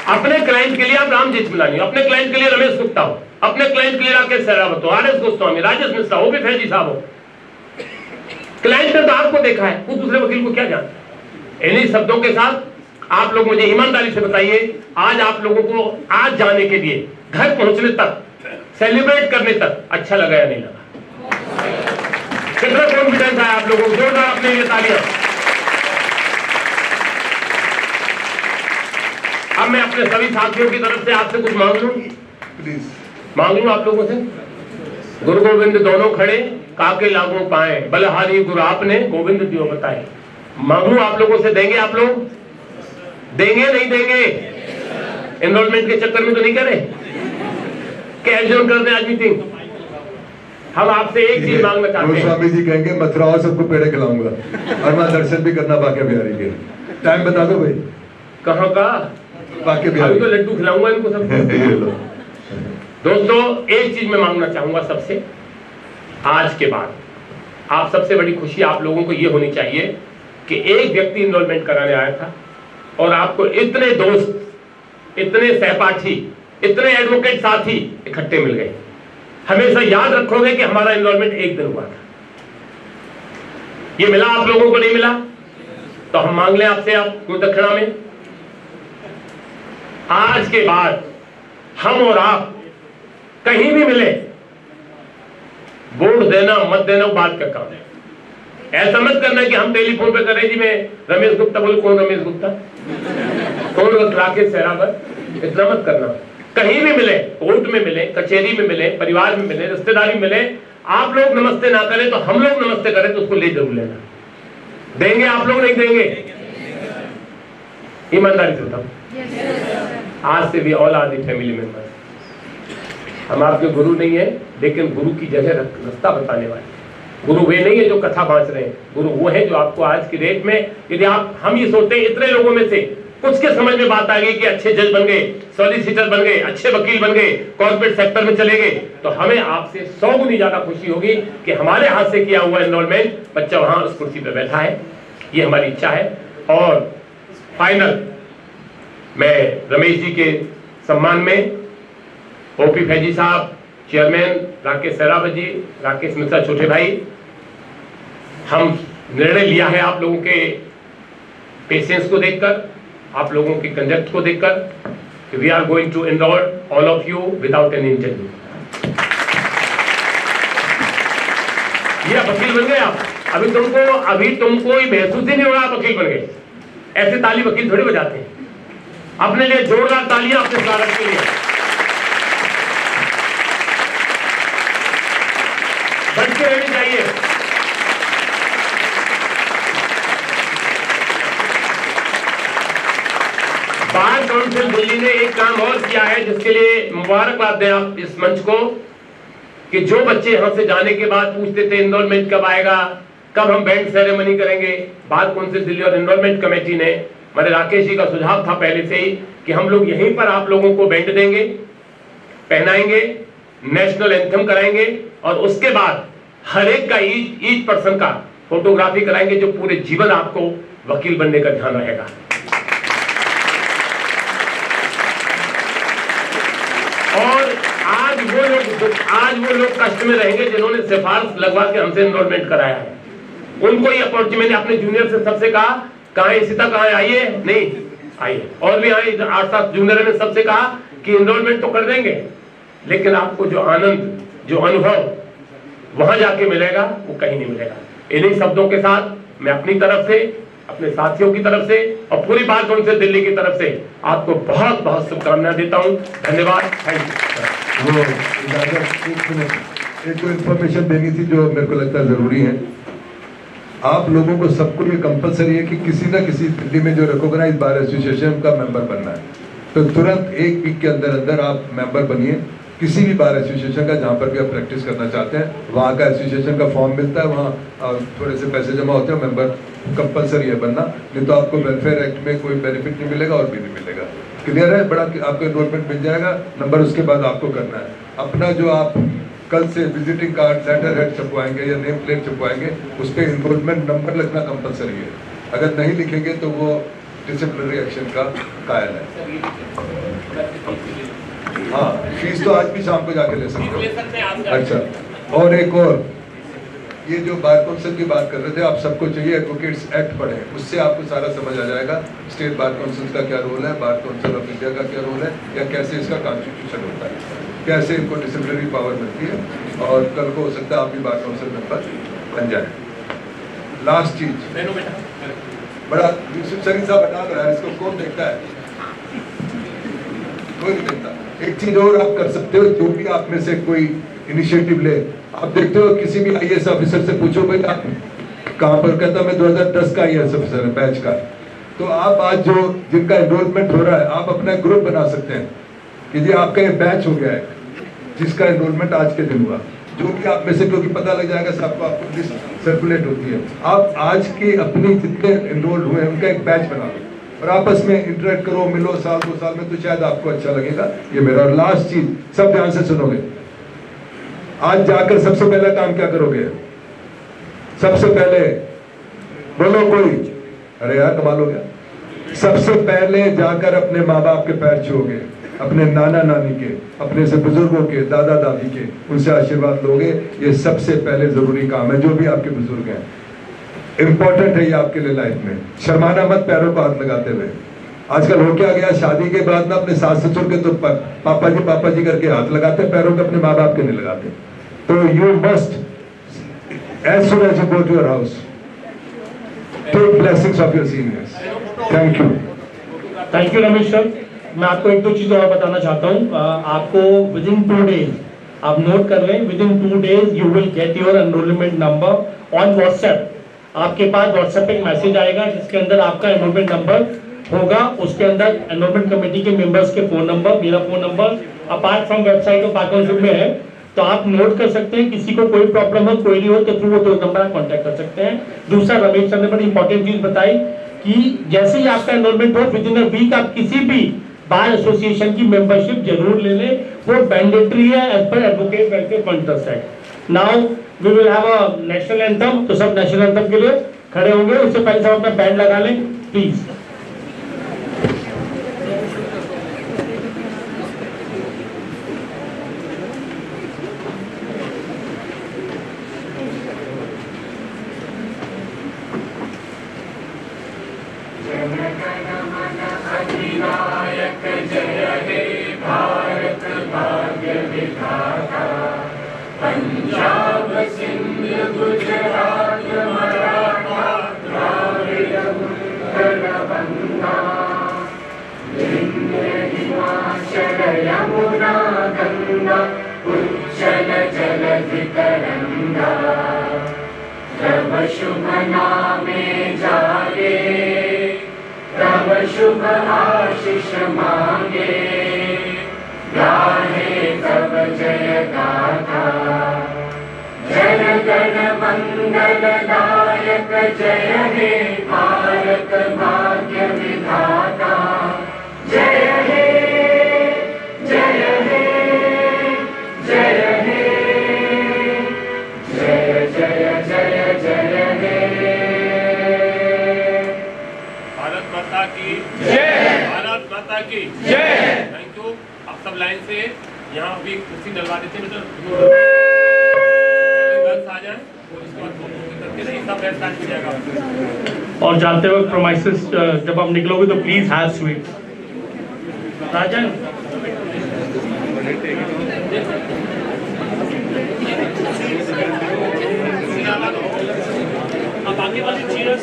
अपने क्लाइंट के लिए आप राम जेठमलानी, अपने क्लाइंट के लिए रमेश गुप्ता हो, अपने क्लाइंट के लिए राकेश सहरावत हो, आर.एस. गोस्वामी, राजेश मिश्रा, ओपी फैजी साहब हो। क्लाइंट ने तो आपको देखा है, वो दूसरे वकील को क्या जानता है। इन्हीं शब्दों के साथ आप लोग मुझे ईमानदारी से बताइए, आज आप लोगों को आज जाने के लिए, घर पहुंचने तक, सेलिब्रेट करने तक अच्छा लगा या नहीं लगा? कितना कॉन्फिडेंस आया आप लोगों को? जोरदार अपने लिए तालियां। अब मैं अपने सभी साथियों की तरफ से आपसे कुछ मांग लूं, प्लीज मांग लूं आप लोगों से। गुरु गोविंद दोनों खड़े, काके लागू पाए, बलहारी गुरु आपने, गोविंद दियो बताए। मांगू आप लोगों से, देंगे आप लोग? देंगे नहीं देंगे? एनरोलमेंट के चक्कर में तो नहीं करे कैश जोन कर दें आज मीटिंग। हम आपसे एक चीज मांगना चाहते हैं। गोस्वामी जी कहेंगे मथुरा और सबको पेड़े खिलाऊंगा और मैं दर्शन भी करना बाके बिहारी के। टाइम बता दो भाई। कहाँ का? बाके अभी बिहारी। तो लड्डू खिलाऊंगा इनको सबको। दोस्तों एक चीज मैं मांगना चाहूंगा सबसे, आज के बाद आप सबसे बड़ी खुशी आप लोगों को ये होनी चाहिए कि एक व्यक्ति इनरोलमेंट कराने आया था और आपको इतने दोस्त, इतने सहपाठी, इतने एडवोकेट साथी इकट्ठे मिल गए। हमेशा याद रखोगे कि हमारा इनरोलमेंट एक दिन हुआ था। ये मिला आप लोगों को? नहीं मिला? तो हम मांग लें आपसे, आप गुरु दक्षिणा में। आज के बाद हम और आप कहीं भी मिले, वोट देना मत देना बात का काम है। ऐसा मत करना कि हम टेलीफोन पे करें जी मैं रमेश गुप्ता, बोले कौन रमेश गुप्ता, कौन राकेश सहरावत, इतना मत करना। कहीं भी मिले, कोर्ट में मिले, कचहरी में मिले, परिवार में मिले, रिश्तेदारी में मिले, आप लोग नमस्ते ना करें तो हम लोग नमस्ते करें तो उसको ले जरूर लेना। देंगे आप लोग? नहीं देंगे? ईमानदारी से बताओ। आज से भी all are the family members. हम आपके गुरु नहीं है, लेकिन गुरु की जगह रास्ता बताने वाले। गुरु वे नहीं है जो कथा बांच रहे हैं, गुरु वो है जो आपको आज की डेट में, यदि आप, हम ये सोचते हैं इतने लोगों में से कुछ के समझ में बात आ गई कि अच्छे जज बन गए, सॉलिसिटर बन गए, अच्छे वकील बन गए, कॉर्पोरेट सेक्टर में चले गए, तो हमें आपसे 100 गुनी ज्यादा खुशी होगी कि हमारे हाथ से किया हुआ एनरोलमेंट बच्चा वहां उस कुर्सी पर बैठा है। ये हमारी इच्छा है। और फाइनल मैं रमेश जी के सम्मान में ओपी फैजी साहब, चेयरमैन राकेश सहरावत जी, राकेश मिश्रा छोटे भाई, हम निर्णय लिया है आप लोगों के पेशेंस को देखकर, आप लोगों की कंडक्ट को देखकर, कि we are going to enroll all of you without any interview. ये वकील बन गए आप। अभी तुमको ये महसूस ही नहीं होगा आप वकील बन गए। ऐसे ताली वकील थोड़ी बजाते हैं। अपने लिए जोरदार तालियां अपने स्वागत के लिए। बच के रहनी चाहिए। बार काउंसिल दिल्ली ने एक काम और किया है जिसके लिए मुबारकबाद दें आप इस मंच को, कि जो बच्चे यहाँ से जाने के बाद पूछते थे एनरोलमेंट कब आएगा, कब हम बैंड सेरेमनी करेंगे, बार काउंसिल दिल्ली और एनरोलमेंट कमेटी ने, हमारे राकेश जी का सुझाव था पहले से ही कि हम लोग यहीं पर आप लोगों को बैंड देंगे, पहनाएंगे, नेशनल एंथम कराएंगे और उसके बाद हर एक का ईच पर्सन का फोटोग्राफी कराएंगे, जो पूरे जीवन आपको वकील बनने का ध्यान रहेगा। और आज वो लोग कष्ट में रहेंगे जिन्होंने सिफारिश लगवा के हमसे एनरोलमेंट कराया है, उनको ये अपॉर्चुनिटी। मैंने अपने जूनियर से सबसे कहा, कहाँ इसी तक कहाँ आइए, नहीं आइए, और भी आए 8-7 जूनियर ने सबसे कहा कि एनरोलमेंट तो कर देंगे, लेकिन आपको जो आनंद, जो अनुभव वहां जाके मिलेगा वो कहीं नहीं मिलेगा। इन्हीं शब्दों के साथ मैं अपनी तरफ से, अपने साथियों की तरफ से और पूरी बार काउंसिल दिल्ली की तरफ से आपको बहुत बहुत शुभकामनाएं देता हूं। धन्यवाद, थैंक यू। एक जो इन्फॉर्मेशन देनी थी जो मेरे को लगता है जरूरी है, आप लोगों को सबको ये कंपलसरी है कि किसी ना किसी दिल्ली में जो रिकॉग्नाइज्ड बार एसोसिएशन का मेंबर बनना है, तो तुरंत 1 वीक के अंदर अंदर आप मेंबर बनिए किसी भी बार एसोसिएशन का, जहाँ पर भी आप प्रैक्टिस करना चाहते हैं। वहाँ का एसोसिएशन का फॉर्म मिलता है, वहाँ थोड़े से पैसे जमा होते हैं, मेंबर कंपलसरी है बनना, नहीं तो आपको वेलफेयर एक्ट में कोई बेनिफिट नहीं मिलेगा और भी नहीं मिलेगा। क्लियर है? बड़ा आपको एनरोलमेंट मिल जाएगा, नंबर उसके बाद आपको करना है अपना। जो आप कल से विजिटिंग कार्ड, लेटर हेड छपवाएंगे या नेम प्लेट छपवाएंगे, उस पर एनरोलमेंट नंबर लगना कंपलसरी है। अगर नहीं लिखेंगे तो वो डिसिप्लिनरी एक्शन का कायल है। हाँ, फीस तो आज भी शाम को जाके ले सकते हो। अच्छा, और एक और, ये जो बार काउंसिल की बात कर रहे थे, आप सबको चाहिए एडवोकेट्स एक्ट पढ़ें, उससे आपको सारा समझ आ जाएगा स्टेट बार काउंसिल का क्या रोल है, बार काउंसिल ऑफ इंडिया का क्या रोल है, या कैसे इसका कॉन्स्टिट्यूशन होता है, कैसे इनको डिसिप्लिनरी पावर मिलती है, और कल को हो सकता है आप भी बार काउंसिल मेंबर बन जाए। लास्ट चीज, बड़ा यूसुफ सरीन साहब बता रहा है, इसको कौन देखता है? कोई नहीं देखता। एक चीज और आप कर सकते हो, जो भी आप में से कोई इनिशिएटिव ले, आप देखते हो किसी भी आईएएस ऑफिसर से पूछो भाई आप कहाँ पर, कहता मैं 2010 का आईएएस ऑफिसर है बैच का, तो आप आज जो जिनका एनरोलमेंट हो रहा है, आप अपना ग्रुप बना सकते हैं कि जी आपका ये बैच हो गया है जिसका एनरोलमेंट आज के दिन हुआ, जो भी आप में से, क्योंकि पता लग जाएगा सबको, आपको लिस्ट सर्कुलेट होती है, आप आज के अपनी जितने एनरोल्ड हुए हैं उनका एक बैच बना लो और आपस में इंटरेक्ट करो, मिलो, साल 2 साल में, तो शायद आपको अच्छा लगेगा। ये मेरा। और लास्ट चीज, सब ध्यान से सुनोगे, आज जाकर सबसे पहला काम क्या करोगे? सबसे पहले बोलो कोई, अरे यार कमाल हो गया। सबसे पहले जाकर अपने माँ बाप के पैर छूओगे, अपने नाना नानी के, अपने से बुजुर्गों के, दादा दादी के, उनसे आशीर्वाद लोगे। ये सबसे पहले जरूरी काम है, जो भी आपके बुजुर्ग हैं, इंपॉर्टेंट है ये आपके लिए लाइफ में। शर्माना मत पैरों को हाथ लगाते हुए। आजकल हो क्या गया, शादी के बाद ना अपने सास ससुर के तो पापा जी करके हाथ लगाते हैं, पैरों के अपने माँ बाप के नहीं लगाते। तो you must as soon as you go to your house take blessings of your seniors. Thank you. Thank you Ramesh sir. मैं आपको 1-2 चीज़ और बताना चाहता हूँ। आपको विदिन 2 डेज, आप नोट कर लें, within 2 days you will get your enrolment number on WhatsApp. आपके पास व्हाट्सएप एक मैसेज आएगा जिसके अंदर आपका एनरोलमेंट नंबर होगा, उसके अंदर एनरोलमेंट कमेटी के मेंबर्स के फोन नंबर, मेरा phone number apart from website of bar council में है, तो आप नोट कर सकते हैं। किसी को कोई प्रॉब्लम हो, कोई नहीं हो, तो थ्रू वो 2 नंबर आप कॉन्टैक्ट कर सकते हैं। दूसरा, रमेश सर ने बड़ी इंपॉर्टेंट चीज बताई कि जैसे ही आपका एनरोलमेंट हो, विद इन अ वीक आप किसी भी बार एसोसिएशन की मेंबरशिप जरूर ले लें, वो मैंडेटरी है as per advocate welfare fund trust act. Now we will have a national anthem, तो सब नेशनल एंथम के लिए खड़े होंगे। उससे पहले सब अपना बैंड लगा लें प्लीज। शुभ नामे जागे तब शुभ आशीष मांगे, गाहे सब जय गाथा। जन गण मंगलदायक जय हे भारत भाग्य विधाता। जय हे जय हे जय हे जय जय जय जय हे। भारत माता की जय। भारत माता की जय। Thank you. आप सब लाइन से यहाँ भी कुर्सी डलवा देते हैं, आ जाए और इसके बाद करके नहीं सब रेस्ट स्टार्ट हो जाएगा। और जाते वक्त प्रोमाइसेस जब आप निकलोगे तो प्लीज हैव स्वीट। राजन अब आगे वाली चीयर्स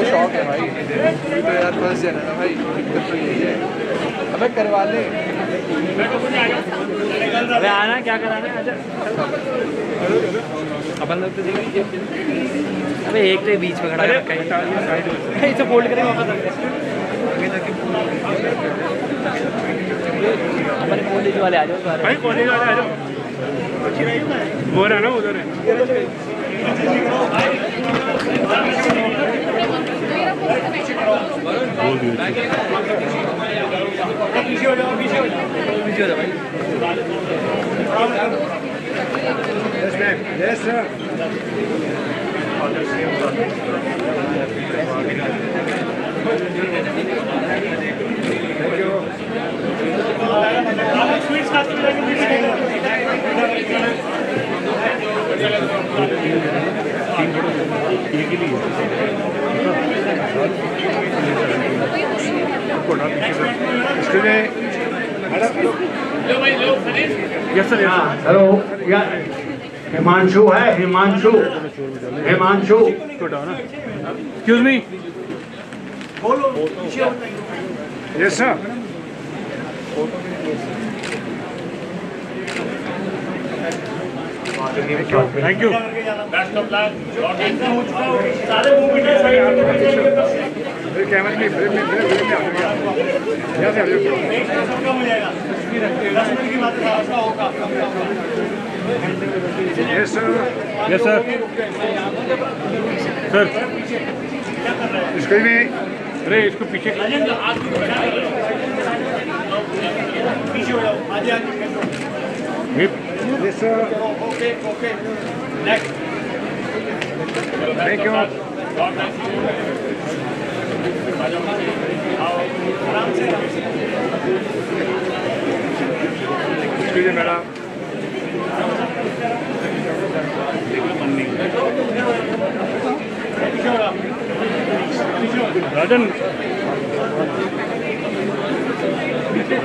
शौक है भाई तो यार फंस जाना ना भाई, दिक्कत तो यही है। अबे करवा ले, अबे आना क्या कराना है, आजा अपन लोग तो देखिए। अबे एक तो बीच में खड़ा है, इसे फोल्ड करेंगे वापस अपन कॉलेज वाले आ जाओ सारे भाई, कॉलेज वाले आ जाओ। वो रहा ना उधर है। पीछे हो जाओ, पीछे हो जाओ, पीछे हो जाओ भाई। Yes ma'am, yes sir. Thank you. Sweets खाते यस सर। हेलो, या हिमांशु है, Himanshu, Himanshu. Excuse me. Yes sir. Thank you. Best of luck. सारे मूवमेंट साइड कैमरे में ब्रेक में यहाँ से सबका मिल जाएगा। 10 मिनट की बात है, उसका होगा। Yes sir. Yes sir. Sir इसको भी अरे इसको पीछे पीछे हो जाओ, आगे आगे। Yes sir. Okay okay, next. Thank you. आराम से मैडम। राजन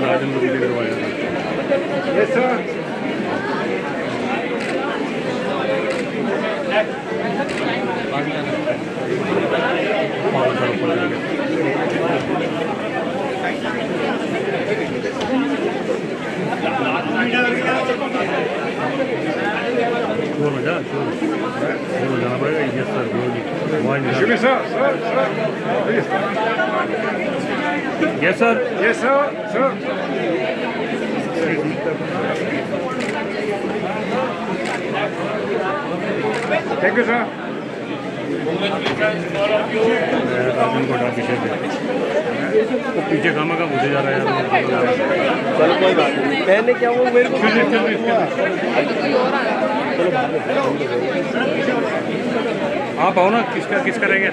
राजन को पीछे करवाया। Yes sir. जाना पड़ेगा। Yes sir. Yes sir. Yes sir. Sir thank you sir. पीछे खामा का मुझे जा रहा है चलो कोई बात नहीं, मैंने क्या वो मेरे को आप आओ ना, किसका रह गया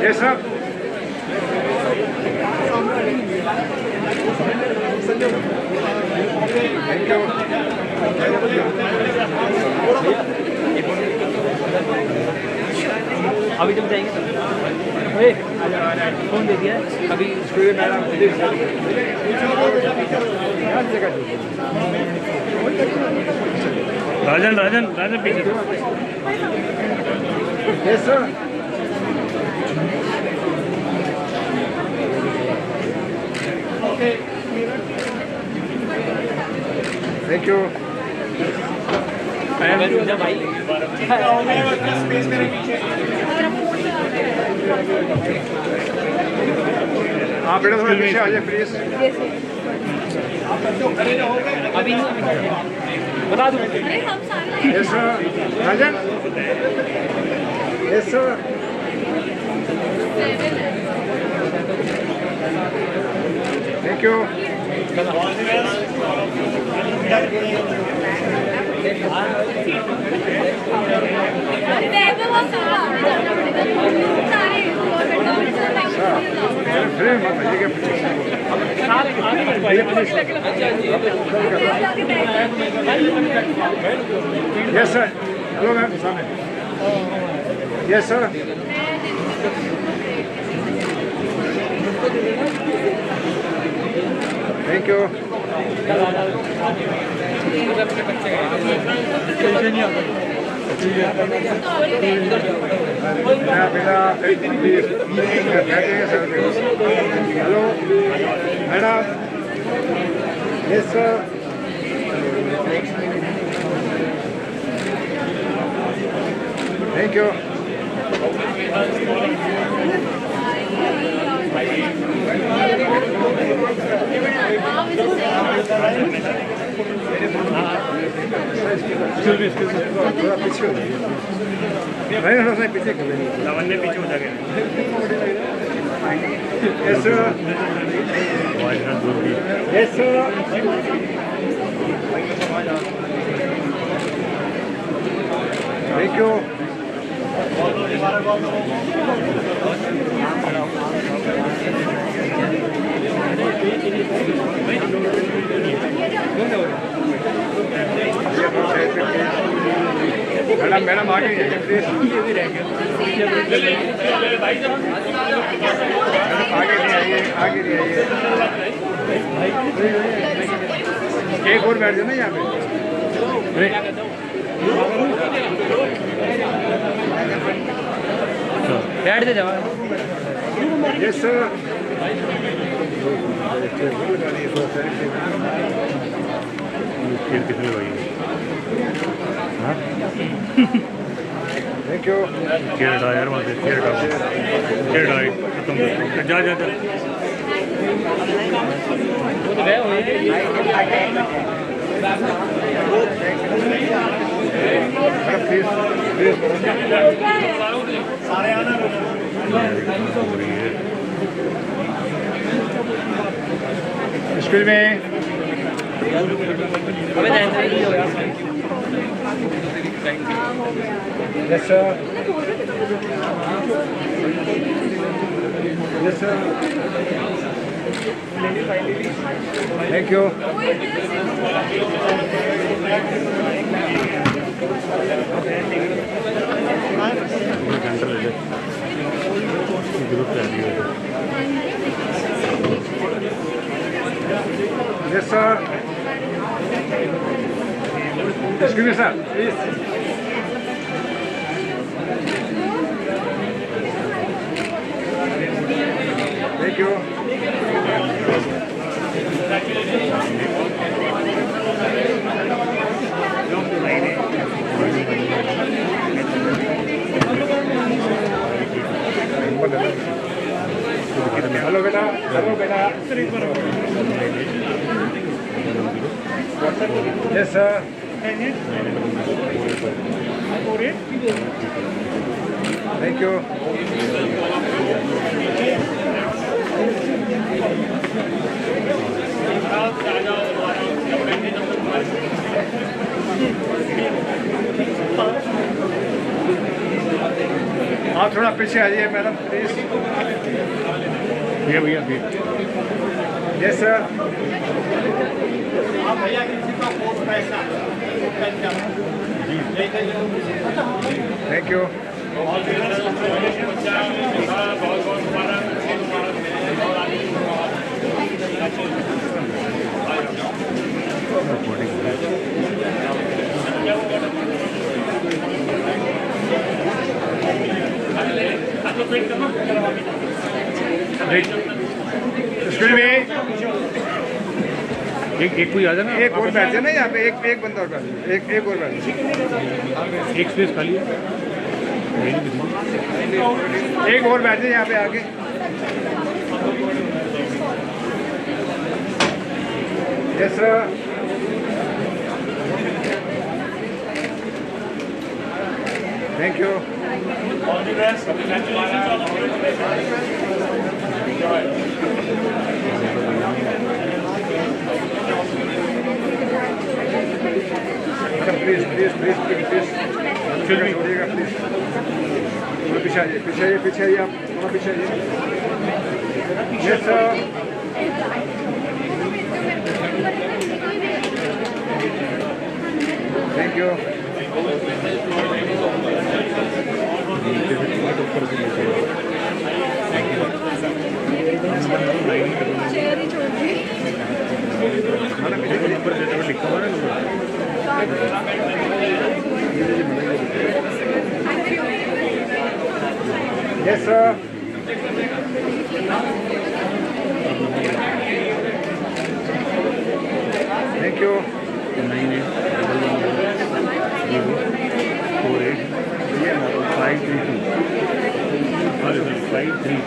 यस सर। Thank you. अभी तुम जाएंगे फोन दे दिया अभी स्टूडियो मैडम राजन पीछे यस सर। Thank you. आप बेटा थोड़ा पीछे आ जाए प्लीज। अभी बता दूँ। Yes sir. Rajan. Yes sir. Thank you. Yes sir. Hello ma'am सामने। Yes sir. Thank you. Hello madam. Yes sir. Thank you. थोड़ा पीछे हो जाइए। पीछे लावण्य पीछे हो जाएगा। Yes sir. Yes sir. Thank you. Madam आगे जाइए प्लीज। आगे नहीं आइए, आगे नहीं आइए। एक और बैठ जाओ ना यहाँ पे। बैठ दे जवाब। Yes sir. Thank you. यार वहाँ से खत्म जा प्लीज प्लीज। स्कूल में yes sir. Yes sir. Thank you. Yes sir. Excuse me, sir. Please. Thank you. Hello, beta. Hello, beta. Yes, sir. Thank you. आप थोड़ा पीछे आ जाइए मैडम प्लीज। ये भैया भी यस सर। Thank you. एक कोई आ जाना, एक और बैठ जाए ना यहाँ पे, एक बंदा और बैठ, एक और बैठ, एक स्पेस खाली है, एक और बैठ जाए यहाँ पे आके। Yes sir. Thank you. All the best. Congratulations on please please please please छोड़िएगा प्लीज। थोड़ा पीछे आइए, पीछे आइए, पीछे आइए, आप थोड़ा पीछे आइए। Yes sir. Thank you. Chair ही छोड़ दी। लिखा हुआ है यस सर। Thank you. 98884832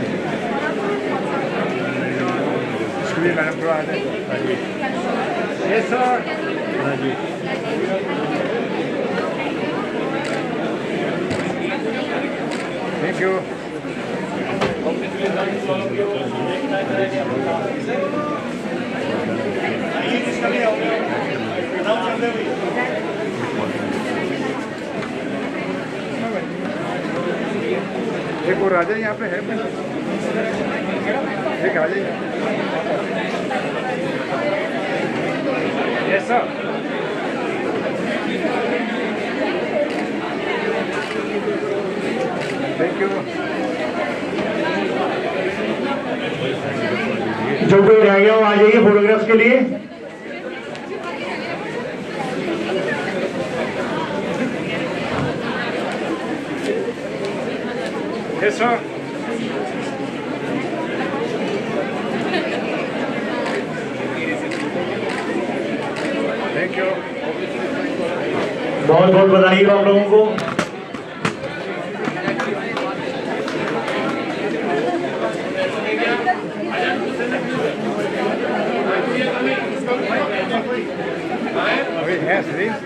इसके लिए मैडम थोड़ा आ जाए। Yes sir. Thank you. एक और आ जाए यहाँ पे है, एक आ जाइए। Yes sir. Thank you. जो कोई रह गया वो आ जाइए फोटोग्राफ्स के लिए। Yes sir. Thank you. बहुत बहुत बधाई हो आप लोगों को। Yes, please.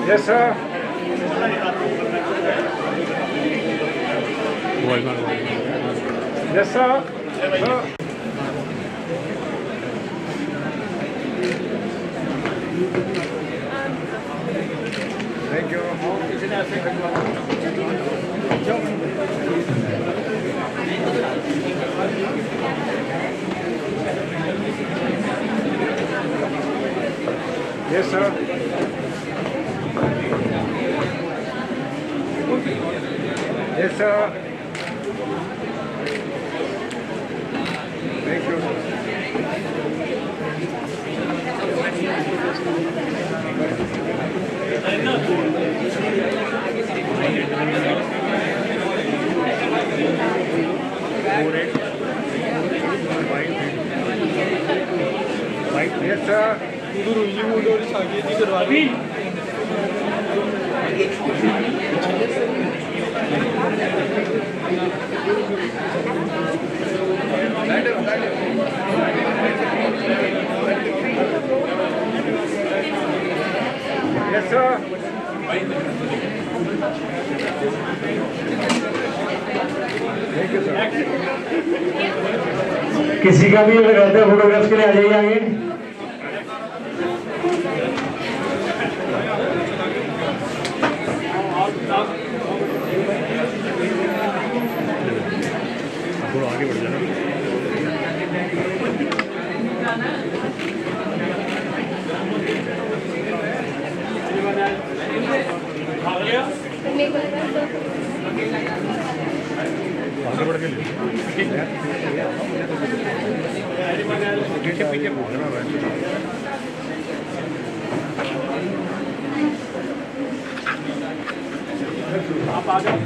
Yes, sir. Yes, sir. Sir. Thank you. Yes, sir. Yes, sir. Thank you. Yes, sir. Thank you, sir. किसी का भी अगर रहता है फोटोग्राफ्स के लिए आ जाइए आगे। थोड़ा आगे बढ़ जाना। मेरे को लगा आगे बढ़ के ले। पीछे पीछे भागना है। आप आ जाओ।